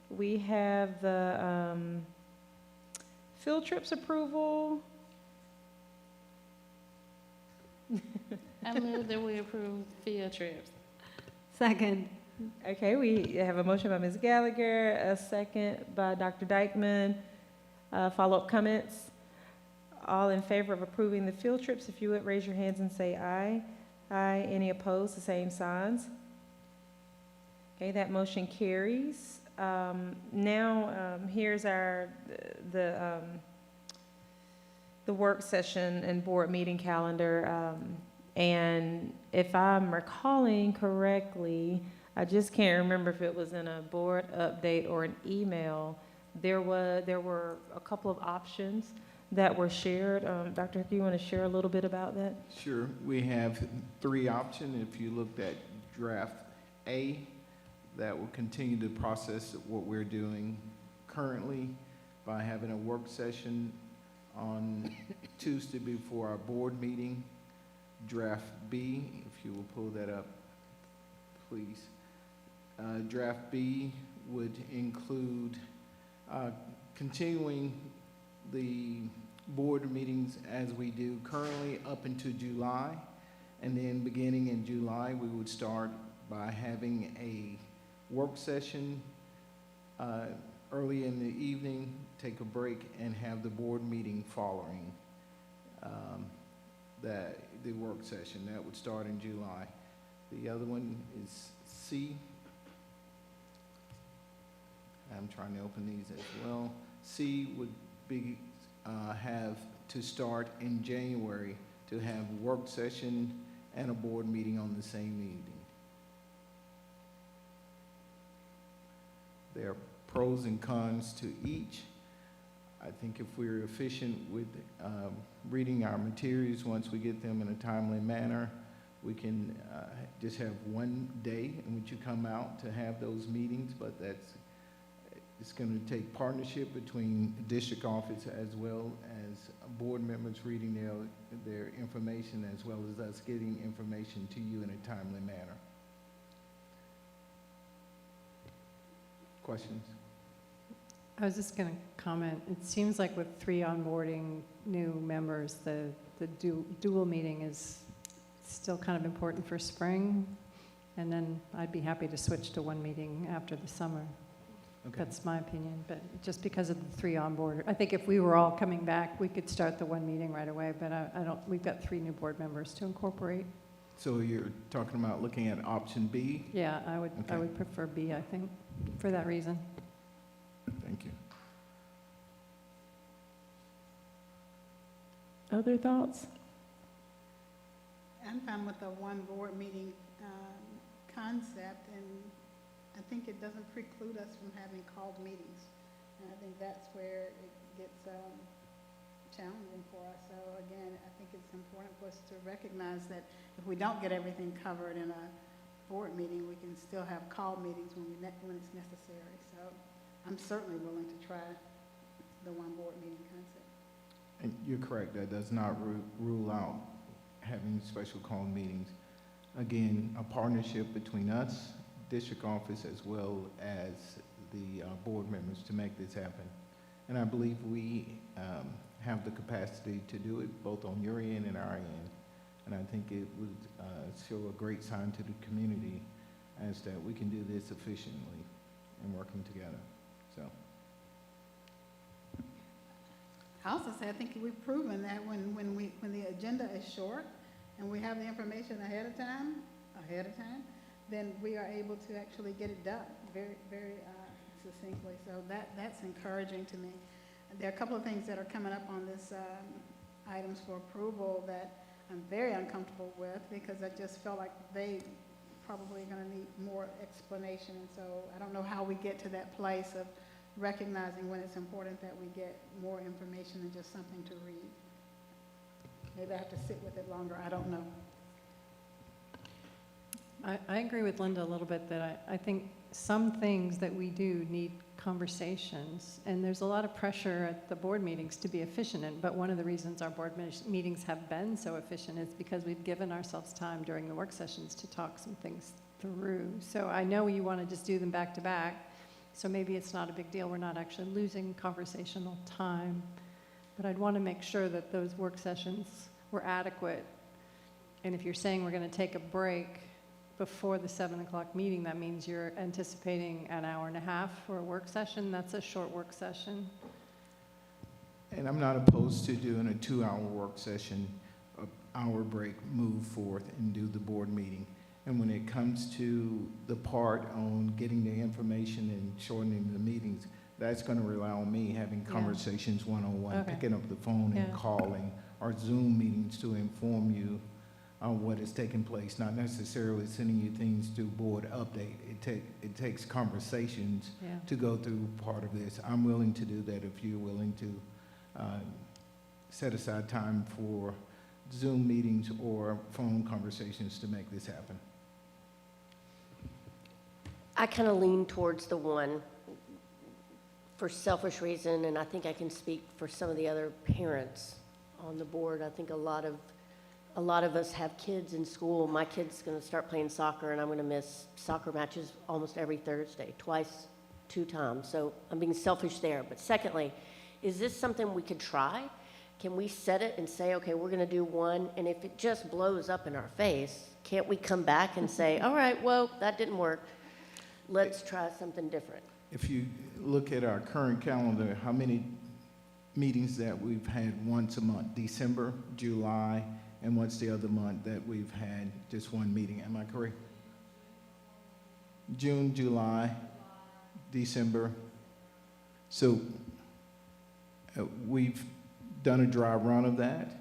We have the field trips approval. I move that we approve field trips. Second. Okay, we have a motion by Ms. Gallagher, a second by Dr. Dykeman. Follow-up comments? All in favor of approving the field trips, if you would raise your hands and say aye. Aye. Any opposed? The same signs. Okay, that motion carries. Now, here's our the work session and board meeting calendar. And if I'm recalling correctly, I just can't remember if it was in a board update or an email, there were a couple of options that were shared. Dr. Hickey, you want to share a little bit about that? Sure. We have 3 options. If you looked at draft A, that will continue to process what we're doing currently by having a work session on Tuesday before our board meeting. Draft B, if you will pull that up, please. Draft B would include continuing the board meetings as we do currently up into July. And then beginning in July, we would start by having a work session early in the evening, take a break, and have the board meeting following the work session. That would start in July. The other one is C. I'm trying to open these as well. C would be have to start in January to have work session and a board meeting on the same evening. There are pros and cons to each. I think if we're efficient with reading our materials, once we get them in a timely manner, we can just have one day in which you come out to have those meetings, but it's going to take partnership between the district office as well as board members reading their information, as well as us getting information to you in a timely manner. Questions? I was just going to comment, it seems like with 3 onboarding new members, the dual meeting is still kind of important for spring, and then I'd be happy to switch to 1 meeting after the summer. Okay. That's my opinion, but just because of the 3 onboard, I think if we were all coming back, we could start the 1 meeting right away, but we've got 3 new board members to incorporate. So you're talking about looking at option B? Yeah, I would prefer B, I think, for that reason. Thank you. Other thoughts? I'm fine with the 1 board meeting concept, and I think it doesn't preclude us from having called meetings. And I think that's where it gets challenging for us. So again, I think it's important for us to recognize that if we don't get everything covered in a board meeting, we can still have call meetings when it's necessary. So I'm certainly willing to try the 1 board meeting concept. And you're correct, that does not rule out having special call meetings. Again, a partnership between us, district office, as well as the board members to make this happen. And I believe we have the capacity to do it both on your end and our end. And I think it would show a great sign to the community as that we can do this efficiently and working together. So. I also say I think we've proven that when the agenda is short and we have the information ahead of time, then we are able to actually get it done very, very succinctly. So that's encouraging to me. There are a couple of things that are coming up on this items for approval that I'm very uncomfortable with, because I just felt like they probably are going to need more explanation. And so I don't know how we get to that place of recognizing when it's important that we get more information than just something to read. Maybe I have to sit with it longer. I don't know. I agree with Linda a little bit that I think some things that we do need conversations, and there's a lot of pressure at the board meetings to be efficient, but one of the reasons our board meetings have been so efficient is because we've given ourselves time during the work sessions to talk some things through. So I know you want to just do them back to back, so maybe it's not a big deal. We're not actually losing conversational time, but I'd want to make sure that those work sessions were adequate. And if you're saying we're going to take a break before the 7 o'clock meeting, that means you're anticipating an hour and a half for a work session. That's a short work session. And I'm not opposed to doing a 2-hour work session, an hour break, move forth and do the board meeting. And when it comes to the part on getting the information and shortening the meetings, that's going to rely on me having conversations one-on-one, picking up the phone and calling, or Zoom meetings to inform you on what is taking place, not necessarily sending you things to board update. It takes conversations to go through part of this. I'm willing to do that if you're willing to set aside time for Zoom meetings or phone conversations to make this happen. I kind of lean towards the one for selfish reason, and I think I can speak for some of the other parents on the board. I think a lot of us have kids in school. My kid's going to start playing soccer, and I'm going to miss soccer matches almost every Thursday, twice, 2 times. So I'm being selfish there. But secondly, is this something we could try? Can we set it and say, okay, we're going to do one, and if it just blows up in our face, can't we come back and say, all right, well, that didn't work. Let's try something different. If you look at our current calendar, how many meetings that we've had once a month? December, July, and what's the other month that we've had just one meeting? Am I correct? June, July, December. So we've done a dry run of that.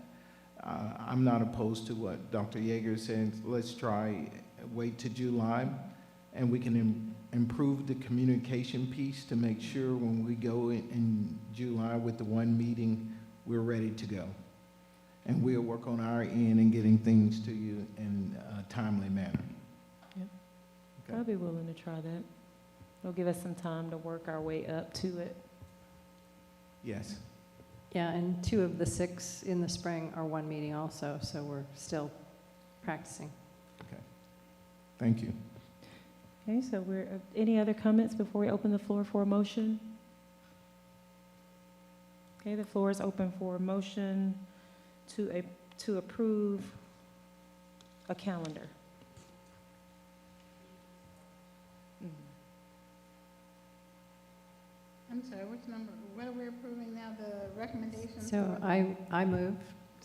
I'm not opposed to what Dr. Yeager said. Let's try, wait to July, and we can improve the communication piece to make sure when we go in July with the one meeting, we're ready to go. And we'll work on our end and getting things to you in a timely manner. Yep. Okay. I'd be willing to try that. It'll give us some time to work our way up to it. Yes. Yeah, and 2 of the 6 in the spring are one meeting also, so we're still practicing. Okay. Thank you. Okay, so any other comments before we open the floor for a motion? Okay, the floor is open for a motion to approve a calendar. I'm sorry, which number, what are we approving now, the recommendations? So I move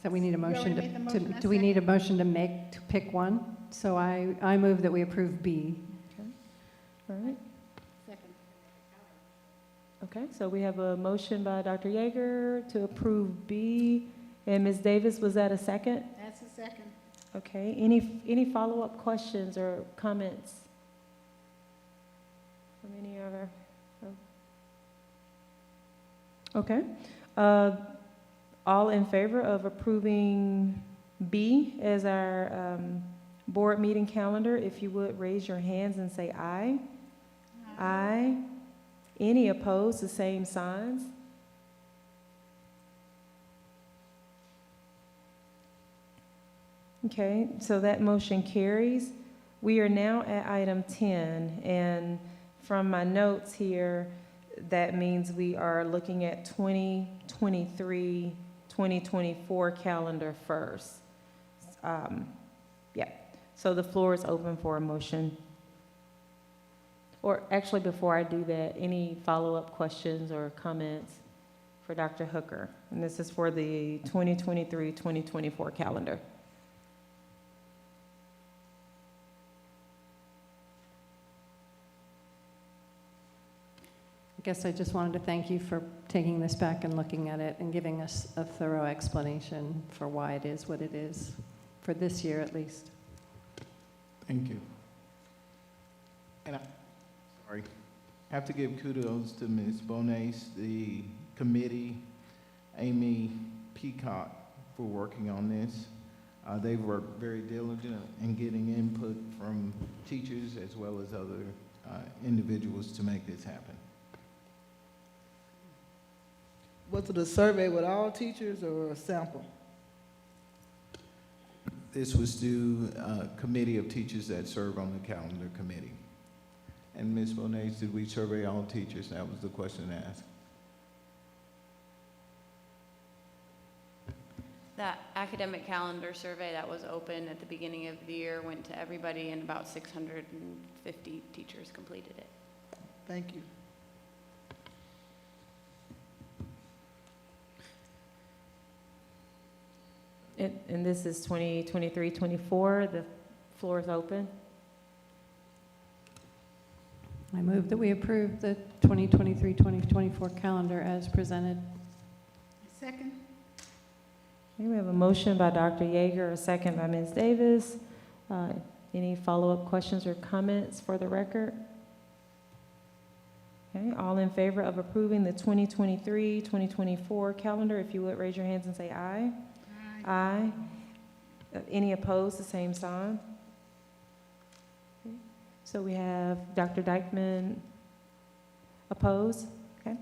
that we need a You already motion made the motion, I do we need a second. motion to pick one? So I move that we approve B. All right. Second. Okay, so we have a motion by Dr. Yeager to approve B, and Ms. Davis, was that a second? That's a second. Okay, any follow-up questions or comments from any other? Okay, all in favor of approving B as our board meeting calendar, if you would raise your hands and say aye. Aye. Any opposed, the same signs? Okay, so that motion carries. We are now at item 10, and from my notes here, that means we are looking at 2023, 2024 calendar first. Yeah, so the floor is open for a motion. Or actually, before I do that, any follow-up questions or comments for Dr. Hooker? And this is for the 2023, 2024 calendar. I guess I just wanted to thank you for taking this back and looking at it and giving us a thorough explanation for why it is what it is, for this year at least. Thank you. And I have to give kudos to Ms. Bonace, the committee, Amy Peacock, for working on this. They've worked very diligent in getting input from teachers as well as other individuals to make this happen. Was it a survey with all teachers or a sample? This was due a committee of teachers that serve on the calendar committee. And Ms. Bonace, did we survey all teachers? That was the question asked. That academic calendar survey that was open at the beginning of the year went to everybody, and about 650 teachers completed it. Thank you. And this is 2023, 24. The floor is open. I move that we approve the 2023-2024 calendar as presented. Second. Okay, we have a motion by Dr. Yeager, a second by Ms. Davis. Any follow-up questions or comments for the record? Okay, all in favor of approving the 2023-2024 calendar, if you would raise your hands and say aye. Aye. Any opposed, the same sign. Okay. So we have Dr. Dykeman opposed. Okay.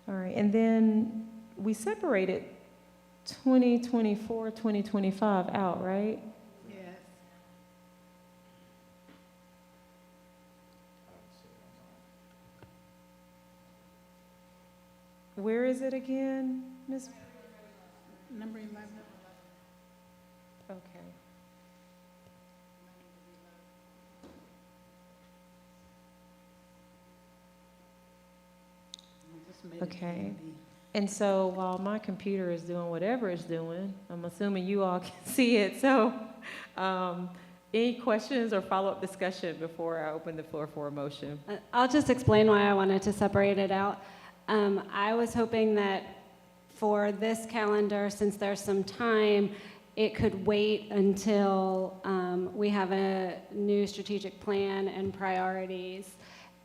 All right, and then we separated 2024, 2025 out, right? Yes. Where is it again, Ms.? Number 11. Okay. Okay. And so while my computer is doing whatever it's doing, I'm assuming you all can see it. So any questions or follow-up discussion before I open the floor for a motion? I'll just explain why I wanted to separate it out. I was hoping that for this calendar, since there's some time, it could wait until we have a new strategic plan and priorities,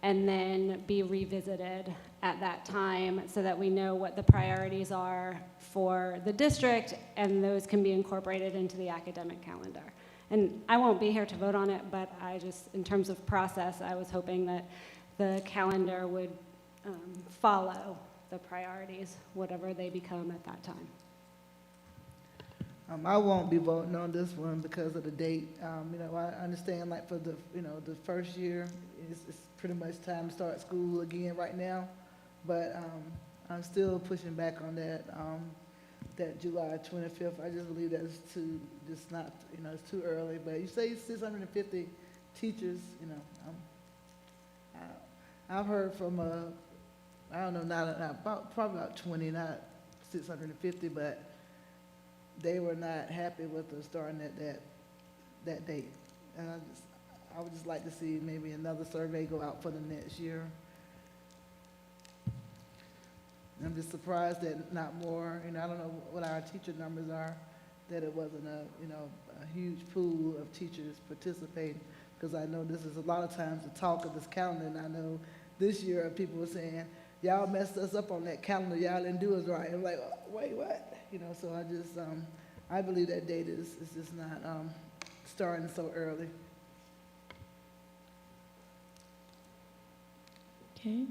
and then be revisited at that time so that we know what the priorities are for the district, and those can be incorporated into the academic calendar. And I won't be here to vote on it, but I just, in terms of process, I was hoping that the calendar would follow the priorities, whatever they become at that time. I won't be voting on this one because of the date. You know, I understand like for the, you know, the first year, it's pretty much time to start school again right now. But I'm still pushing back on that, that July 25th. I just believe that's too, just not, you know, it's too early. But you say 650 teachers, you know, I've heard from, I don't know, not probably about 20, not 650, but they were not happy with us starting at that date. And I would just like to see maybe another survey go out for the next year. I'm just surprised that not more, you know, I don't know what our teacher numbers are, that it wasn't a, you know, a huge pool of teachers participating. Because I know this is a lot of times the talk of this calendar, and I know this year people were saying, y'all messed us up on that calendar, y'all didn't do us right. I'm like, wait, what? You know, so I just, I believe that date is just not starting so early. Okay,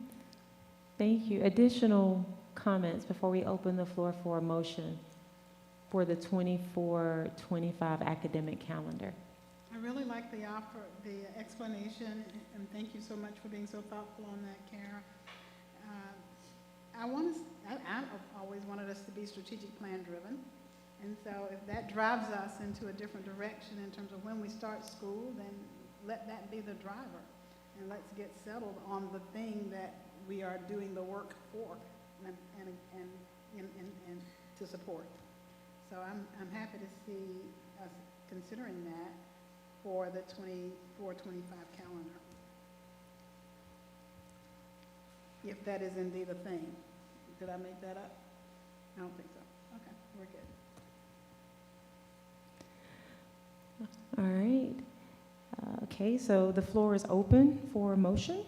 thank you. Additional comments before we open the floor for a motion for the 24-25 academic calendar? I really like the offer, the explanation, and thank you so much for being so thoughtful on that, Kara. I've always wanted us to be strategic plan driven, and so if that drives us into a different direction in terms of when we start school, then let that be the driver, and let's get settled on the thing that we are doing the work for and to support. So I'm happy to see us considering that for the 24-25 calendar, if that is indeed a thing. Did I make that up? I don't think so. Okay, we're good. All right. Okay, so the floor is open for a motion.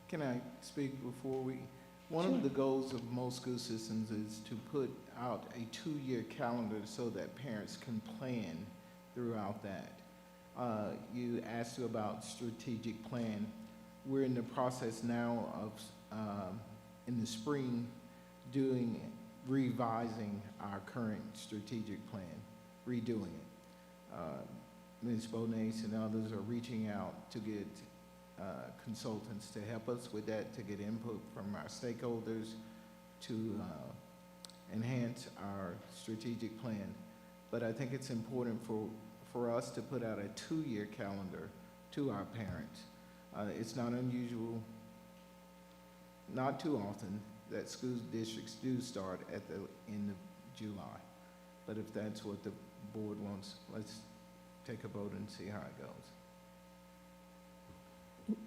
Can I speak before we? One of the goals of most school systems is to put out a 2-year calendar so that parents can plan throughout that. You asked about strategic plan. We're in the process now of, in the spring, revising our current strategic plan, redoing it. Ms. Bonace and others are reaching out to get consultants to help us with that, to get input from our stakeholders to enhance our strategic plan. But I think it's important for us to put out a 2-year calendar to our parents. It's not unusual, not too often, that school districts do start at the end of July. But if that's what the board wants, let's take a vote and see how it goes.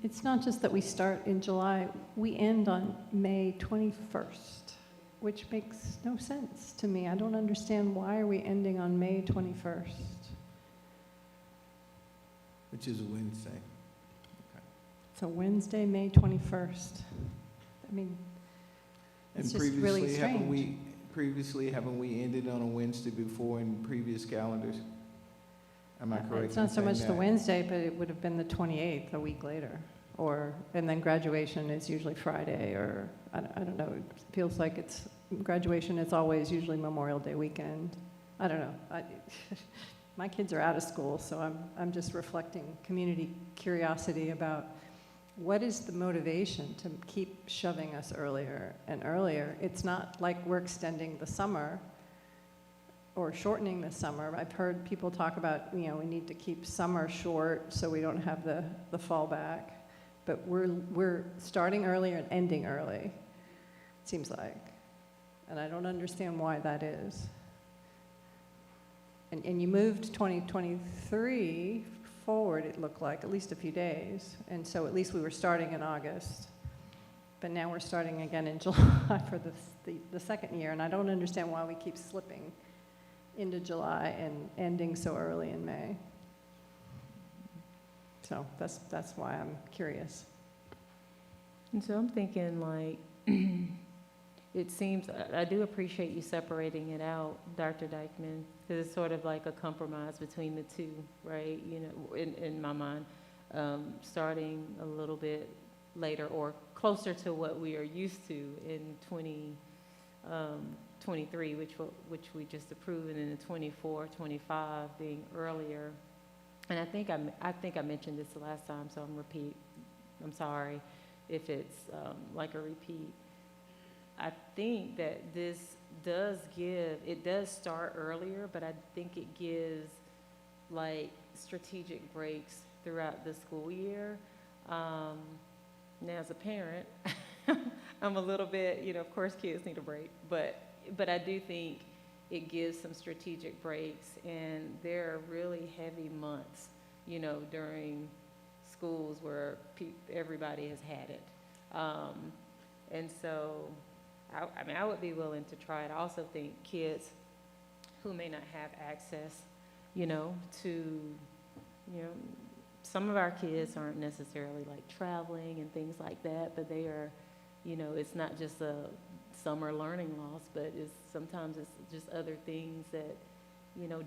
It's not just that we start in July, we end on May 21st. which makes no sense to me. I don't understand why are we ending on May 21st? Which is a Wednesday. So Wednesday, May 21st. I mean, it's And just really strange. previously, haven't we ended on a Wednesday before in previous calendars? Am I correct? It's not in so much saying the that? Wednesday, but it would have been the 28th, a week later. And then graduation is usually Friday, or, I don't know, it feels like graduation is always usually Memorial Day weekend. I don't know. My kids are out of school, so I'm just reflecting community curiosity about what is the motivation to keep shoving us earlier and earlier. It's not like we're extending the summer or shortening the summer. I've heard people talk about, we need to keep summer short so we don't have the fallback. But we're starting earlier and ending early, it seems like. And I don't understand why that is. And you moved 2023 forward, it looked like, at least a few days. And so at least we were starting in August. But now we're starting again in July for the second year. And I don't understand why we keep slipping into July and ending so early in May. So that's why I'm curious. And so I'm thinking, like, it seems, I do appreciate you separating it out, Dr. Dykeman, because it's sort of like a compromise between the two, right? In my mind, starting a little bit later or closer to what we are used to in 2023, which we just approved, and then the 24, 25 being earlier. And I think I mentioned this the last time, so I'm sorry if it's like a repeat. I think that this does start earlier, but I think it gives like strategic breaks throughout the school year. Now as a parent, I'm a little bit, of course kids need a break, but I do think it gives some strategic breaks, and there are really heavy months, during schools where everybody has had it. And so, I would be willing to try it. I also think kids who may not have access, to, some of our kids aren't necessarily like traveling and things like that, but they are, it's not just a summer learning loss, but sometimes it's just other things that,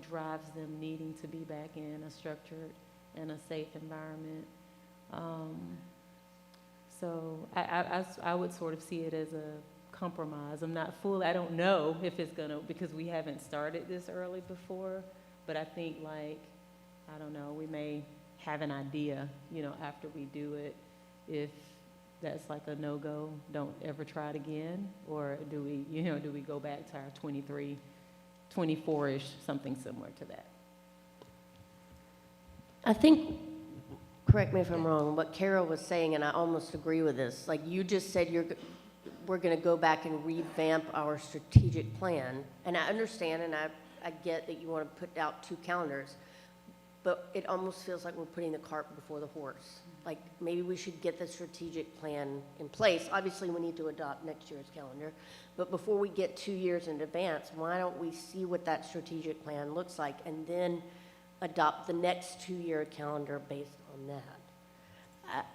drives them needing to be back in a structured and a safe environment. So I would sort of see it as a compromise. I don't know if it's gonna, because we haven't started this early before, but I think I don't know, we may have an idea, after we do it, if that's like a no-go, don't ever try it again, or do we go back to our 23, 24-ish, something similar to that? I think, correct me if I'm wrong, what Carol was saying, and I almost agree with this, like you just said we're going to go back and revamp our strategic plan, and I understand and I get that you want to put out 2 calendars, but it almost feels like we're putting the cart before the horse. Like maybe we should get the strategic plan in place. Obviously we need to adopt next year's calendar, but before we get 2 years in advance, why don't we see what that strategic plan looks like and then adopt the next 2-year calendar based on that?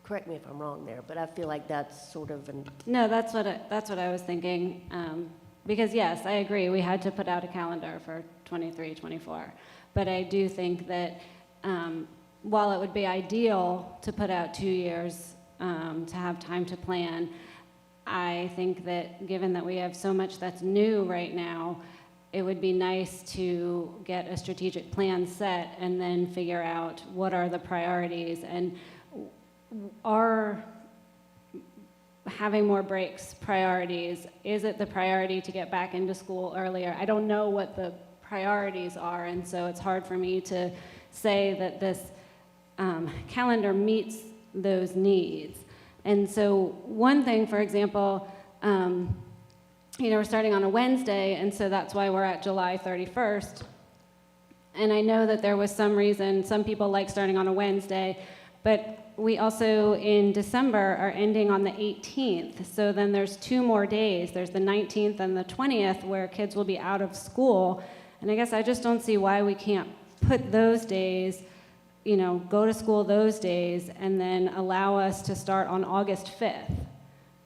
Correct me if I'm wrong there, but I feel like that's sort of No, that's what I was thinking. Because yes, I agree, we had to put out a calendar for 23, 24. But I do think that while it would be ideal to put out 2 years to have time to plan, I think that given that we have so much that's new right now, it would be nice to get a strategic plan set and then figure out what are the priorities, and are having more breaks priorities? Is it the priority to get back into school earlier? I don't know what the priorities are, and so it's hard for me to say that this calendar meets those needs. And so one thing, for example, we're starting on a Wednesday, and so that's why we're at July 31st. And I know that there was some reason, some people like starting on a Wednesday, But we also, in December, are ending on the 18th. So then there's 2 more days. There's the 19th and the 20th where kids will be out of school. And I guess I just don't see why we can't put those days, go to school those days and then allow us to start on August 5th,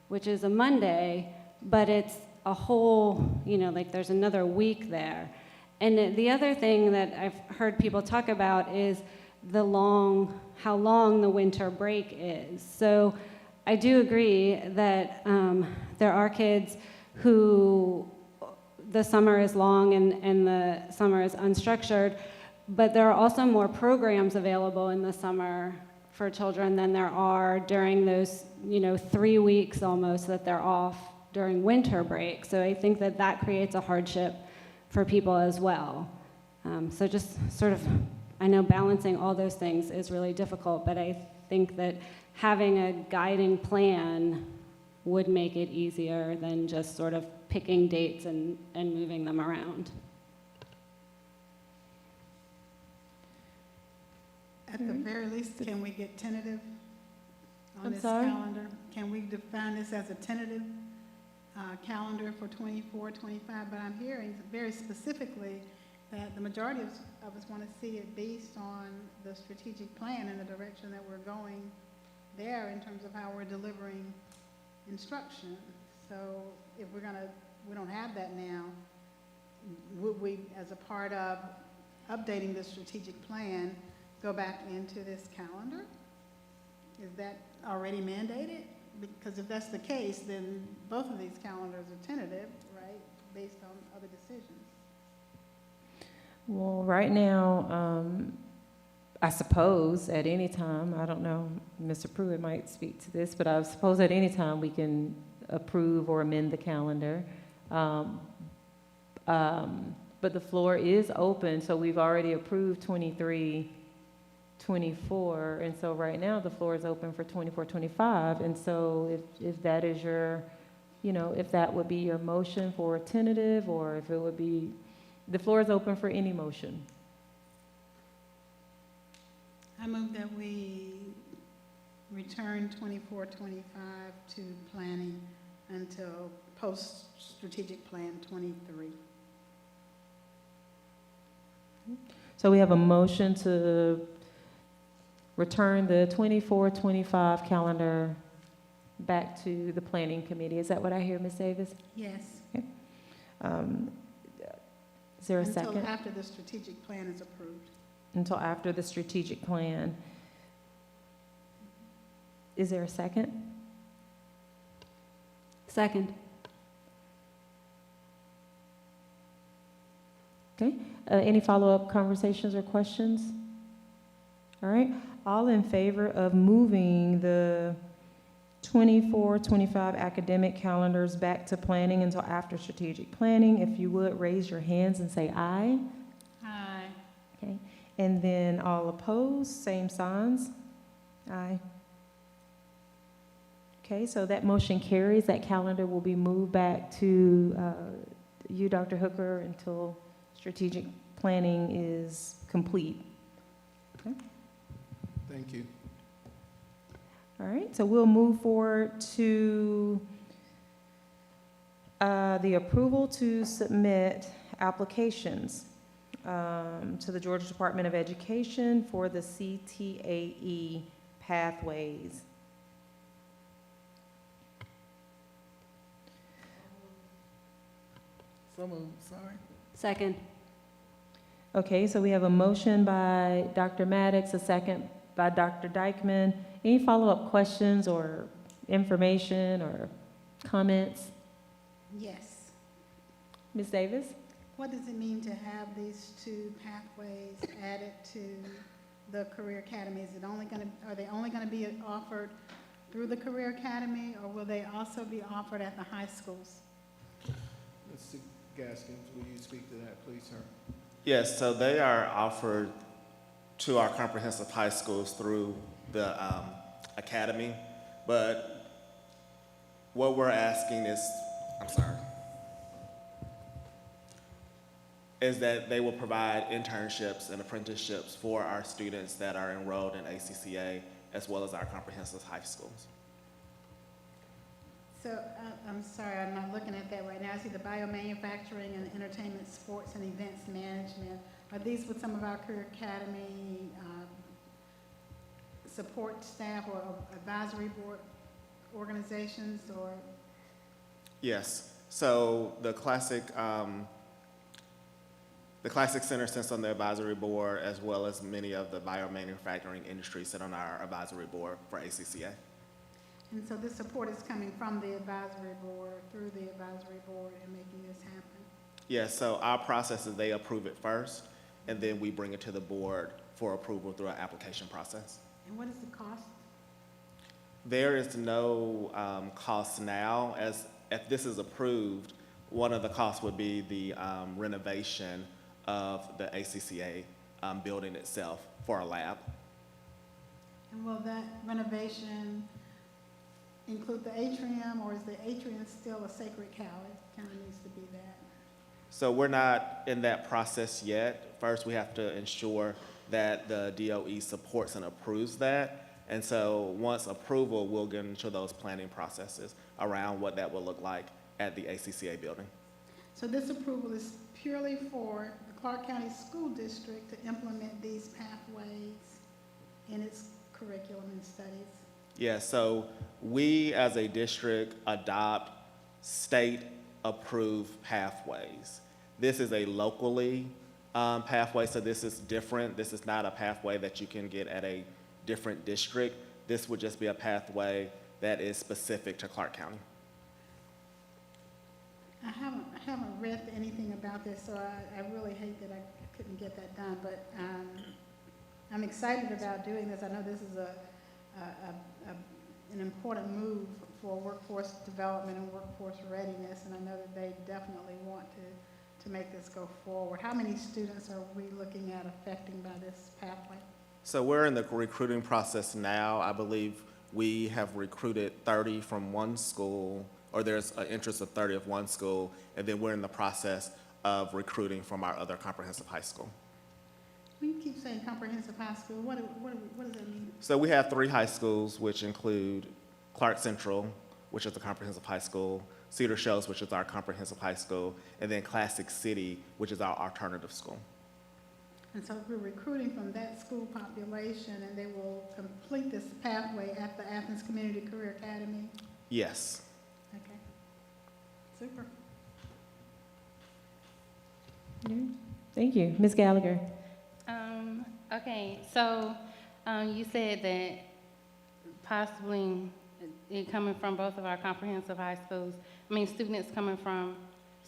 which is a Monday, but it's a whole, there's another week there. And the other thing that I've heard people talk about is how long the winter break is. So I do agree that there are kids who the summer is long and the summer is unstructured, but there are also more programs available in the summer for children than there are during those, 3 weeks almost that they're off during winter break. So I think that creates a hardship for people as well. So just sort of, I know balancing all those things is really difficult, but I think that having a guiding plan would make it easier than just sort of picking dates and moving them around. At the very least, can we get tentative on I'm this sorry? calendar? Can we define this as a tentative calendar for 24, 25? But I'm hearing very specifically that the majority of us want to see it based on the strategic plan and the direction that we're going there in terms of how we're delivering instruction. So if we don't have that now, would we, as a part of updating the strategic plan, go back into this calendar? Is that already mandated? Because if that's the case, then both of these calendars are tentative, right, based on other decisions. Well, right now, I suppose at any time, I don't know, Mr. Pruitt might speak to this, but I suppose at any time we can approve or amend the calendar. But the floor is open, so we've already approved 23, 24, and so right now the floor is open for 24, 25, and so if that is your, if that would be your motion for a tentative, or if it would be, the floor is open for any motion. I move that we return 24, 25 to planning until post-strategic plan 23. So we have a motion to return the 24-25 calendar back to the planning committee. Is that what I hear, Ms. Davis? Yes. Okay. Is there a second? Until after the strategic plan is approved. Until after the strategic plan. Is there a second? Second. Okay. Any follow-up conversations or questions? All right. All in favor of moving the 24-25 academic calendars back to planning until after strategic planning, if you would raise your hands and say aye. Aye. Okay. And then all opposed, same signs. Aye. Okay, so that motion carries. That calendar will be moved back to you, Dr. Hooker, until strategic planning is complete. Okay. Thank you. All right, so we'll move forward to the approval to submit applications to the Georgia Department of Education for the CTAE pathways. So moved, sorry. Second. Okay, so we have a motion by Dr. Maddox, a second by Dr. Dykeman. Any follow-up questions or information or comments? Yes. Ms. Davis? What does it mean to have these two pathways added to the Career Academy? Is it only are they only going to be offered through the Career Academy, or will they also be offered at the high schools? Mr. Gaskins, will you speak to that, please, sir? Yes, so they are offered to our comprehensive high schools through the academy, but what we're asking is, is that they will provide internships and apprenticeships for our students that are enrolled in ACCA as well as our comprehensive high schools. So, I'm sorry, I'm not looking at that right now. I see the biomanufacturing and entertainment, sports, and events management. Are these with some of our Career Academy support staff or advisory board organizations, or? Yes, so the Classic Center sits on the advisory board, as well as many of the biomanufacturing industries sit on our advisory board for ACCA. And so this support is coming from the advisory board, through the advisory board, and making this happen? Yes, so our process is they approve it first, and then we bring it to the board for approval through our application process. And what is the cost? There is no cost now. If this is approved, one of the costs would be the renovation of the ACCA building itself for a lab. And will that renovation include the atrium, or is the atrium still a sacred cow? It kind of needs to be that. So we're not in that process yet. First, we have to ensure that the DOE supports and approves that. And so once approval, we'll get into those planning processes around what that will look like at the ACCA building. So this approval is purely for the Clark County School District to implement these pathways in its curriculum and studies? Yeah, so we as a district adopt state-approved pathways. This is a locally pathway, so this is different. This is not a pathway that you can get at a different district. This would just be a pathway that is specific to Clark County. I haven't read anything about this, so I really hate that I couldn't get that done, but I'm excited about doing this. I know this is an important move for workforce development and workforce readiness, and I know that they definitely want to make this go forward. How many students are we looking at affecting by this pathway? So we're in the recruiting process now. I believe we have recruited 30 from one school, or there's an interest of 30 of one school, and then we're in the process of recruiting from our other comprehensive high school. When you keep saying comprehensive high school, what does that mean? So we have 3 high schools, which include Clark Central, which is a comprehensive high school, Cedar Shoals, which is our comprehensive high school, and then Classic City, which is our alternative school. And so we're recruiting from that school population, and they will complete this pathway at the Athens Community Career Academy? Yes. Okay. Super. Thank you. Ms. Gallagher. Okay, so you said that possibly it coming from both of our comprehensive high schools, students coming from,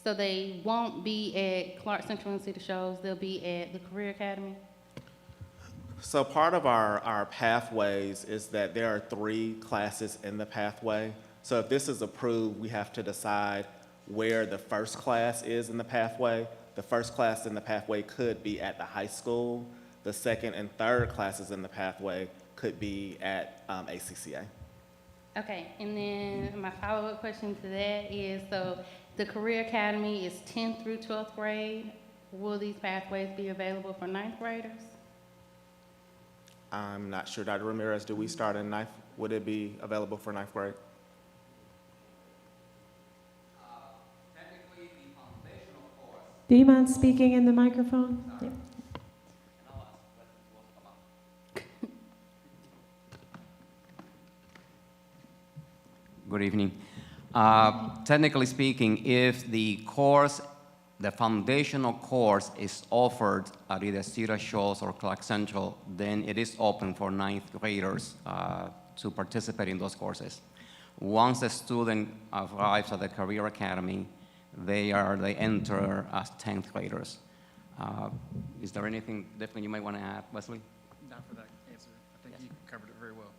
so they won't be at Clark Central and Cedar Shoals, they'll be at the Career Academy? So part of our pathways is that there are 3 classes in the pathway. So if this is approved, we have to decide where the first class is in the pathway. The first class in the pathway could be at the high school. The second and third classes in the pathway could be at ACCA. Okay, and then my follow-up question to that is, so the Career Academy is 10th through 12th grade. Will these pathways be available for 9th graders? I'm not sure, Dr. Ramirez, do we start in 9th? Would it be available for 9th grade? Technically, the foundational course. Do you mind speaking in the microphone? Yeah. Good evening. Technically speaking, if the course, the foundational course is offered at either Cedar Shoals or Clark Central, then it is open for 9th graders to participate in those courses. Once a student arrives at the Career Academy, they enter as 10th graders. Is there anything different you might want to add, Wesley? Not for that answer. I think you covered it very well.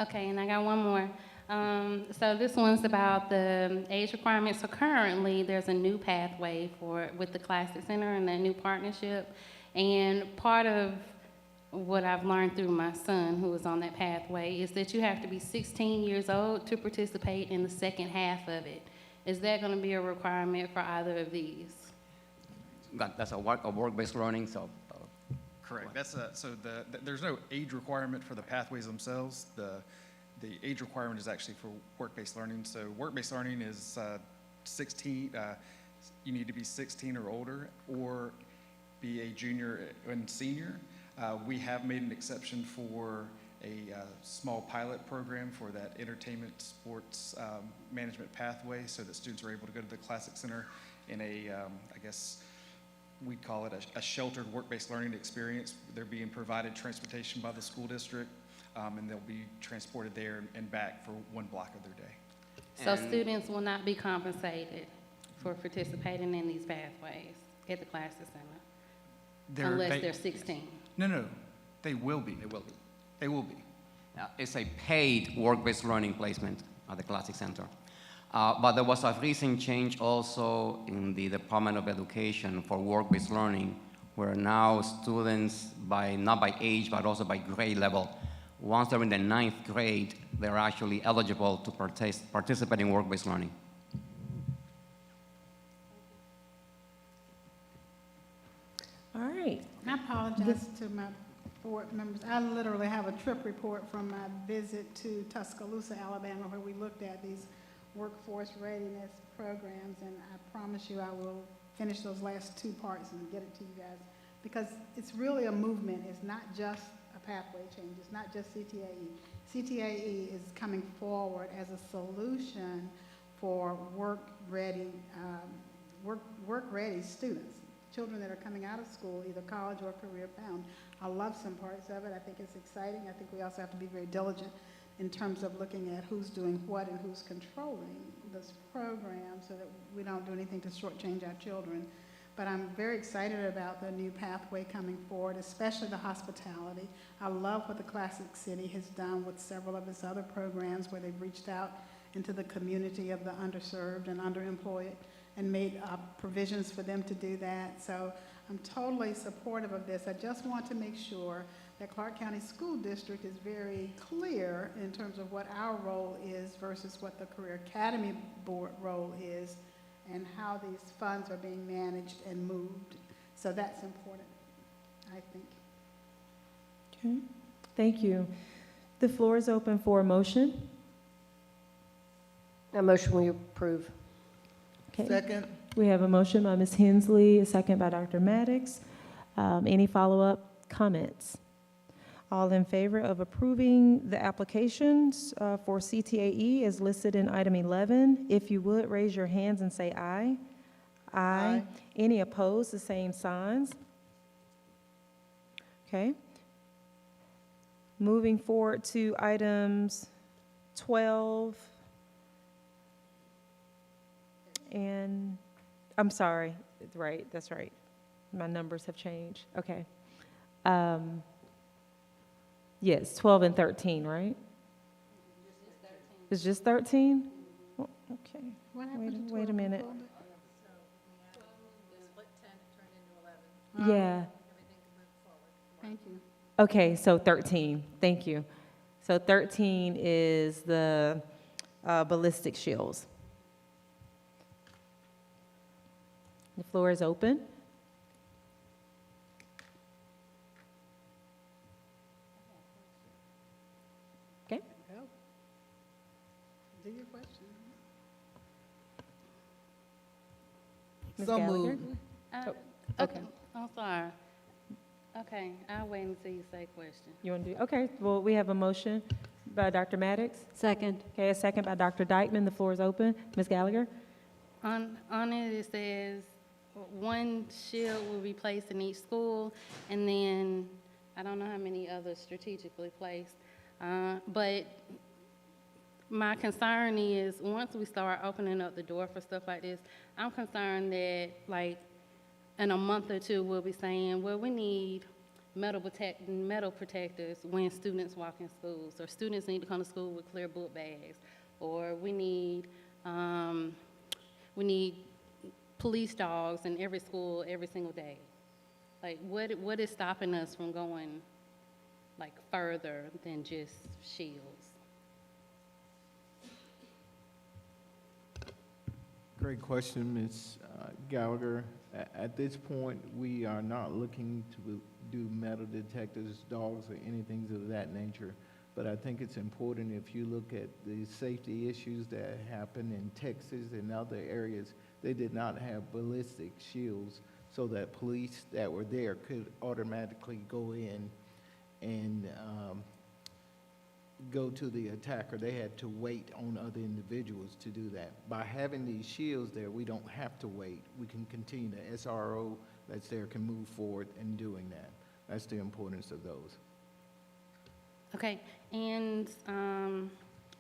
Okay, and I got one more. So this one's about the age requirements. So currently, there's a new pathway with the Classic Center and that new partnership. And part of what I've learned through my son, who was on that pathway, is that you have to be 16 years old to participate in the second half of it. Is that going to be a requirement for either of these? That's a work-based learning, so Correct. That's there's no age requirement for the pathways themselves. The age requirement is actually for work-based learning. So work-based learning is 16. You need to be 16 or older, or be a junior and senior. We have made an exception for a small pilot program for that entertainment sports management pathway, so that students are able to go to the Classic Center in a, I guess we call it a sheltered work-based learning experience. They're being provided transportation by the school district, and they'll be transported there and back for one block of their day. So students will not be compensated for participating in these pathways at the Classic Center unless they're 16. No, they will be. They will be. They will be. It's a paid work-based learning placement at the Classic Center. But there was a recent change also in the Department of Education for work-based learning, where now students, not by age, but also by grade level, once they're in the 9th grade, they're actually eligible to participate in work-based learning. All right. I apologize to my board members. I literally have a trip report from my visit to Tuscaloosa, Alabama, where we looked at these workforce readiness programs, and I promise you I will finish those last 2 parts and get it to you guys, because it's really a movement. It's not just a pathway change. It's not just CTAE. CTAE is coming forward as a solution for work-ready students, children that are coming out of school, either college or career-bound. I love some parts of it. I think it's exciting. I think we also have to be very diligent in terms of looking at who's doing what and who's controlling this program so that we don't do anything to shortchange our children. But I'm very excited about the new pathway coming forward, especially the hospitality. I love what the Classic City has done with several of its other programs where they've reached out into the community of the underserved and underemployed and made provisions for them to do that. So I'm totally supportive of this. I just want to make sure that Clark County School District is very clear in terms of what our role is versus what the Career Academy Board role is and how these funds are being managed and moved. So that's important, I think. Okay, thank you. The floor is open for a motion. A motion we approve. Okay. Second. We have a motion by Ms. Hensley, a second by Dr. Maddox. Any follow-up comments? All in favor of approving the applications for CTAE as listed in item 11, if you would, raise your hands and say aye. Aye. Any opposed, the same signs. Okay. Moving forward to items 12 and, I'm sorry, right, that's right. My numbers have changed. Okay. Yes, 12 and 13, right? It's just 13? Well, okay. Wait a minute. Yeah. Thank you. Okay, so 13, thank you. So 13 is the ballistic shields. The floor is open. Okay. Go. Do your question. Ms. So Gallagher? moved. Okay. I'm sorry. Okay, I'll wait until you say question. You want to do, okay, well, we have a motion by Dr. Maddox. Second. Okay, a second by Dr. Dykeman. The floor is open. Ms. Gallagher? On it, it says 1 shield will be placed in each school, and then I don't know how many others strategically placed. But my concern is once we start opening up the door for stuff like this, I'm concerned that like in a month or two we'll be saying, well, we need metal protectors when students walk in schools, or students need to come to school with clear book bags, or we need police dogs in every school every single day. Like what is stopping us from going like further than just shields? Great question, Ms. Gallagher. At this point, we are not looking to do metal detectors, dogs, or anything of that nature. But I think it's important, if you look at the safety issues that happened in Texas and other areas, they did not have ballistic shields so that police that were there could automatically go in and go to the attacker. They had to wait on other individuals to do that. By having these shields there, we don't have to wait. We can continue. The SRO that's there can move forward in doing that. That's the importance of those. Okay, and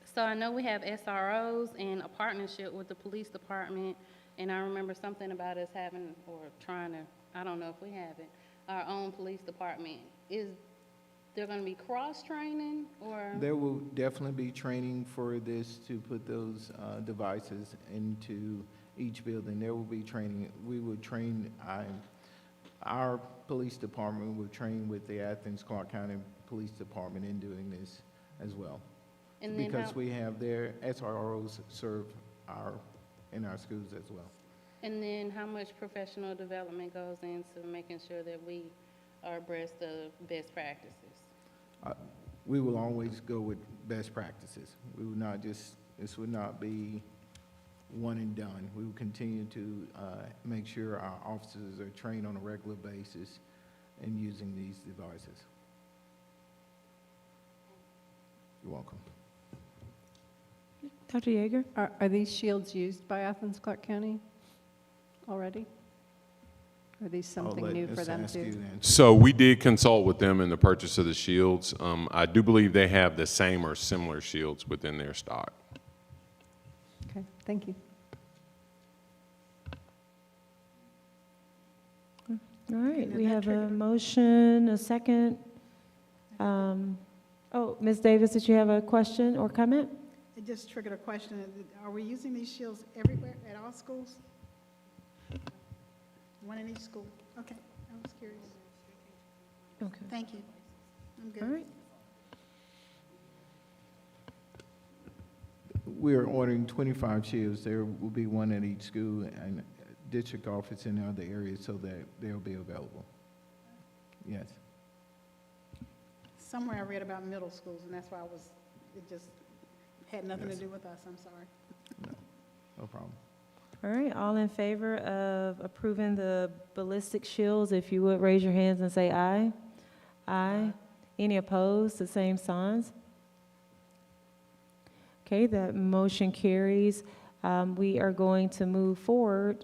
so I know we have SROs and a partnership with the police department, and I remember something about us having, or trying to, I don't know if we have it, our own police department. Is there going to be cross-training, or? There will definitely be training for this to put those devices into each building. There will be training. We will train, our police department will train with the Athens Clarke County Police Department in doing this as well. And then because how, we have their SROs serve in our schools as well. and then how much professional development goes into making sure that we are abreast of best practices? We will always go with best practices. We will not just, this would not be one and done. We will continue to make sure our officers are trained on a regular basis in using these devices. You're welcome. Dr. Yeager? Are these shields used by Athens Clarke County already? Are these something new for them too? So we did consult with them in the purchase of the shields. I do believe they have the same or similar shields within their stock. Okay, thank you. All right, we have a motion, a second. Oh, Ms. Davis, did you have a question or comment? It just triggered a question. Are we using these shields everywhere, at all schools? One in each school? Okay, I was curious. Okay. Thank you. I'm good. All right. We are ordering 25 shields. There will be one at each school and district office in other areas so that they'll be available. Yes. Somewhere I read about middle schools, and that's why it just had nothing to Yes. do with us. I'm sorry. No problem. All right, all in favor of approving the ballistic shields, if you would raise your hands and say aye. Aye. Any opposed, the same signs? Okay, that motion carries. We are going to move forward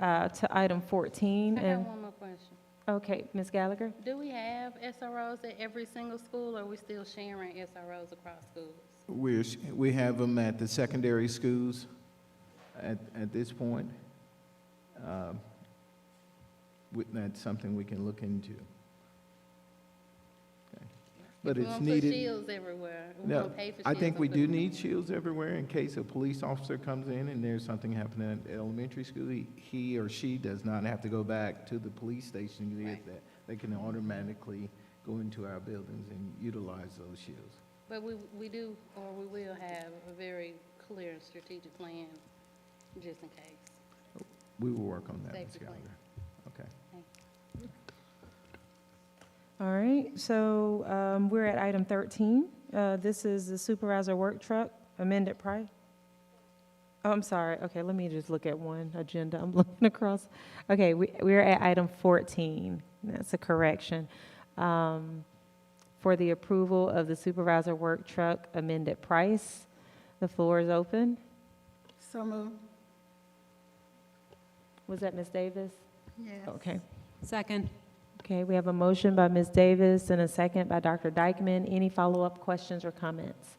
to item 14. I And got one more question. okay, Ms. Gallagher? Do we have SROs at every single school, or are we still sharing SROs across schools? We have them at the secondary schools at this point. That's something we can look into. Okay. But We it's won't put needed. shields everywhere. We No, won't pay for I shields think we and do put them need shields everywhere in case a police officer comes in and there's something happening at the elementary school. He or she does not have to go back to the police station to get that. They can automatically go into our buildings and utilize those shields. But we do, or we will have a very clear strategic plan, just in case. We will work on that, Ms. Safety plan. Gallagher. Okay. All right, so we're at item 13. This is the supervisor work truck, amended price. Oh, I'm sorry. Okay, let me just look at one agenda. I'm looking across. Okay, we're at item 14. That's a correction. For the approval of the supervisor work truck amended price. The floor is open. So moved. Was that Ms. Davis? Yes. Okay. Second. Okay, we have a motion by Ms. Davis and a second by Dr. Dykeman. Any follow-up questions or comments?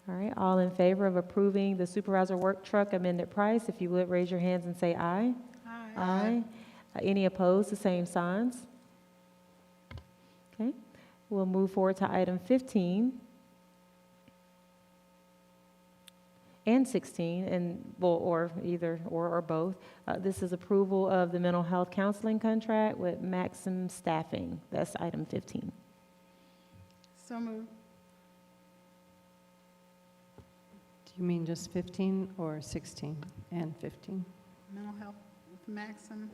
All right, all in favor of approving the supervisor work truck amended price, if you would raise your hands and say aye. Aye. Aye. Any opposed, the same signs? Okay, we'll move forward to item 15 and 16, and well, or either or both. This is approval of the mental health counseling contract with Maxim Staffing. That's item 15. So moved. Do you mean just 15 or 16 and 15? Mental health with Maxim.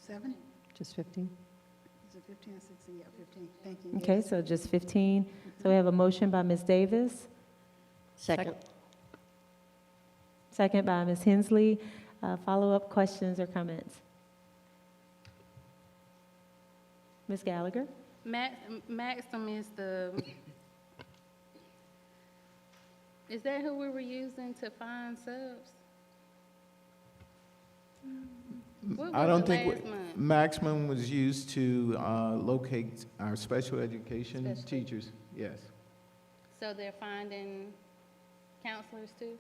7? Just 15? Is it 15 or 16? Yeah, 15. Thank you. Okay, Yes. so just 15. So we have a motion by Ms. Davis, Second. second by Ms. Hensley. Follow-up questions or comments? Ms. Gallagher? Maxim is is that who we were using to find subs? What I was don't it think, last month? maximum was used to locate our special education teachers, yes. So they're finding counselors too?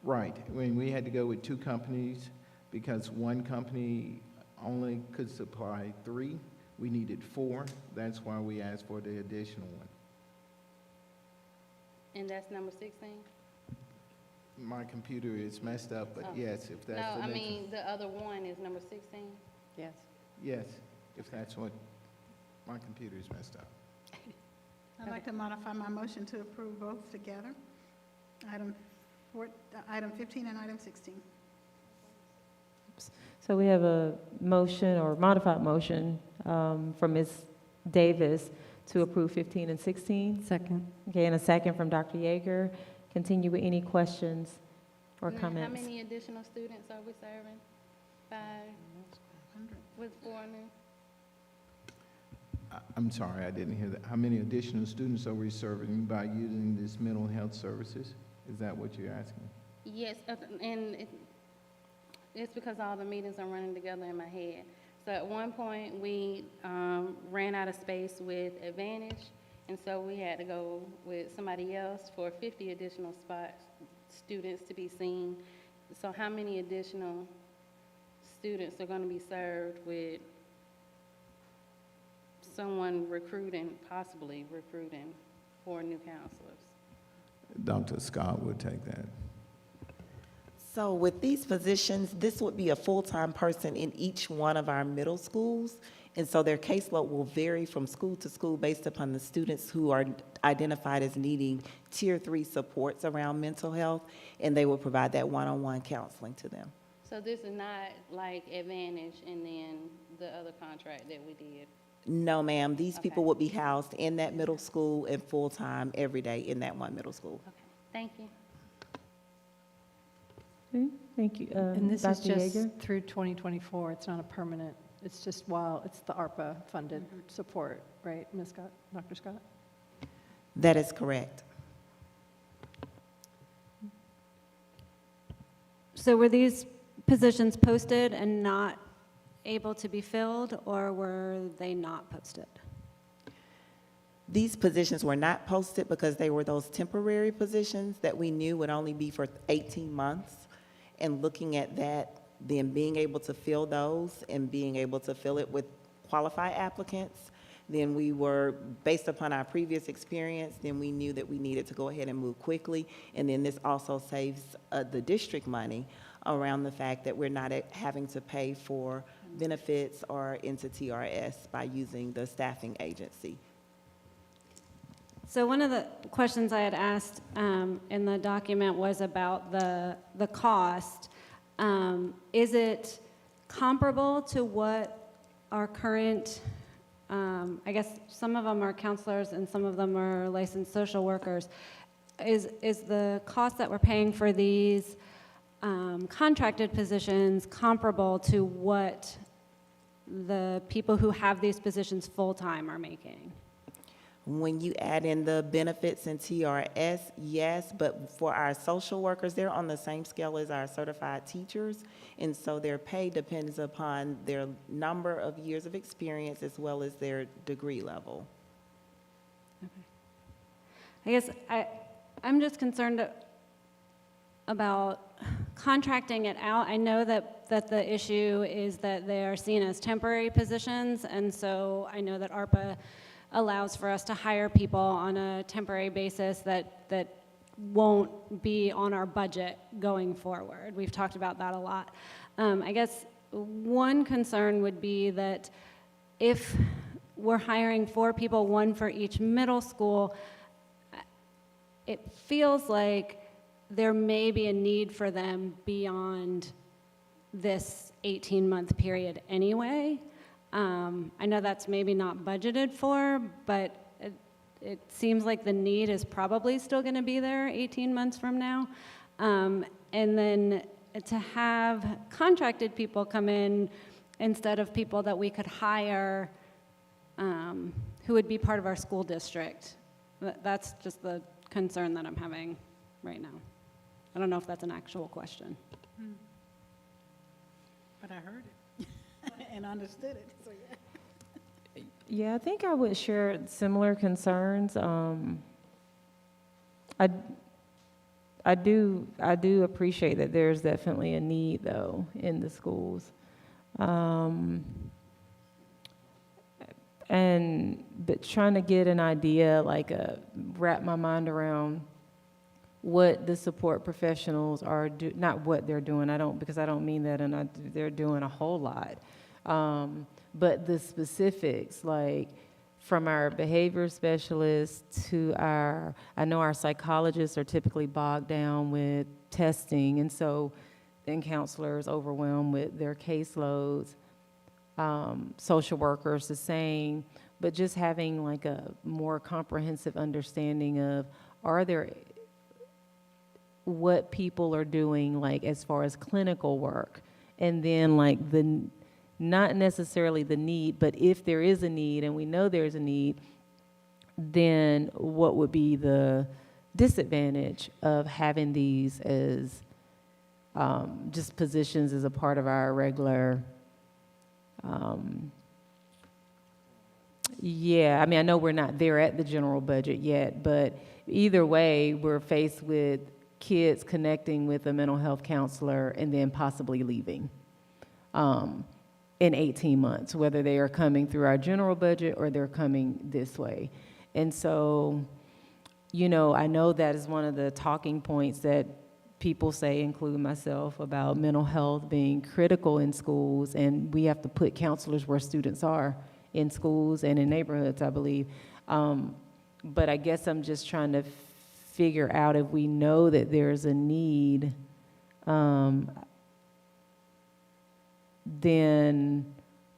Right, when we had to go with 2 companies, because one company only could supply 3, we needed 4, that's why we asked for the additional one. And that's number 16? My computer is messed up, but Oh. yes, if that's No, the I next mean, one. the other one is number 16? Yes. Yes, if that's what, my computer is messed up. I'd like to modify my motion to approve both together. Item 15 and item 16. So we have a motion or modified motion from Ms. Davis to approve 15 and 16. Second. Okay, and a second from Dr. Yeager. Continue with any questions or Now, comments. How many additional students are we serving? 5? With 4 new? I'm sorry, I didn't hear that. How many additional students are we serving by using this mental health services? Is that what you're asking? Yes, and it's because all the meetings are running together in my head. So at one point, we ran out of space with Advantage, and so we had to go with somebody else for 50 additional spots, students to be seen. So how many additional students are going to be served with someone possibly recruiting 4 new counselors? Dr. Scott would take that. So with these positions, this would be a full-time person in each one of our middle schools. And so their caseload will vary from school to school based upon the students who are identified as needing Tier 3 supports around mental health, and they will provide that one-on-one counseling to them. So this is not like Advantage and then the other contract that we did? No, ma'am, these people would be housed in that middle school and full-time every day in that one middle school. Okay, thank you. Okay, thank you. And this is Dr. just Yeager? through 2024, it's not a permanent, it's just while it's the ARPA-funded support, right, Ms. Scott, Dr. Scott? That is correct. So were these positions posted and not able to be filled, or were they not posted? These positions were not posted because they were those temporary positions that we knew would only be for 18 months. And looking at that, then being able to fill those and being able to fill it with qualified applicants, then we were, based upon our previous experience, then we knew that we needed to go ahead and move quickly. And then this also saves the district money around the fact that we're not having to pay for benefits or into TRS by using the staffing agency. So one of the questions I had asked in the document was about the cost. Is it comparable to what our current, I guess some of them are counselors and some of them are licensed social workers. Is the cost that we're paying for these contracted positions comparable to what the people who have these positions full-time are making? When you add in the benefits and TRS, yes, but for our social workers, they're on the same scale as our certified teachers, and so their pay depends upon their number of years of experience as well as their degree level. I guess I'm just concerned about contracting it out. I know that the issue is that they are seen as temporary positions, and so I know that ARPA allows for us to hire people on a temporary basis that won't be on our budget going forward. We've talked about that a lot. I guess one concern would be that if we're hiring 4 people, 1 for each middle school, it feels like there may be a need for them beyond this 18-month period anyway. I know that's maybe not budgeted for, but it seems like the need is probably still going to be there 18 months from now. And then to have contracted people come in instead of people that we could hire who would be part of our school district. That's just the concern that I'm having right now. I don't know if that's an actual question. But I heard it and understood it, so yeah. Yeah, I think I would share similar concerns. I do appreciate that there's definitely a need, though, in the schools. But trying to get an idea, wrap my mind around what the support professionals are not what they're doing. Because I don't mean that, and they're doing a whole lot. But the specifics, like from our behavior specialists to I know our psychologists are typically bogged down with testing, and so then counselors overwhelmed with their caseloads. Social workers the same, but just having like a more comprehensive understanding of what people are doing, like as far as clinical work, and then like not necessarily the need, but if there is a need and we know there's a need, then what would be the disadvantage of having these as just positions as a part of our regular yeah, I mean, I know we're not there at the general budget yet, but either way, we're faced with kids connecting with a mental health counselor and then possibly leaving in 18 months, whether they are coming through our general budget or they're coming this way. And so, I know that is one of the talking points that people say, including myself, about mental health being critical in schools, and we have to put counselors where students are in schools and in neighborhoods, I believe. But I guess I'm just trying to figure out if we know that there's a need, then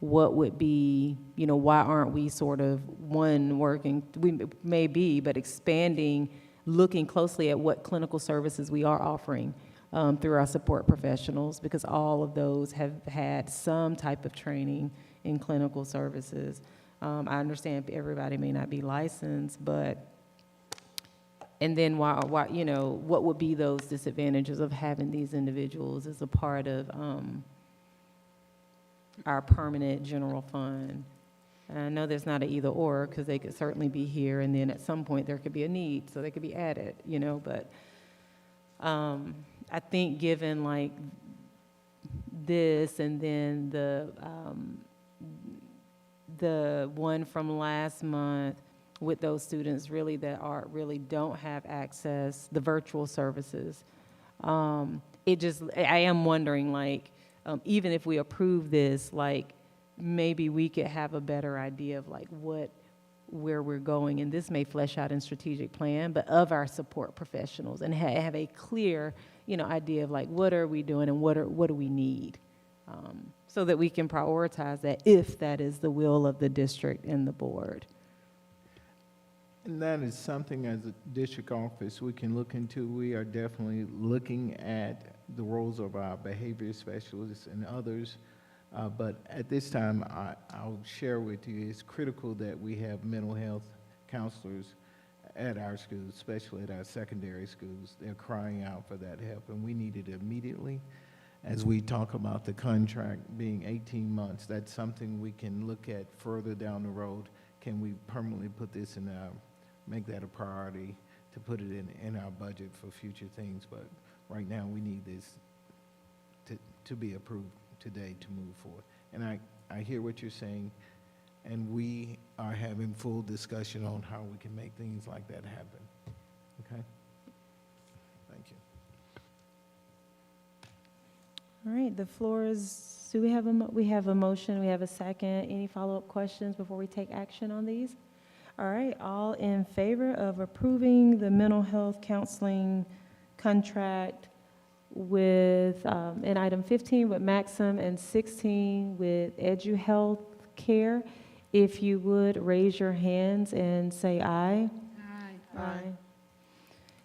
what would be, why aren't we sort of, working, we may be, but expanding, looking closely at what clinical services we are offering through our support professionals, because all of those have had some type of training in clinical services. I understand everybody may not be licensed, and then why, what would be those disadvantages of having these individuals as a part of our permanent general fund? And I know there's not an either or, because they could certainly be here, and then at some point there could be a need, so they could be added, but I think given like this, and then the one from last month with those students really that really don't have access, the virtual services, I am wondering, like, even if we approve this, like, maybe we could have a better idea of like where we're going, and this may flesh out in strategic plan, but of our support professionals, and have a clear, idea of like what are we doing and what do we need, so that we can prioritize that if that is the will of the district and the board. And that is something as a district office we can look into. We are definitely looking at the roles of our behavior specialists and others. But at this time, I'll share with you, it's critical that we have mental health counselors at our schools, especially at our secondary schools. They're crying out for that help, and we need it immediately. As we talk about the contract being 18 months, that's something we can look at further down the road. Can we permanently put this make that a priority to put it in our budget for future things? But right now, we need this to be approved today to move forward. And I hear what you're saying, and we are having full discussion on how we can make things like that happen. Okay? Thank you. All right, the floor is, do we have we have a motion, we have a second. Any follow-up questions before we take action on these? All right, all in favor of approving the mental health counseling contract with, in item 15 with Maxim and 16 with EduHealth Care. If you would, raise your hands and say aye. Aye. Aye.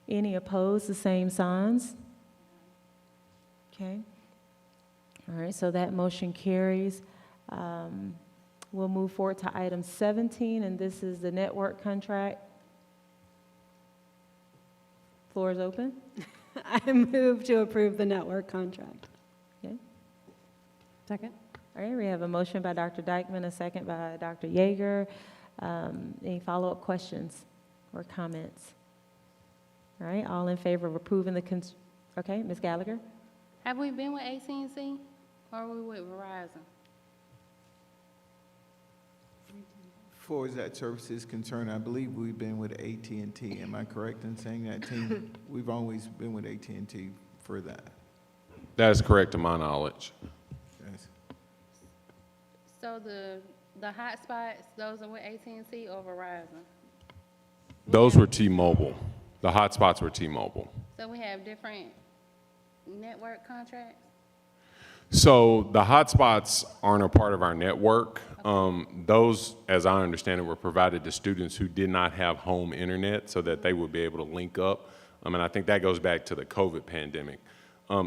Any opposed, the same signs? Okay. All right, so that motion carries. We'll move forward to item 17, and this is the network contract. Floor is open. I move to approve the network contract. Okay. Second? All right, we have a motion by Dr. Dykeman, a second by Dr. Yeager. Any follow-up questions or comments? All right, all in favor of approving the, okay, Ms. Gallagher? Have we been with AT&T or are we with Verizon? As far as that service is concerned, I believe we've been with AT&T. Am I correct in saying that, team? We've always been with AT&T for that. That is correct to my knowledge. Yes. So the hotspots, those are with AT&T or Verizon? Those were T-Mobile. The hotspots were T-Mobile. So we have different network contracts? So the hotspots aren't a part of our network. Those, as I understand it, were provided to students who did not have home internet so that they would be able to link up. And I think that goes back to the COVID pandemic.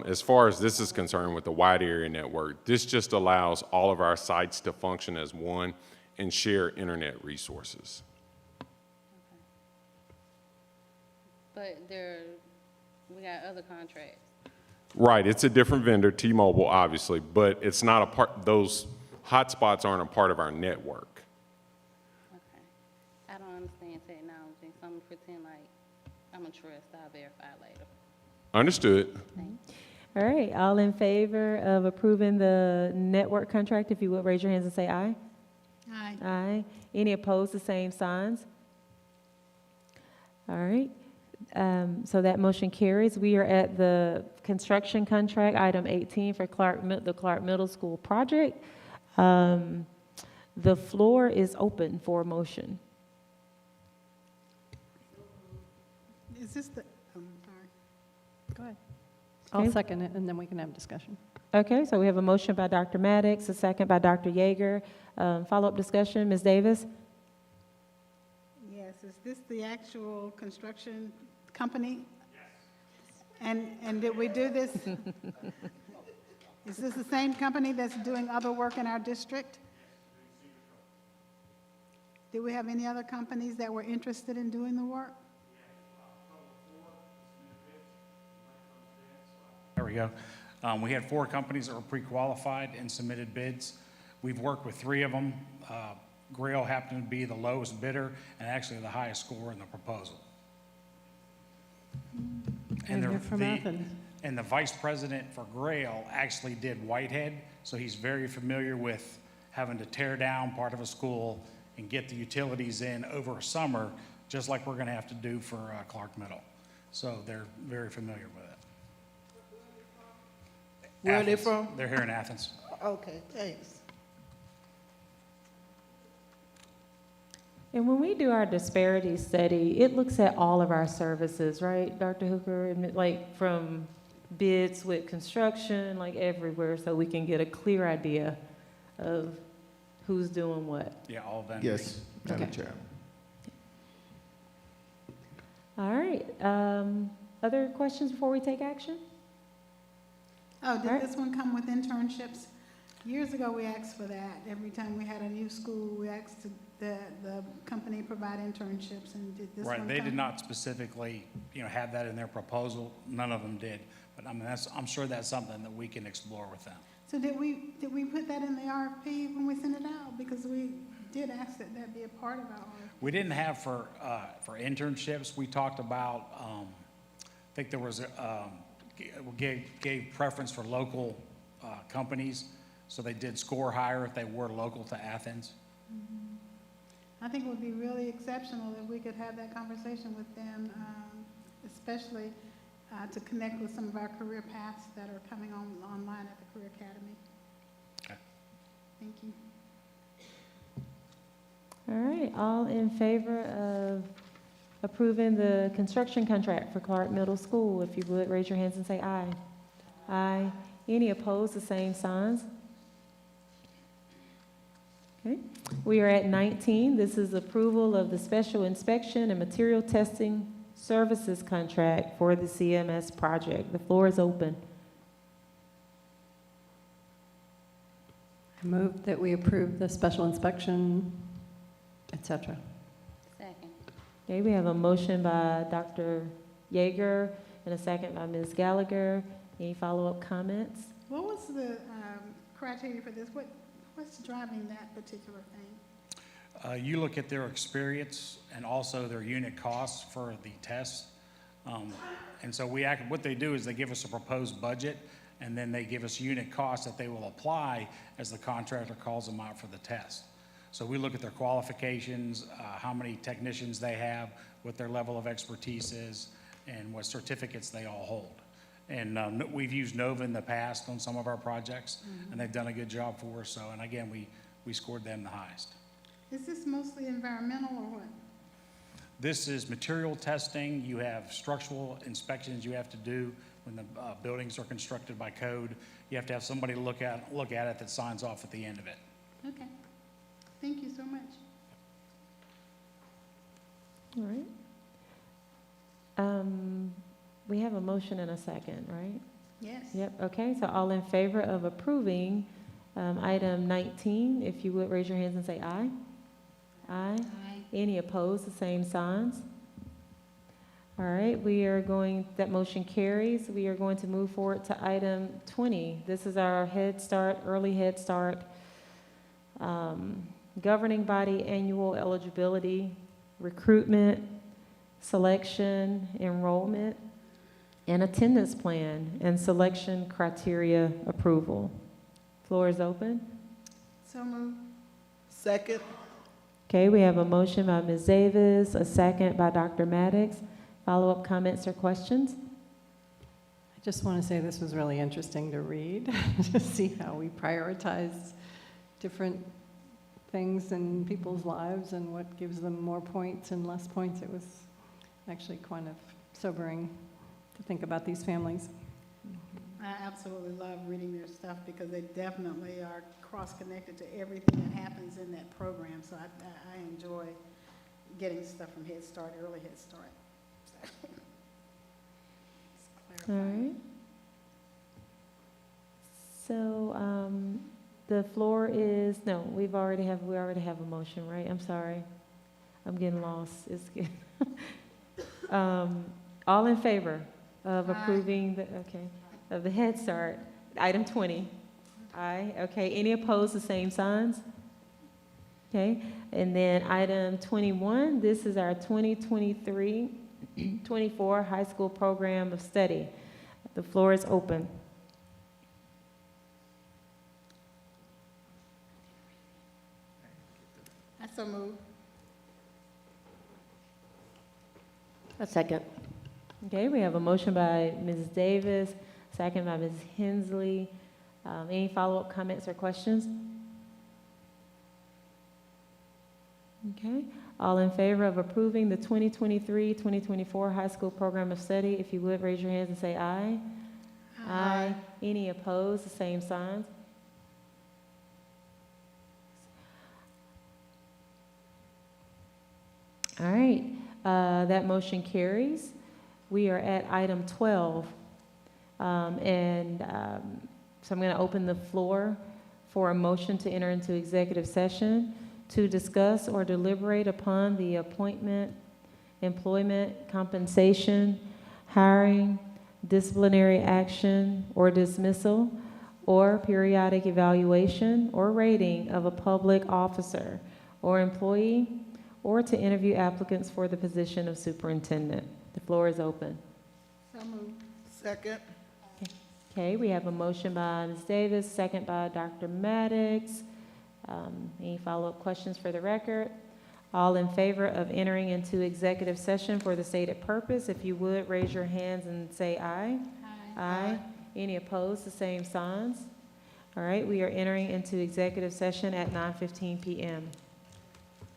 As far as this is concerned with the wide area network, this just allows all of our sites to function as one and share internet resources. But we got other contracts. Right, it's a different vendor, T-Mobile, obviously, but it's not a part, those hotspots aren't a part of our network. Okay. I don't understand technology, so I'm gonna pretend like I'm a trust. I'll verify later. Understood. All right, all in favor of approving the network contract, if you would, raise your hands and say aye. Aye. Aye. Any opposed, the same signs? All right. So that motion carries. We are at the construction contract, item 18 for the Clark Middle School project. The floor is open for a motion. Is this the, I'm sorry. Go ahead. Okay. I'll second it, and then we can have discussion. Okay, so we have a motion by Dr. Maddox, a second by Dr. Yeager. Follow-up discussion, Ms. Davis? Yes, is this the actual construction company? Yes. And did we do this? Is this the same company that's doing other work in our district? Did we have any other companies that were interested in doing the work? There we go. We had 4 companies that were pre-qualified and submitted bids. We've worked with 3 of them. Grail happened to be the lowest bidder and actually the highest score in the proposal. And you're from Athens. And the vice president for Grail actually did Whitehead, so he's very familiar with having to tear down part of a school and get the utilities in over a summer, just like we're going to have to do for Clark Middle. So they're very familiar with it. Where are they Athens. from? They're here in Athens. Okay, thanks. And when we do our disparity study, it looks at all of our services, right, Dr. Hooker? And like from bids with construction, like everywhere, so we can get a clear idea of who's doing what. Yeah, all vendors. Yes, Madam Okay. Chair. All right. Other questions before we take action? Oh, did All right. this one come with internships? Years ago, we asked for that. Every time we had a new school, we asked the company provide internships, and did this one Right, come? they did not specifically, have that in their proposal. None of them did. But I mean, I'm sure that's something that we can explore with them. So did we put that in the RFP when we sent it out? Because we did ask that that be a part of our RFP. We didn't have for internships, we talked about, I think there was, gave preference for local companies, so they did score higher if they were local to Athens. Mm-hmm. I think it would be really exceptional if we could have that conversation with them, especially to connect with some of our career paths that are coming online at the Career Academy. Okay. Thank you. All right, all in favor of approving the construction contract for Clark Middle School, if you would, raise your hands and say aye. Aye. Any opposed, the same signs. Okay. We are at 19. This is approval of the special inspection and material testing services contract for the CMS project. The floor is open. I move that we approve the special inspection, et cetera. Second. Okay, we have a motion by Dr. Yeager and a second by Ms. Gallagher. Any follow-up comments? What was the criteria for this? What's driving that particular thing? You look at their experience and also their unit costs for the test. And so what they do is they give us a proposed budget, and then they give us unit costs that they will apply as the contractor calls them out for the test. So we look at their qualifications, how many technicians they have, what their level of expertise is, and what certificates they all hold. And we've used Nova in the past on some of our projects, and they've done a good job for us. So, and again, we scored them the highest. Is this mostly environmental or what? This is material testing. You have structural inspections you have to do when the buildings are constructed by code. You have to have somebody look at it that signs off at the end of it. Okay. Thank you so much. All right. We have a motion and a second, right? Yes. Yep, okay, so all in favor of approving item 19, if you would raise your hands and say aye. Aye. Any opposed, the same signs. All right, that motion carries. We are going to move forward to item 20. This is our Head Start, Early Head Start, governing body annual eligibility, recruitment, selection, enrollment, and attendance plan and selection criteria approval. Floor is open. So moved. Second. Okay, we have a motion by Ms. Davis, a second by Dr. Maddox. Follow-up comments or questions? I just want to say this was really interesting to read, to see how we prioritize different things in people's lives and what gives them more points and less points. It was actually kind of sobering to think about these families. I absolutely love reading their stuff because they definitely are cross-connected to everything that happens in that program. So I enjoy getting stuff from Head Start, Early Head Start. All right. So the floor is, no, we already have a motion, right? I'm sorry. I'm getting lost. It's good. All in favor of approving of the Head Start, item 20? Aye. Okay. Any opposed, the same signs? Okay. And then item 21, this is our 2023-24 high school program of study. The floor is open. I so move. A second. Okay, we have a motion by Ms. Davis, second by Ms. Hensley. Any follow-up comments or questions? Okay, all in favor of approving the 2023-2024 high school program of study, if you would raise your hands and say aye. Aye. Any opposed, the same signs. All right, that motion carries. We are at item 12. So I'm going to open the floor for a motion to enter into executive session to discuss or deliberate upon the appointment, employment, compensation, hiring, disciplinary action or dismissal, or periodic evaluation or rating of a public officer or employee, or to interview applicants for the position of superintendent. The floor is open. So moved. Second. Okay, we have a motion by Ms. Davis, second by Dr. Maddox. Any follow-up questions for the record? All in favor of entering into executive session for the stated purpose, if you would, raise your hands and say aye. Aye. Any opposed, the same signs. All right, we are entering into executive session at 9:15 p.m.